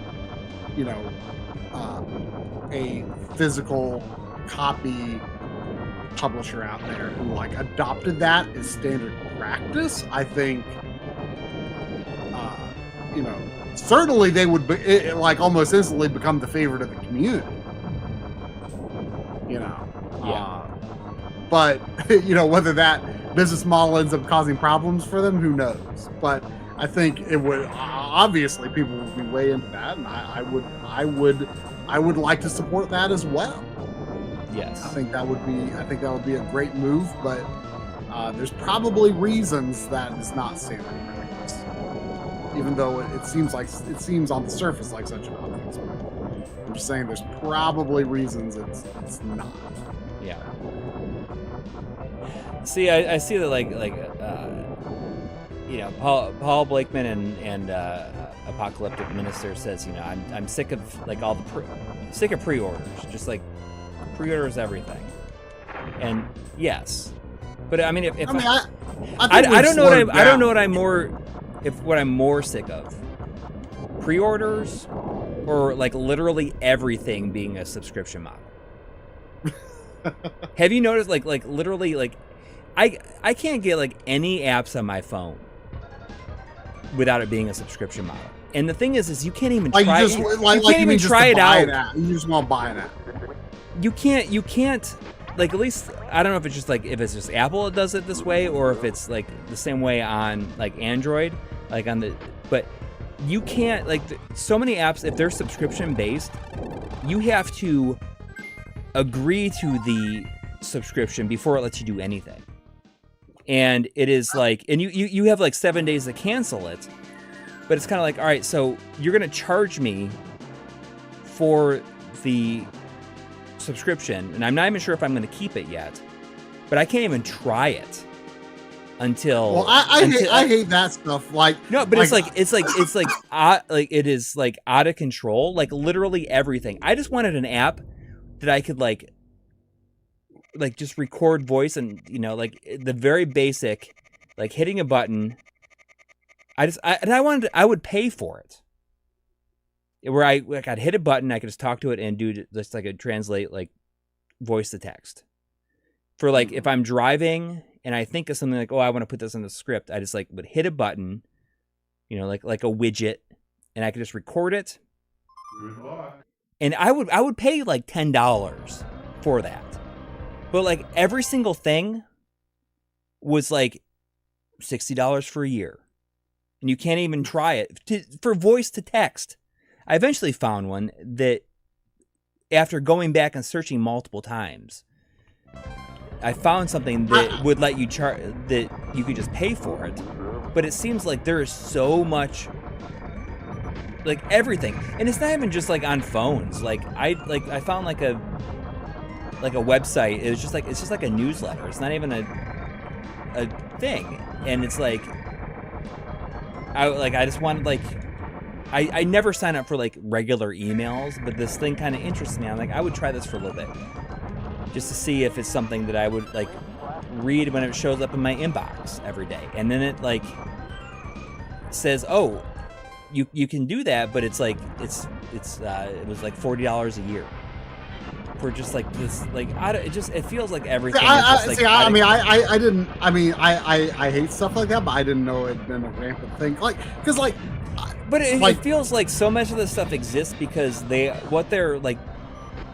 physical copy publisher out there who like adopted that as standard practice, I think certainly they would be, like almost instantly become the favorite of the community. But whether that business model ends up causing problems for them, who knows? But I think it would obviously people would be way into that, and I would like to support that as well. Yes, I think that would be a great move, but there's probably reasons that it's not standard practice, even though it seems on the surface like such an obvious move. I'm just saying there's probably reasons it's not. Yeah. See, I see that like Paul Blakeman and Apocalyptic Minister says, I'm sick of like sick of pre-orders, just like pre-orders everything. And yes, but I mean, I don't know what I'm more sick of, pre-orders or like literally everything being a subscription model. Have you noticed like literally like I can't get like any apps on my phone without it being a subscription model. And the thing is you can't even try it. You can't even try it out. You just want to buy an app. You can't like, at least I don't know if it's just like if it's just Apple that does it this way or if it's like the same way on like Android, like on the, but you can't like so many apps, if they're subscription based, you have to agree to the subscription before it lets you do anything. And it is like, and you have like 7 days to cancel it, but it's kind of like, all right, so you're going to charge me for the subscription, and I'm not even sure if I'm going to keep it yet, but I can't even try it until. Well, I hate that stuff. Like, no, but it's it is like out of control. Like literally everything. I just wanted an app that I could like just record voice and, you know, like the very basic, like hitting a button. I would pay for it. Where I'd hit a button, I could just talk to it and do just like a translate like voice to text. For like if I'm driving and I think of something like, oh, I want to put this in the script, I just like would hit a button, you know, like a widget, and I could just record it. And I would pay like $10 for that. But like every single thing was like $60 for a year. And you can't even try it for voice to text. I eventually found one that, after going back and searching multiple times, I found something that would let you that you could just pay for it. But it seems like there is so much, like everything, and it's not even just like on phones. Like I found like a website. It's just like a newsletter. It's not even a thing, and it's like I just wanted like. I never sign up for like regular emails, but this thing kind of interests me. I'm like, I would try this for a little bit just to see if it's something that I would like read when it shows up in my inbox every day. And then it like says, oh, you can do that, but it's like it was like $40 a year for just like this, like it feels like everything. I hate stuff like that, but I didn't know it'd been a rampant thing. Like, because like. But it feels like so much of this stuff exists because what they're like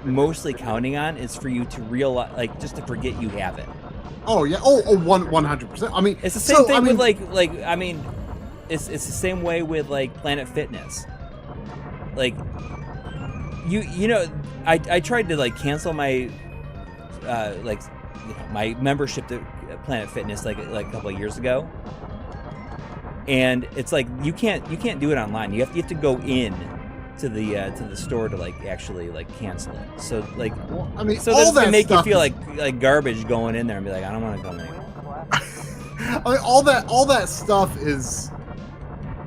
mostly counting on is for you to realize, like, just to forget you have it. Oh yeah. 100%. I mean, it's the same thing with like I mean, it's the same way with like Planet Fitness. Like, you know, I tried to like cancel my my membership to Planet Fitness like a couple of years ago. And it's like you can't do it online. You have to go in to the store to like actually like cancel it. So like, well, I mean, so this can make you feel like garbage going in there and be like, I don't want to go in anymore. I mean, all that stuff is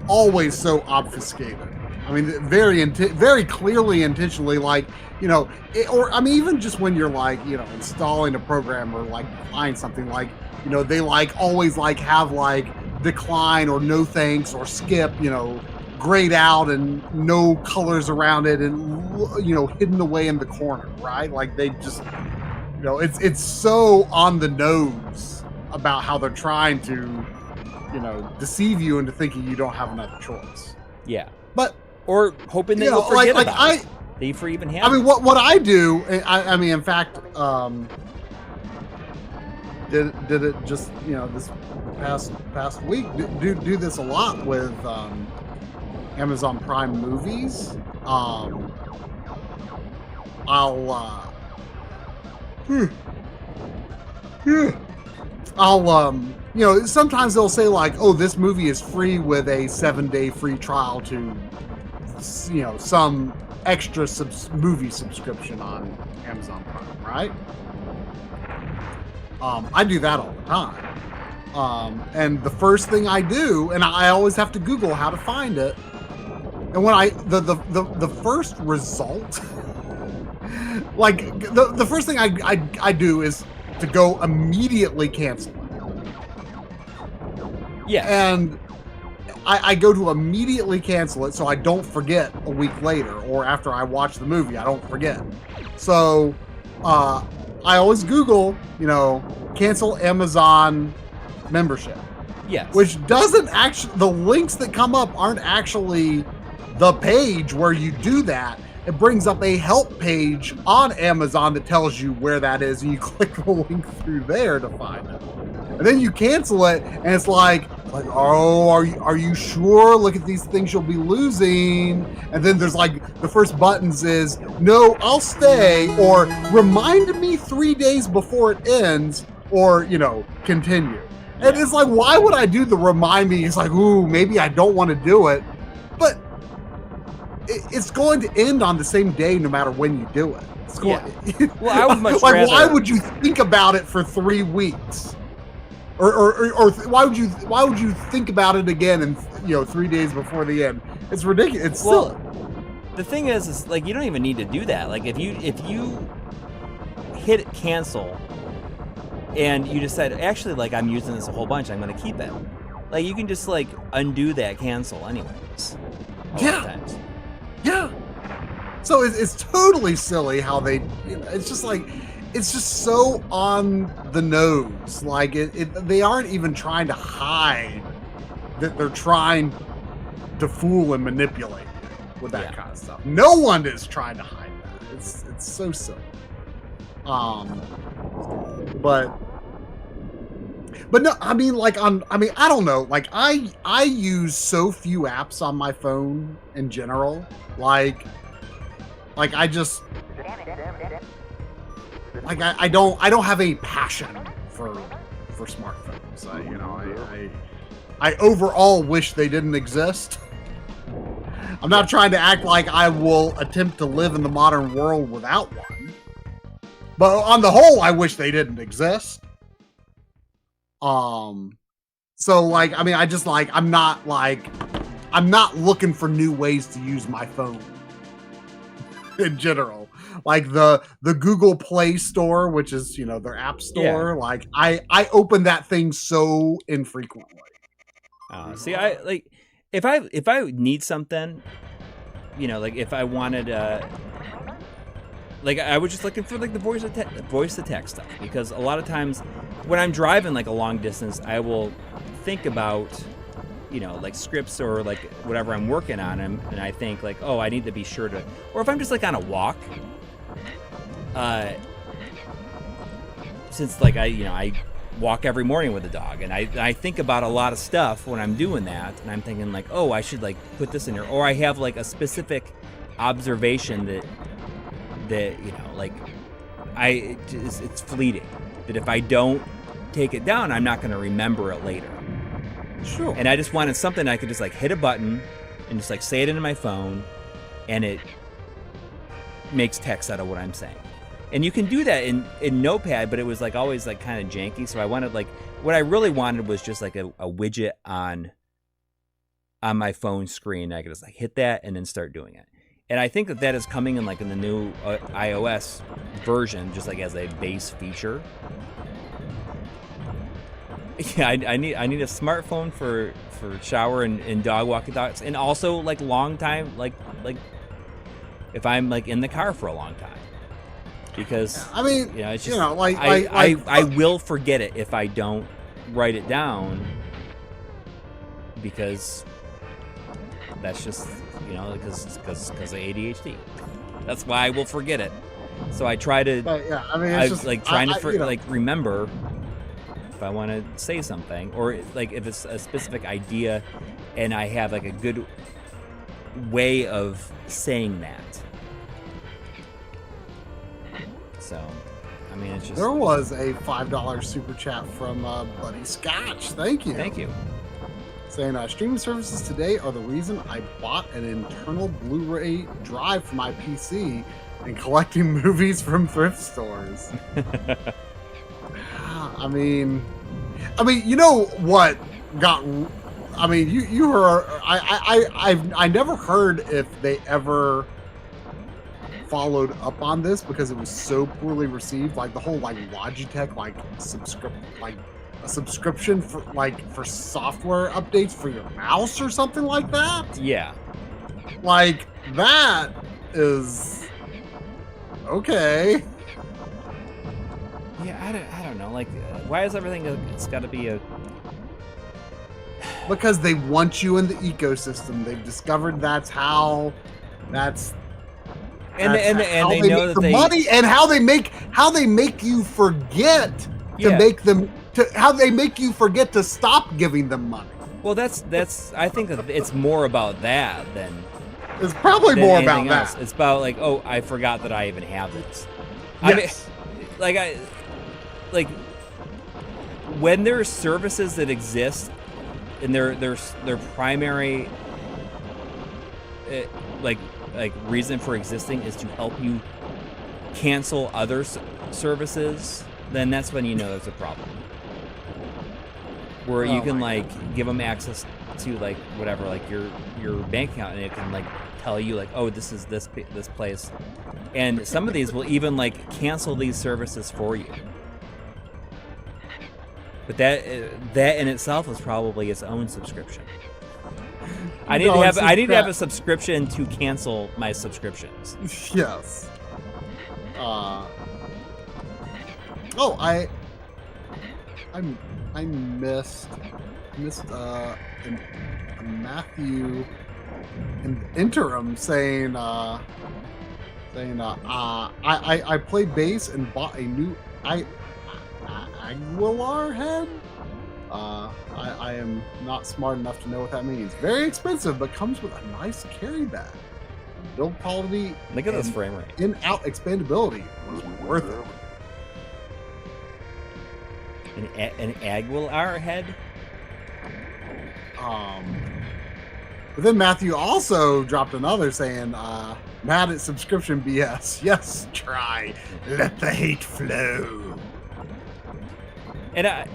always so obfuscated. I mean, very clearly, intentionally, like, you know, or I mean, even just when you're like, you know, installing a program or like applying something, like, you know, they like always like have like decline or no thanks or skip, you know, grayed out and no colors around it and, you know, hidden away in the corner, right? Like they just, you know, it's so on the nose about how they're trying to, you know, deceive you into thinking you don't have another choice. Yeah. But or hoping that you'll forget about it. That you for even have. I mean, what I do, I mean, in fact, did it just, you know, this past week, do this a lot with Amazon Prime movies. You know, sometimes they'll say like, oh, this movie is free with a 7-day free trial to, you know, some extra movie subscription on Amazon Prime, right? I do that all the time. And the first thing I do, and I always have to Google how to find it. And when the first result, like the first thing I do is to go immediately cancel it. Yeah. And I go to immediately cancel it so I don't forget a week later or after I watch the movie, I don't forget. So I always Google, you know, cancel Amazon membership. Yes. Which doesn't actually, the links that come up aren't actually the page where you do that. It brings up a help page on Amazon that tells you where that is, and you click the link through there to find it. And then you cancel it, and it's like, oh, are you sure? Look at these things you'll be losing. And then there's like, the first buttons is, no, I'll stay, or remind me 3 days before it ends, or, continue. And it's like, why would I do the remind me? It's like, ooh, maybe I don't want to do it. But it's going to end on the same day no matter when you do it. It's going, Well, I would much like, rather... why would you think about it for 3 weeks? Or why would you think about it again and 3 days before the end? It's ridiculous. It's silly. The thing is like, you don't even need to do that. Like, if you hit cancel and you decide, actually, like, I'm using this a whole bunch, I'm going to keep it. Like, you can just like undo that cancel anyways. Yeah. So it's totally silly how they, it's just like, it's just so on the nose. Like they aren't even trying to hide that they're trying to fool and manipulate you with that kind of stuff. No one is trying to hide that. It's so silly. But no, I mean, like I don't know. Like I use so few apps on my phone in general. Like I just, like I don't have any passion for smartphones. I overall wish they didn't exist. I'm not trying to act like I will attempt to live in the modern world without one. But on the whole, I wish they didn't exist. So like, I mean, I just like, I'm not looking for new ways to use my phone in general. Like the Google Play Store, which is, their app store. Yeah. Like I open that thing so infrequently. See, I like, if I need something, like if I wanted, like I was just looking for like the voice to text stuff, because a lot of times when I'm driving like a long distance, I will think about, like scripts or like whatever I'm working on, and I think like, oh, I need to be sure to, or if I'm just like on a walk, since like I walk every morning with a dog, and I think about a lot of stuff when I'm doing that, and I'm thinking like, oh, I should like put this in here, or I have like a specific observation that like it's fleeting, that if I don't take it down, I'm not going to remember it later. Sure. And I just wanted something I could just like hit a button and just like say it into my phone, and it makes text out of what I'm saying. And you can do that in Notepad, but it was like always like kind of janky. So I wanted like, what I really wanted was just like a widget on my phone screen. I could just like hit that and then start doing it. And I think that is coming in like in the new iOS version, just like as a base feature. Yeah, I need a smartphone for shower and dog walking dogs, and also like long time, like if I'm like in the car for a long time. Because I mean, it's just, I will forget it if I don't write it down, because that's just because of ADHD. That's why I will forget it. So I try to. It's just like trying to remember if I want to say something, or like if it's a specific idea, and I have like a good way of saying that. So, I mean, it's just... There was a $5 super chat from Buddy Scotch. Thank you. Thank you. Saying, streaming services today are the reason I bought an internal Blu-ray drive for my PC and collecting movies from thrift stores. I mean, you know what got... I mean, you heard... I never heard if they ever followed up on this, because it was so poorly received, like the whole like Logitech a subscription for software updates for your mouse or something like that. Yeah, like that is okay. Yeah, I don't know. Like, why is everything? It's got to be a. Because they want you in the ecosystem. They've discovered that's how. That's. And they know make that the money and how they make you forget to make them how they make you forget to stop giving them money. Well, that's I think that it's more about that than. It's probably than more about else. that. It's about like, oh, I forgot that I even have this. Yes. I mean, like when there's services that exist and their primary like reason for existing is to help you cancel other services, then that's when you know there's a problem. Where you can like give them access to like whatever, like your bank account, and it can like tell you like, oh, this is this place, and some of these will even like cancel these services for you. But that in itself is probably its own subscription. I need to have a subscription to cancel my subscriptions. Yes. I missed Matthew in the interim saying I played bass and bought a new Aguilar head. I am not smart enough to know what that means. Very expensive, but comes with a nice carry bag. Build quality. Look at this frame rate. In-out expandability was worth it. An Aguilar head? But then Matthew also dropped another saying, mad at subscription BS. Yes, try. Let the hate flow. And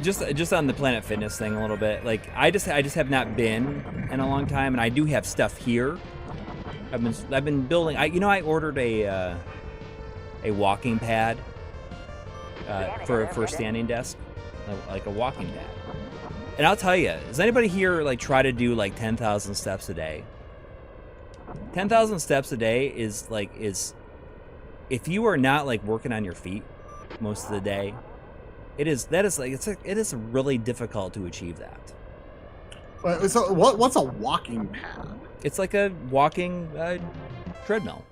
just on the Planet Fitness thing a little bit, like I just have not been in a long time, and I do have stuff here. I've been building. I ordered a walking pad for a standing desk, like a walking pad. And I'll tell you, does anybody here like try to do like 10,000 steps a day? 10,000 steps a day is if you are not like working on your feet most of the day, it is really difficult to achieve that. So what's a walking pad? It's like a walking treadmill.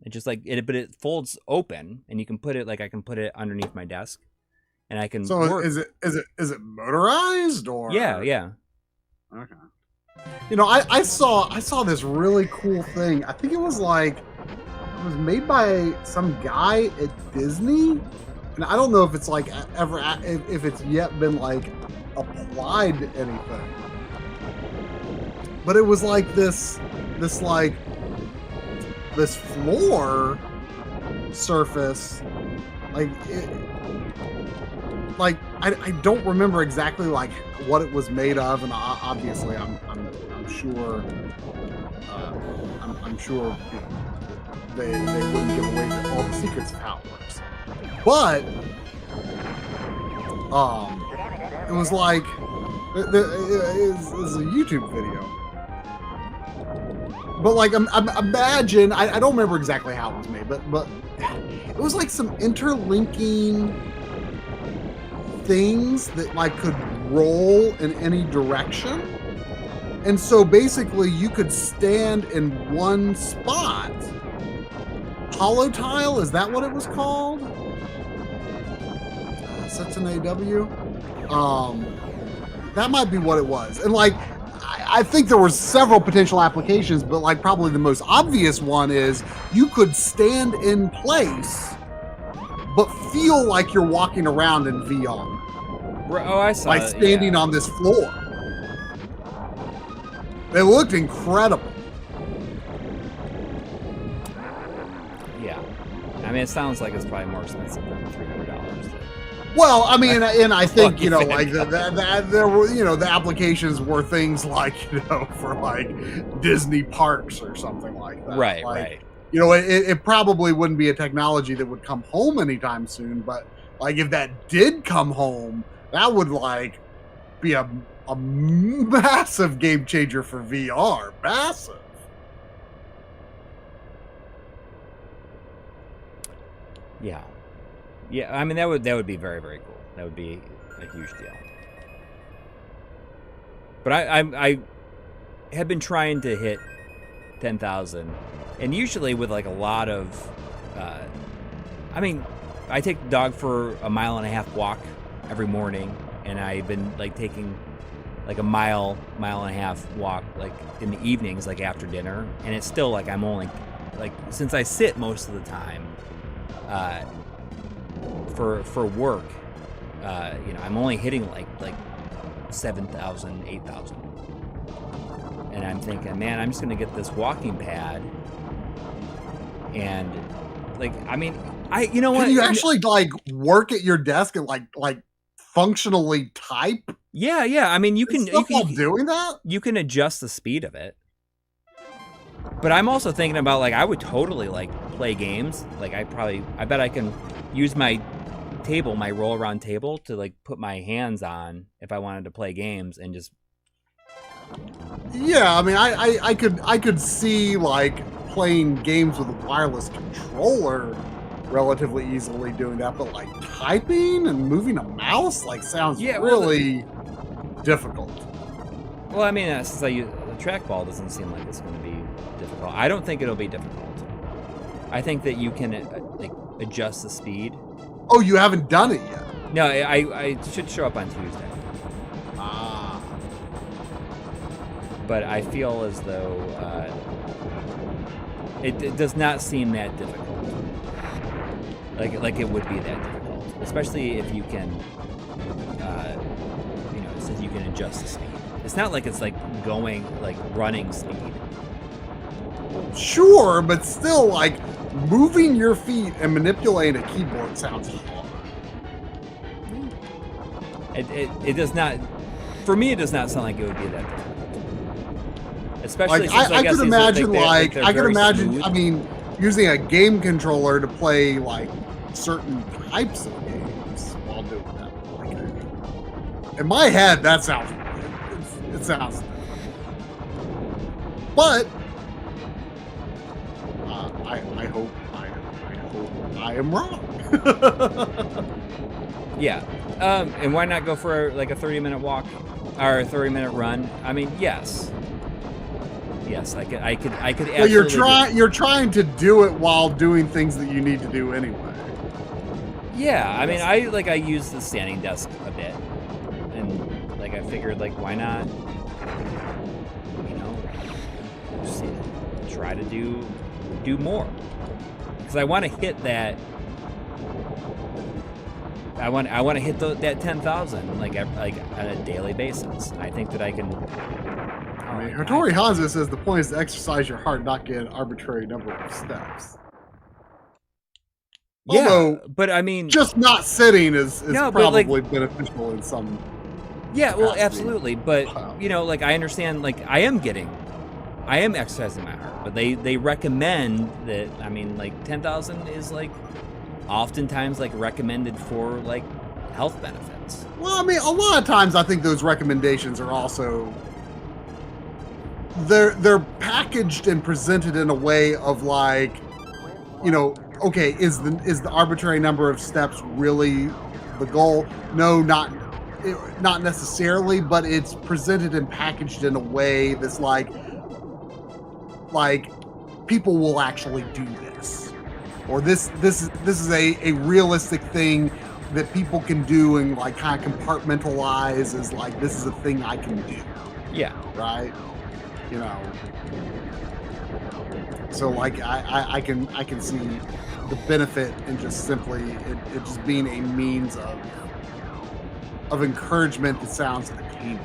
It just like it, but it folds open, and you can put it I can put it underneath my desk, and I can. So work. is it motorized or? Yeah. Okay. I saw this really cool thing. I think it was made by some guy at Disney. And I don't know if it's like ever if it's yet been like applied to anything, but it was like this floor surface, I don't remember exactly like what it was made of, and obviously I'm sure they wouldn't give away all the secrets of how it works. But it was like it was a YouTube video. But like imagine I don't remember exactly how it was made, but it was like some interlinking things that like could roll in any direction. And so basically you could stand in one spot. Hollow tile, is that what it was called? That's an AW. That might be what it was. And like, I think there were several potential applications, but like probably the most obvious one is you could stand in place, but feel like you're walking around in VR. Oh, I saw. Like standing on this floor. They looked incredible. Yeah, I mean, it sounds like it's probably more expensive than $300. Well, I mean, and I think like that there were the applications were things like for like Disney parks or something like that. Right, like, right. It probably wouldn't be a technology that would come home anytime soon, but like if that did come home, that would like be a massive game changer for VR. Massive. Yeah. Yeah, I mean that would be very, very cool. That would be a huge deal. But I have been trying to hit 10,000, and usually with like a lot of, I mean, I take the dog for a 1.5 mile walk every morning, and I've been like taking like a 1.5 mile walk like in the evenings, like after dinner, and it's still like I'm only like, since I sit most of the time for work, you know, I'm only hitting like 7,000, 8,000. And I'm thinking, man, I'm just gonna get this walking pad, and like, I mean, you know what? Can you actually like work at your desk and like functionally type? Yeah. I mean, you can doing that. You can adjust the speed of it. But I'm also thinking about like, I would totally like play games. Like I bet I can use my table, my roll around table, to like put my hands on if I wanted to play games and just. Yeah, I mean, I could see like playing games with a wireless controller relatively easily doing that, but like typing and moving a mouse like sounds really difficult. Well, I mean, since I use the trackball, doesn't seem like it's going to be difficult. I don't think it'll be difficult. I think that you can like adjust the speed. Oh, you haven't done it yet? No, I should show up on Tuesday. But I feel as though it does not seem that difficult. Like it would be that difficult, especially if you can, you know, since you can adjust the speed. It's not like it's like going like running speed. Sure, but still, like moving your feet and manipulating a keyboard sounds hard. It does not. For me, it does not sound like it would be that difficult. Especially like, since I could imagine, like I could imagine. Smooth. I mean, using a game controller to play like certain types of games while doing that. Like, in my head, that sounds. It sounds. But I hope I am wrong. Yeah. And why not go for like a 30-minute walk or a 30-minute run? I mean, yes. Yes, I could absolutely. Well, you're trying to do it while doing things that you need to do anyway. Yeah, I mean, I use the standing desk a bit, and like I figured, like, why not? You know, just try to do more, because I want to hit that. I want to hit that 10,000 like on a daily basis. I think that I can. I mean, Hattori Hanzo says the point is to exercise your heart, not get an arbitrary number of steps. Yeah, although, but I mean, just not sitting is probably like, beneficial in some. Yeah, well, absolutely, but you know, like I understand, like I am exercising my heart, but they recommend that. I mean, like 10,000 is like oftentimes like recommended for like health benefits. Well, I mean, a lot of times I think those recommendations are also. They're packaged and presented in a way of like, you know, okay, is the arbitrary number of steps really the goal? No, not necessarily, but it's presented and packaged in a way that's like people will actually do this, or this is a realistic thing that people can do and like kind of compartmentalize as like this is a thing I can do. Yeah. Right. You know, so like I can see the benefit in just simply it just being a means of encouragement that sounds attainable.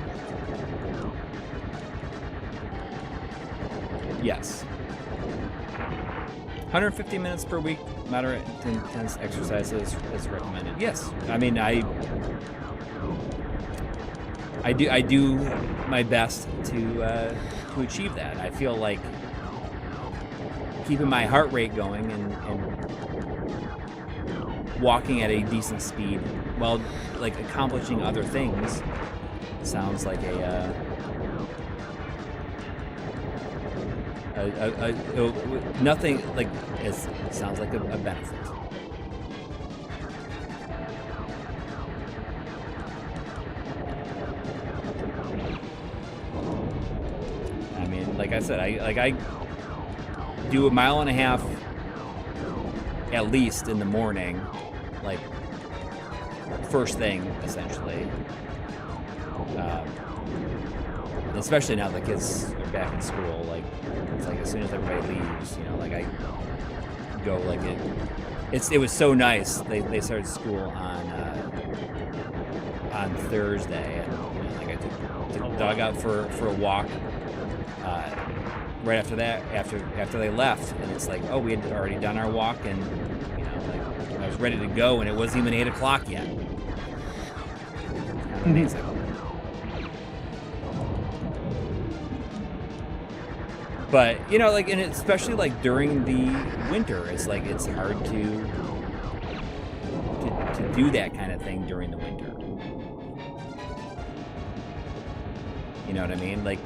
Yes. 150 minutes per week, moderate intense exercises is recommended. Yes, I mean I do my best to achieve that. I feel like keeping my heart rate going and walking at a decent speed while like accomplishing other things sounds like nothing like it sounds like a benefit. like I said, I do a mile and a half at least in the morning, like first thing essentially. Especially now the kids are back in school, like it's like as soon as everybody leaves, you know, like I go like it was so nice. They started school on Thursday, and you know, like I took the dog out for a walk right after that, after they left, and it's like, oh, we had already done our walk, and you know, like I was ready to go, and it wasn't even 8 o'clock yet. Kind of amazing. But you know, like, and especially like during the winter, it's like it's hard to do that kind of thing during the winter. You know what I mean? Like,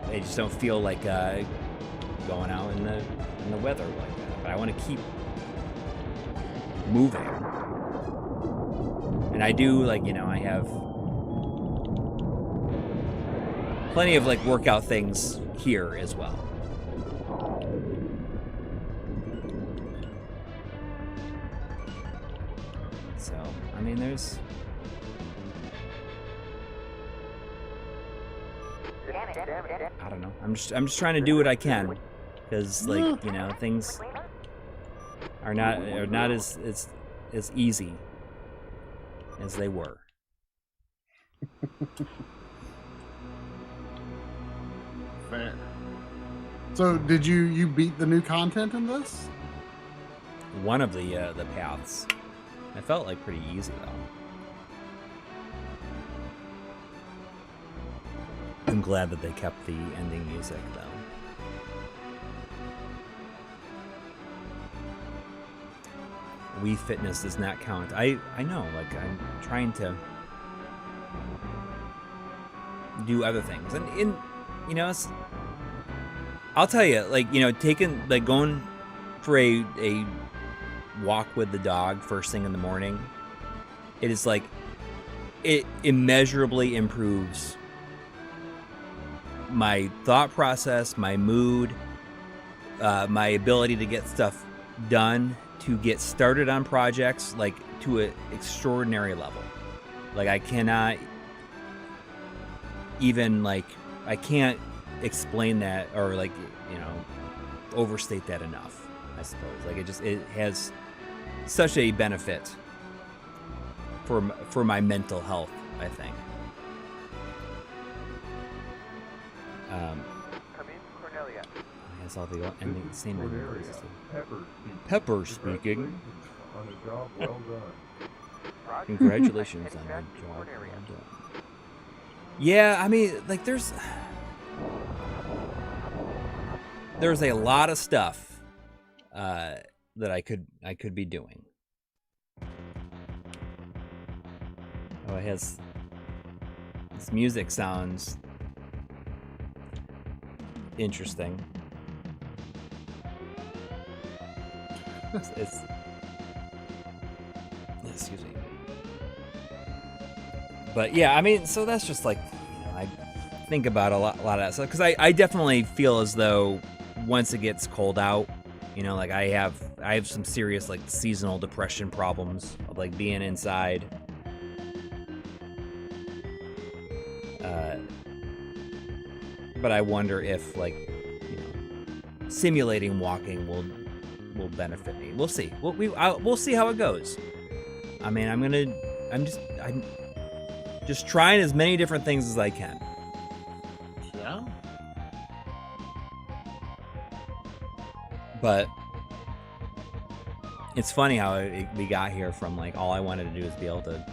I just don't feel like going out in the weather like that. But I want to keep moving, and I do, like, you know, I have plenty of like workout things here as well. So, I mean, there's... I don't know. I'm just trying to do what I can, because, like, you know, things are not as easy as they were. Fair. So, did you beat the new content in this? One of the paths. I felt like pretty easy though. I'm glad that they kept the ending music though. Wii Fitness does not count. I know, like, I'm trying to do other things, and you know, I'll tell you, like, you know, going for a walk with the dog first thing in the morning, it is like, it immeasurably improves my thought process, my mood, my ability to get stuff done, to get started on projects, like, to an extraordinary level. Like, I cannot even, like, I can't explain that, or, like, you know, overstate that enough, I suppose. Like, it has such a benefit for my mental health, I think. Has all the ending same ending. Pepper speaking. Congratulations on your job. Well done. Yeah, I mean, like, there's a lot of stuff that I could be doing. Oh, it has this music sounds interesting. It's excuse me. But yeah, I mean, so that's just, like, you know, I think about a lot of that stuff, because I definitely feel as though once it gets cold out, you know, like, I have some serious, like, seasonal depression problems of, like, being inside. But I wonder if, like, you know, simulating walking will benefit me. We'll see. We'll see how it goes. I mean, I'm just trying as many different things as I can. Yeah. But it's funny how we got here from, like, all I wanted to do is be able to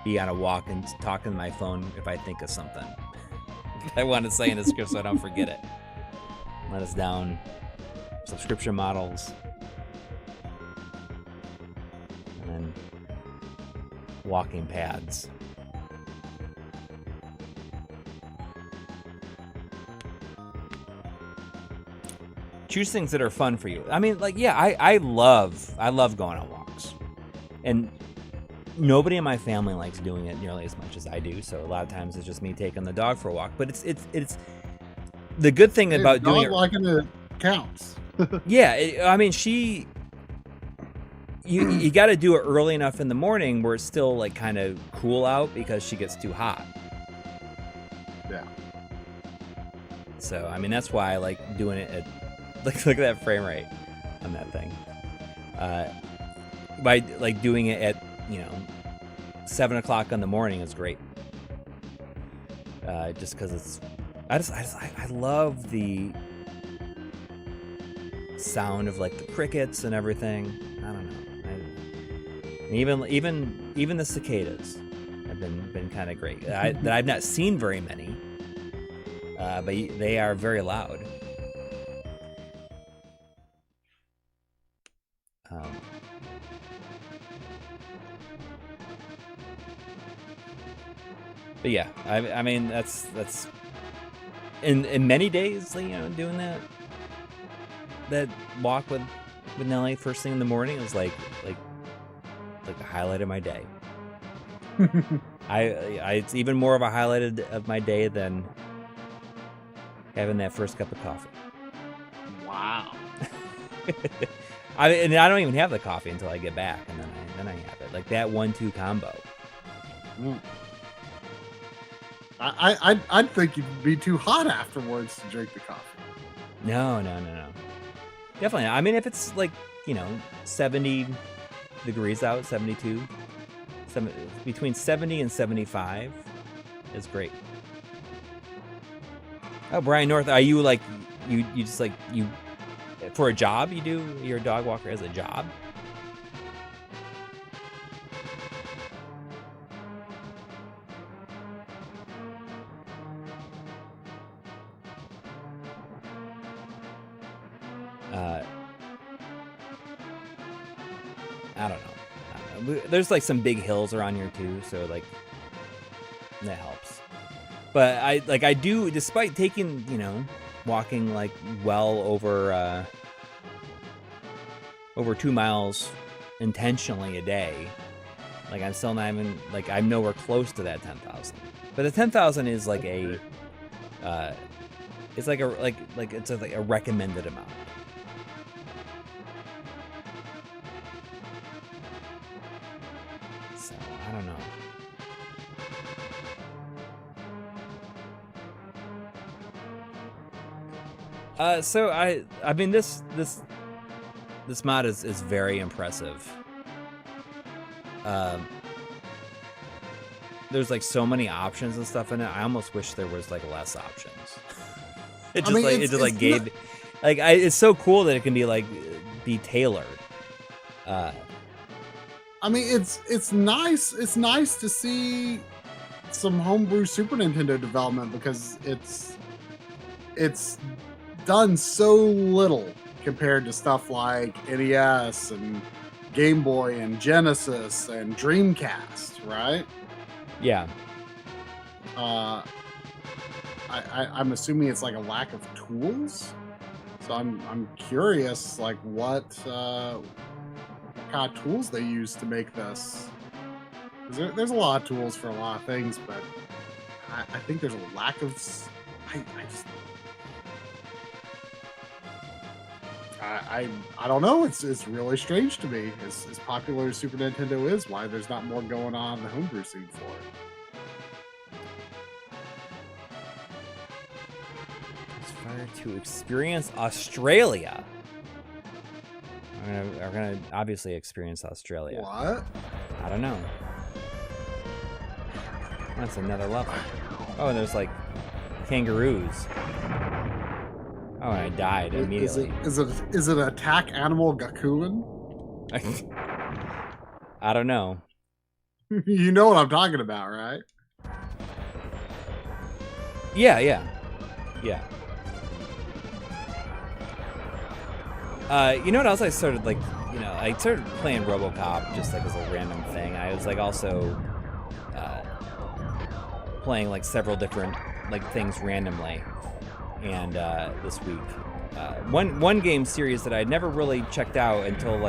be on a walk and talk on my phone if I think of something I want to say in the script so I don't forget it. Let us down. Subscription models. And then walking pads. Choose things that are fun for you. I mean, like, yeah, I love going on walks. And nobody in my family likes doing it nearly as much as I do, so a lot of times it's just me taking the dog for a walk. But it's the good thing about doing it, walking it counts. yeah, I mean, you got to do it early enough in the morning where it's still like kind of cool out because she gets too hot. Yeah. So I mean, that's why I like doing it at look at that frame rate on that thing. By like doing it at 7 o'clock in the morning is great. Just because it's, I love the sound of like the crickets and everything. I don't know. Even the cicadas have been kind of great. That I've not seen very many, but they are very loud. But yeah, I mean that's in many days, doing that walk with Nelly first thing in the morning is like the highlight of my day. It's even more of a highlight of my day than having that first cup of coffee. Wow. I don't even have the coffee until I get back, and then I have it. Like that 1-2 combo. Mm. I'd think you'd be too hot afterwards to drink the coffee. No. Definitely. I mean, if it's like 70 degrees out, 72, between 70 and 75 is great. Oh, Brian North, are you like you just like you for a job? You're a dog walker as a job? I don't know. There's like some big hills around here too, so like that helps. But I do, despite taking walking like well over 2 miles intentionally a day, like I'm still not even like I'm nowhere close to that 10,000. But the 10,000 is like a it's like a recommended amount. So I don't know. So I mean this mod is very impressive. There's like so many options and stuff in it. I almost wish there was like less options. It's so cool that it can be tailored. I mean, it's nice. It's nice to see some homebrew Super Nintendo development because it's done so little compared to stuff like NES and Game Boy and Genesis and Dreamcast, right? Yeah. I'm assuming it's like a lack of tools. So I'm curious, like what kind of tools they use to make this. There's a lot of tools for a lot of things, but I think there's a lack of. I don't know. It's really strange to me. As popular as Super Nintendo is, why there's not more going on in the homebrew scene for it. Aspire to experience Australia. We're gonna obviously experience Australia. What? I don't know. That's another level. Oh, and there's like kangaroos. Oh, and I died immediately. Is it attack animal Gakuin? I don't know. You know what I'm talking about, right? Yeah. You know what else I started I started playing RoboCop just like as a random thing. I was like also playing like several different like things randomly. And this week, one game series that I'd never really checked out until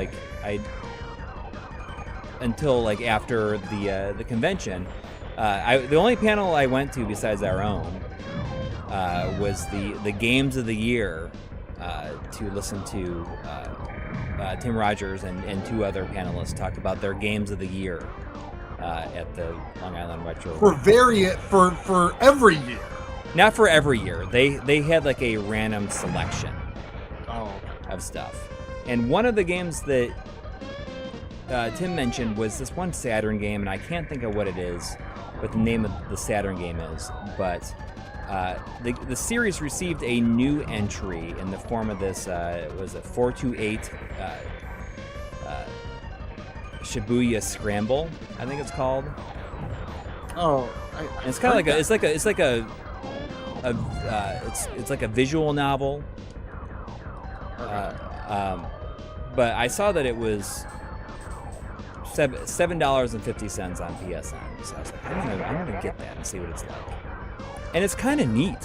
after the convention. The only panel I went to besides our own was the games of the year to listen to Tim Rogers and two other panelists talk about their games of the year at the Long Island Retro. For every year. Not for every year. They had like a random selection of stuff. And one of the games that Tim mentioned was this one Saturn game, and I can't think of what it is, what the name of the Saturn game is. But the series received a new entry in the form of this, was it 428 Shibuya Scramble, I think it's called. Oh, it's kind of like it's like a visual novel. But I saw that it was $7.50 on PSN, so I was like, I'm gonna get that and see what it's like. And it's kind of neat.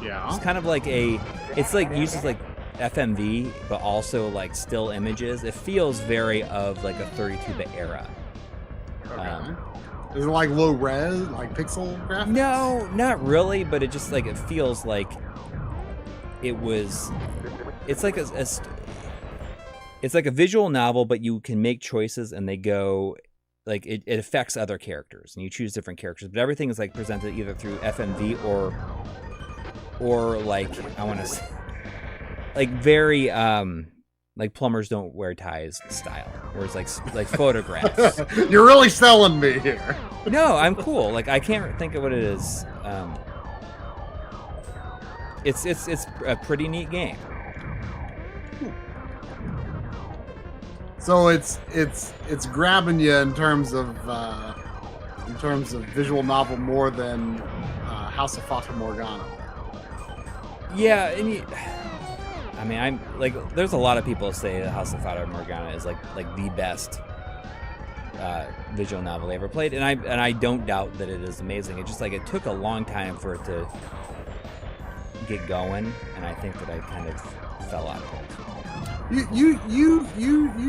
Yeah. It's kind of like it's like uses like FMV, but also like still images. It feels very of like a 32-bit era. Okay. Is it like low res, like pixel graphics? No, not really, but it just like it feels like it was. It's like it's like a visual novel, but you can make choices and they go like it affects other characters and you choose different characters, but everything is like presented either through FMV or like I want to say like very like plumbers don't wear ties style, whereas like photographs. You're really selling me here. No, I'm cool. Like I can't think of what it is. It's a pretty neat game. So it's grabbing you in terms of visual novel more than House of Fata Morgana. Yeah, and I mean, I'm like, there's a lot of people say that House of Fata Morgana is like the best visual novel they ever played, and I don't doubt that it is amazing. It just like it took a long time for it to get going, and I think that I kind of fell out of it. You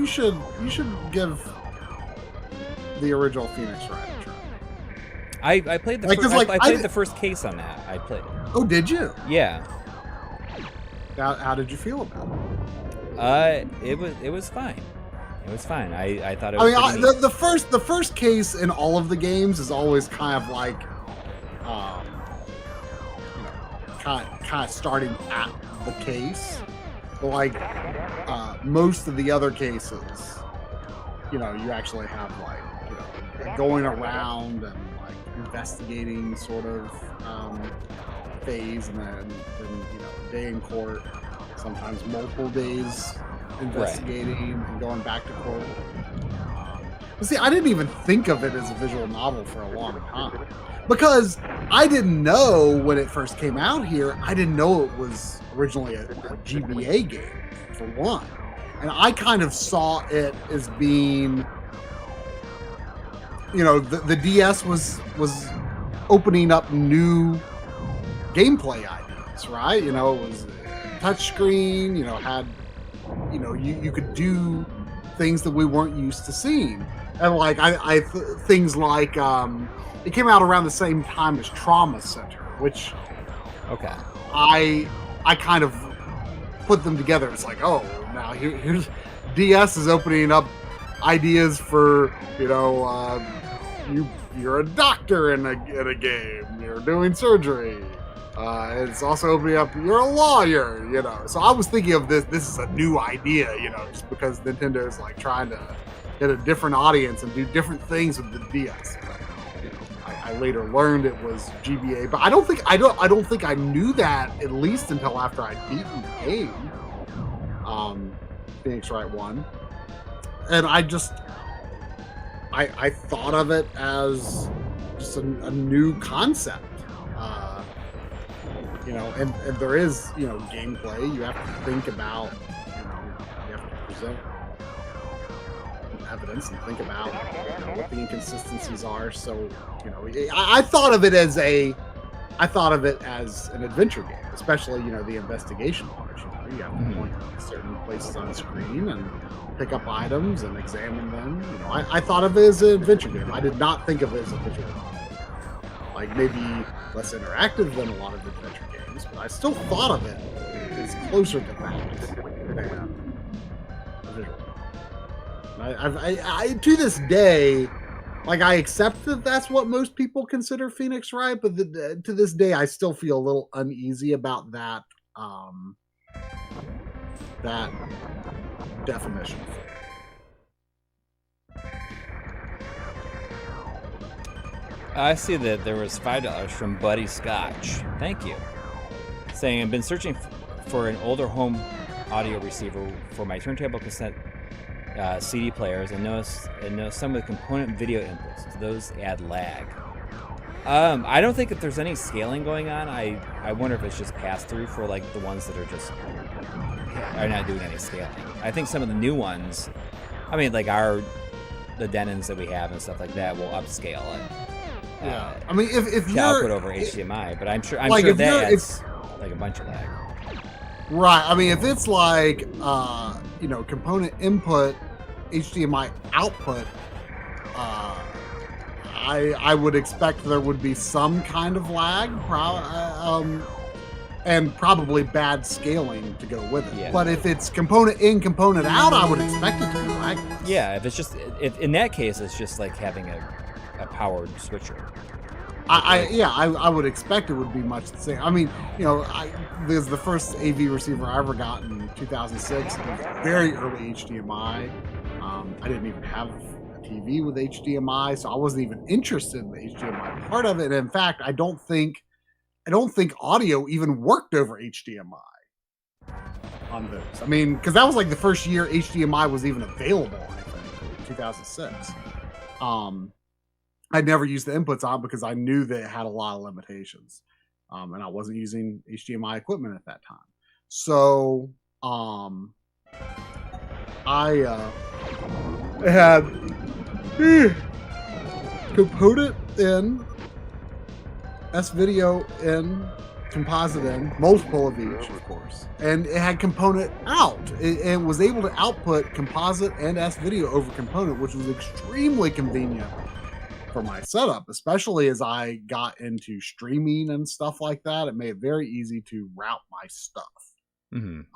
should give the original Phoenix Wright a try. I played the first case on that. I played it. Oh, did you? Yeah. How did you feel about it? It was fine. It was fine. I thought it was. I mean, the first case in all of the games is always kind of like, kind of starting at the case. But like most of the other cases, you actually have like going around and like investigating sort of phase, and then a day in court, sometimes multiple days investigating and going back to court. But see, I didn't even think of it as a visual novel for a long time because I didn't know when it first came out here. I didn't know it was originally a GBA game for one, and I kind of saw it as being, the DS was opening up new gameplay ideas, right? It was touchscreen, had, you could do things that we weren't used to seeing. And like, things like, it came out around the same time as Trauma Center, which I kind of put them together. It's like, oh, now here's DS is opening up ideas for, you're a doctor in a game, you're doing surgery. It's also opening up, you're a lawyer, So I was thinking of this is a new idea, just because Nintendo is like trying to hit a different audience and do different things with the DS. But, I later learned it was GBA, but I don't think I knew that, at least until after I'd beaten the game, Phoenix Wright 1, and I thought of it as just a new concept. And there is, gameplay. You have to think about, you have to present evidence and think about what the inconsistencies are. So, I thought of it as an adventure game, especially, the investigation part. You have to point to certain places on the screen and pick up items and examine them. I thought of it as an adventure game. I did not think of it as a visual novel. like maybe less interactive than a lot of adventure games, but I still thought of it as closer to that than a visual novel. I to this day, like, I accept that that's what most people consider Phoenix Wright, but to this day, I still feel a little uneasy about that that definition. I see that there was $5 from Buddy Scotch. Thank you. Saying, I've been searching for an older home audio receiver for my turntable cassette CD players and notice some with component video inputs. Those add lag. I don't think that there's any scaling going on. I wonder if it's just pass through for like the ones that are not doing any scaling. I think some of the new ones, I mean, like the Denons that we have and stuff like that will upscale it. Yeah, I mean, if to you're output over HDMI, but I'm sure like, that adds like a bunch of lag. Right. I mean, if it's like component input, HDMI output, I would expect there would be some kind of lag, and probably bad scaling to go with it. Yeah. But if it's component in, component out, I would expect it to be lagless. Yeah, if in that case, it's just like having a powered switcher. I would expect it would be much the same. I mean, there's the first AV receiver I ever got in 2006. It was very early HDMI. I didn't even have a TV with HDMI, so I wasn't even interested in the HDMI part of it. And in fact, I don't think audio even worked over HDMI on those. I mean, because that was like the first year HDMI was even available, I think, 2006. I'd never used the inputs on because I knew that it had a lot of limitations. And I wasn't using HDMI equipment at that time. So I had component in, S-video in, composite in, multiple of each, of course. And it had component out. It was able to output composite and S-video over component, which was extremely convenient for my setup, especially as I got into streaming and stuff like that. It made it very easy to route my stuff. Mm-hmm.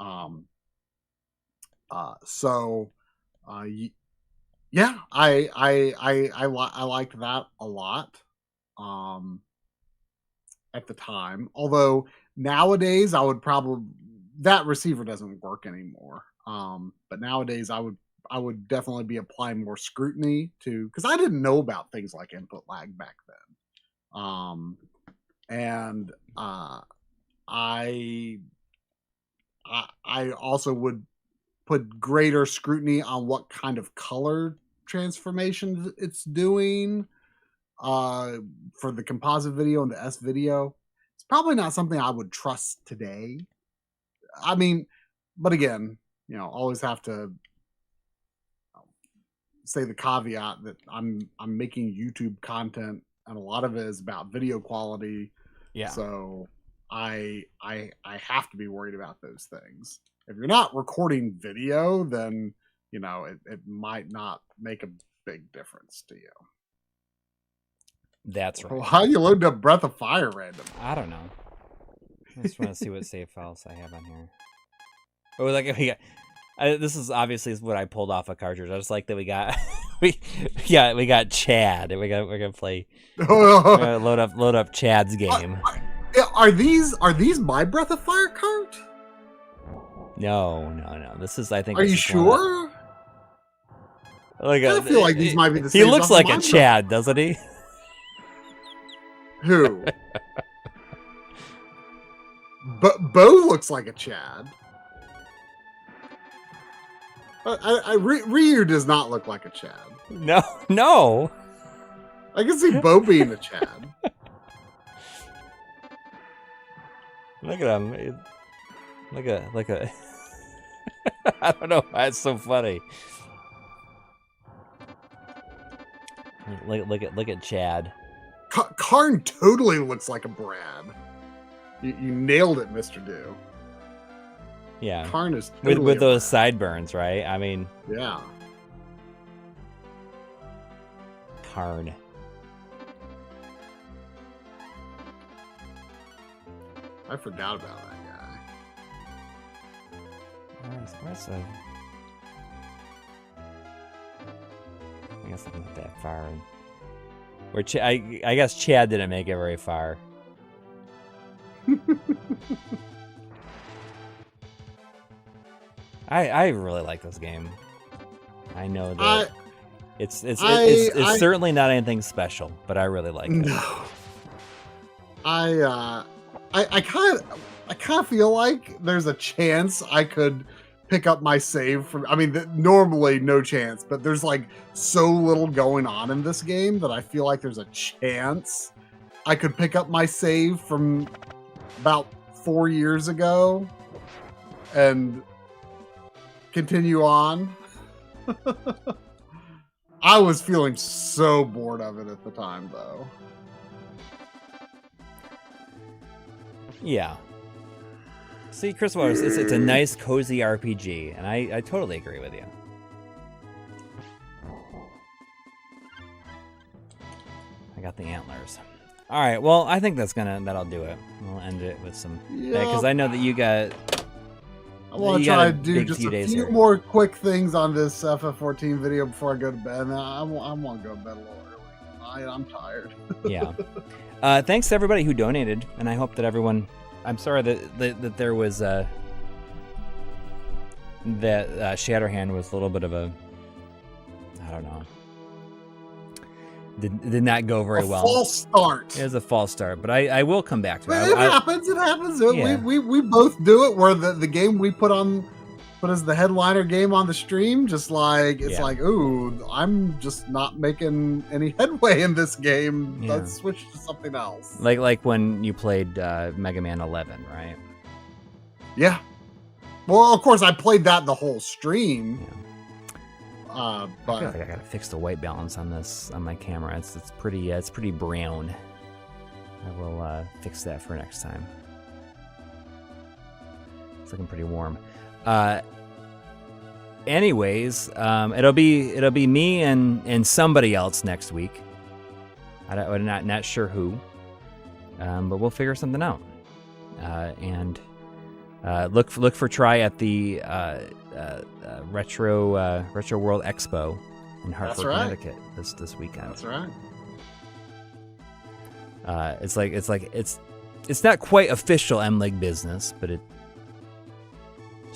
Yeah, I liked that a lot. At the time, although nowadays I would probably, that receiver doesn't work anymore. But nowadays I would definitely be applying more scrutiny to, because I didn't know about things like input lag back then. And I also would put greater scrutiny on what kind of color transformation it's doing for the composite video and the S video. It's probably not something I would trust today. I mean, but again, always have to say the caveat that I'm making YouTube content, and a lot of it is about video quality. Yeah. So I have to be worried about those things. If you're not recording video, then it might not make a big difference to you. That's right. Well, how you load up Breath of Fire random? I don't know. I just want to see what save files I have on here. Oh, like we got. This is obviously what I pulled off a cartridge. I just like that we got we got Chad. We're gonna play. Load up Chad's game. Are these my Breath of Fire cart? No. This is, I think. Are you sure? I feel like these might be the same. He looks like a Chad, doesn't he? Who? But Bo looks like a Chad. Ryu does not look like a Chad. No. I can see Bo being a Chad. Look at him. Like a. I don't know why it's so funny. Look at Chad. Karn totally looks like a Brad. You nailed it, Mr. Do. Yeah. Karn is totally with those sideburns, right? I mean, yeah. Karn. I forgot about that guy. Where's the... I guess I'm not that far. Or I guess Chad didn't make it very far. I really like this game. I know that it's certainly not anything special, but I really like it. No. I kind of feel like there's a chance I could pick up my save from. I mean, normally no chance, but there's like so little going on in this game that I feel like there's a chance I could pick up my save from about 4 years ago and continue on. I was feeling so bored of it at the time, though. Yeah. See, Chris Waters, it's a nice, cozy RPG, and I totally agree with you. I got the antlers. All right, well, I think that'll do it. We'll end it with some, because I know that you got. I want to try to do just few a days few here. more quick things on this FF14 video before I go to bed. I want to go to bed a little early. I'm tired. Yeah. Thanks to everybody who donated, and I hope that everyone. I'm sorry that there was that Shatterhand was a little bit of a, I don't know. Did not go very well. False start. It was a false start, but I will come back to it. It happens. It happens. Yeah. We both do it. Where the game we put as the headliner game on the stream, just like it's like, ooh, I'm just not making any headway in this game. Yeah. Let's switch to something else. Like when you played Mega Man 11, right? Yeah. Well, of course, I played that the whole stream. Yeah. But I feel like I gotta fix the white balance on my camera. It's pretty brown. I will fix that for next time. It's looking pretty warm. Anyways, it'll be me and somebody else next week. I'm not sure who, but we'll figure something out. And look for Try at the Retro World Expo in Hartford, Connecticut this weekend. That's right. It's not quite official MLiG business, but it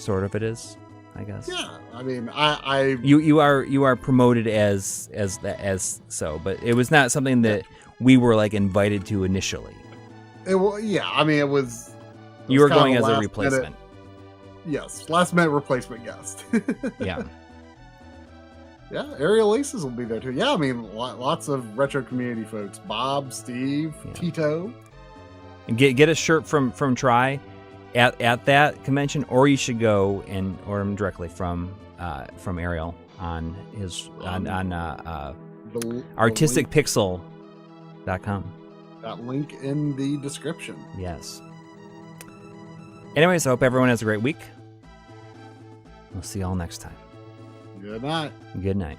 it is, I guess. Yeah, I mean, you are promoted as so, but it was not something that we were like invited to initially. I mean, it was. You were going as a replacement. Yes, last minute replacement guest. Yeah. Yeah, Ariel Aces will be there too. Yeah, I mean, lots of retro community folks. Bob, Steve, Tito. And get a shirt from Try at that convention, or you should go and order them directly from Ariel on his on artisticpixel.com. That link in the description. Yes. Anyways, I hope everyone has a great week. We'll see you all next time. Good night. Good night.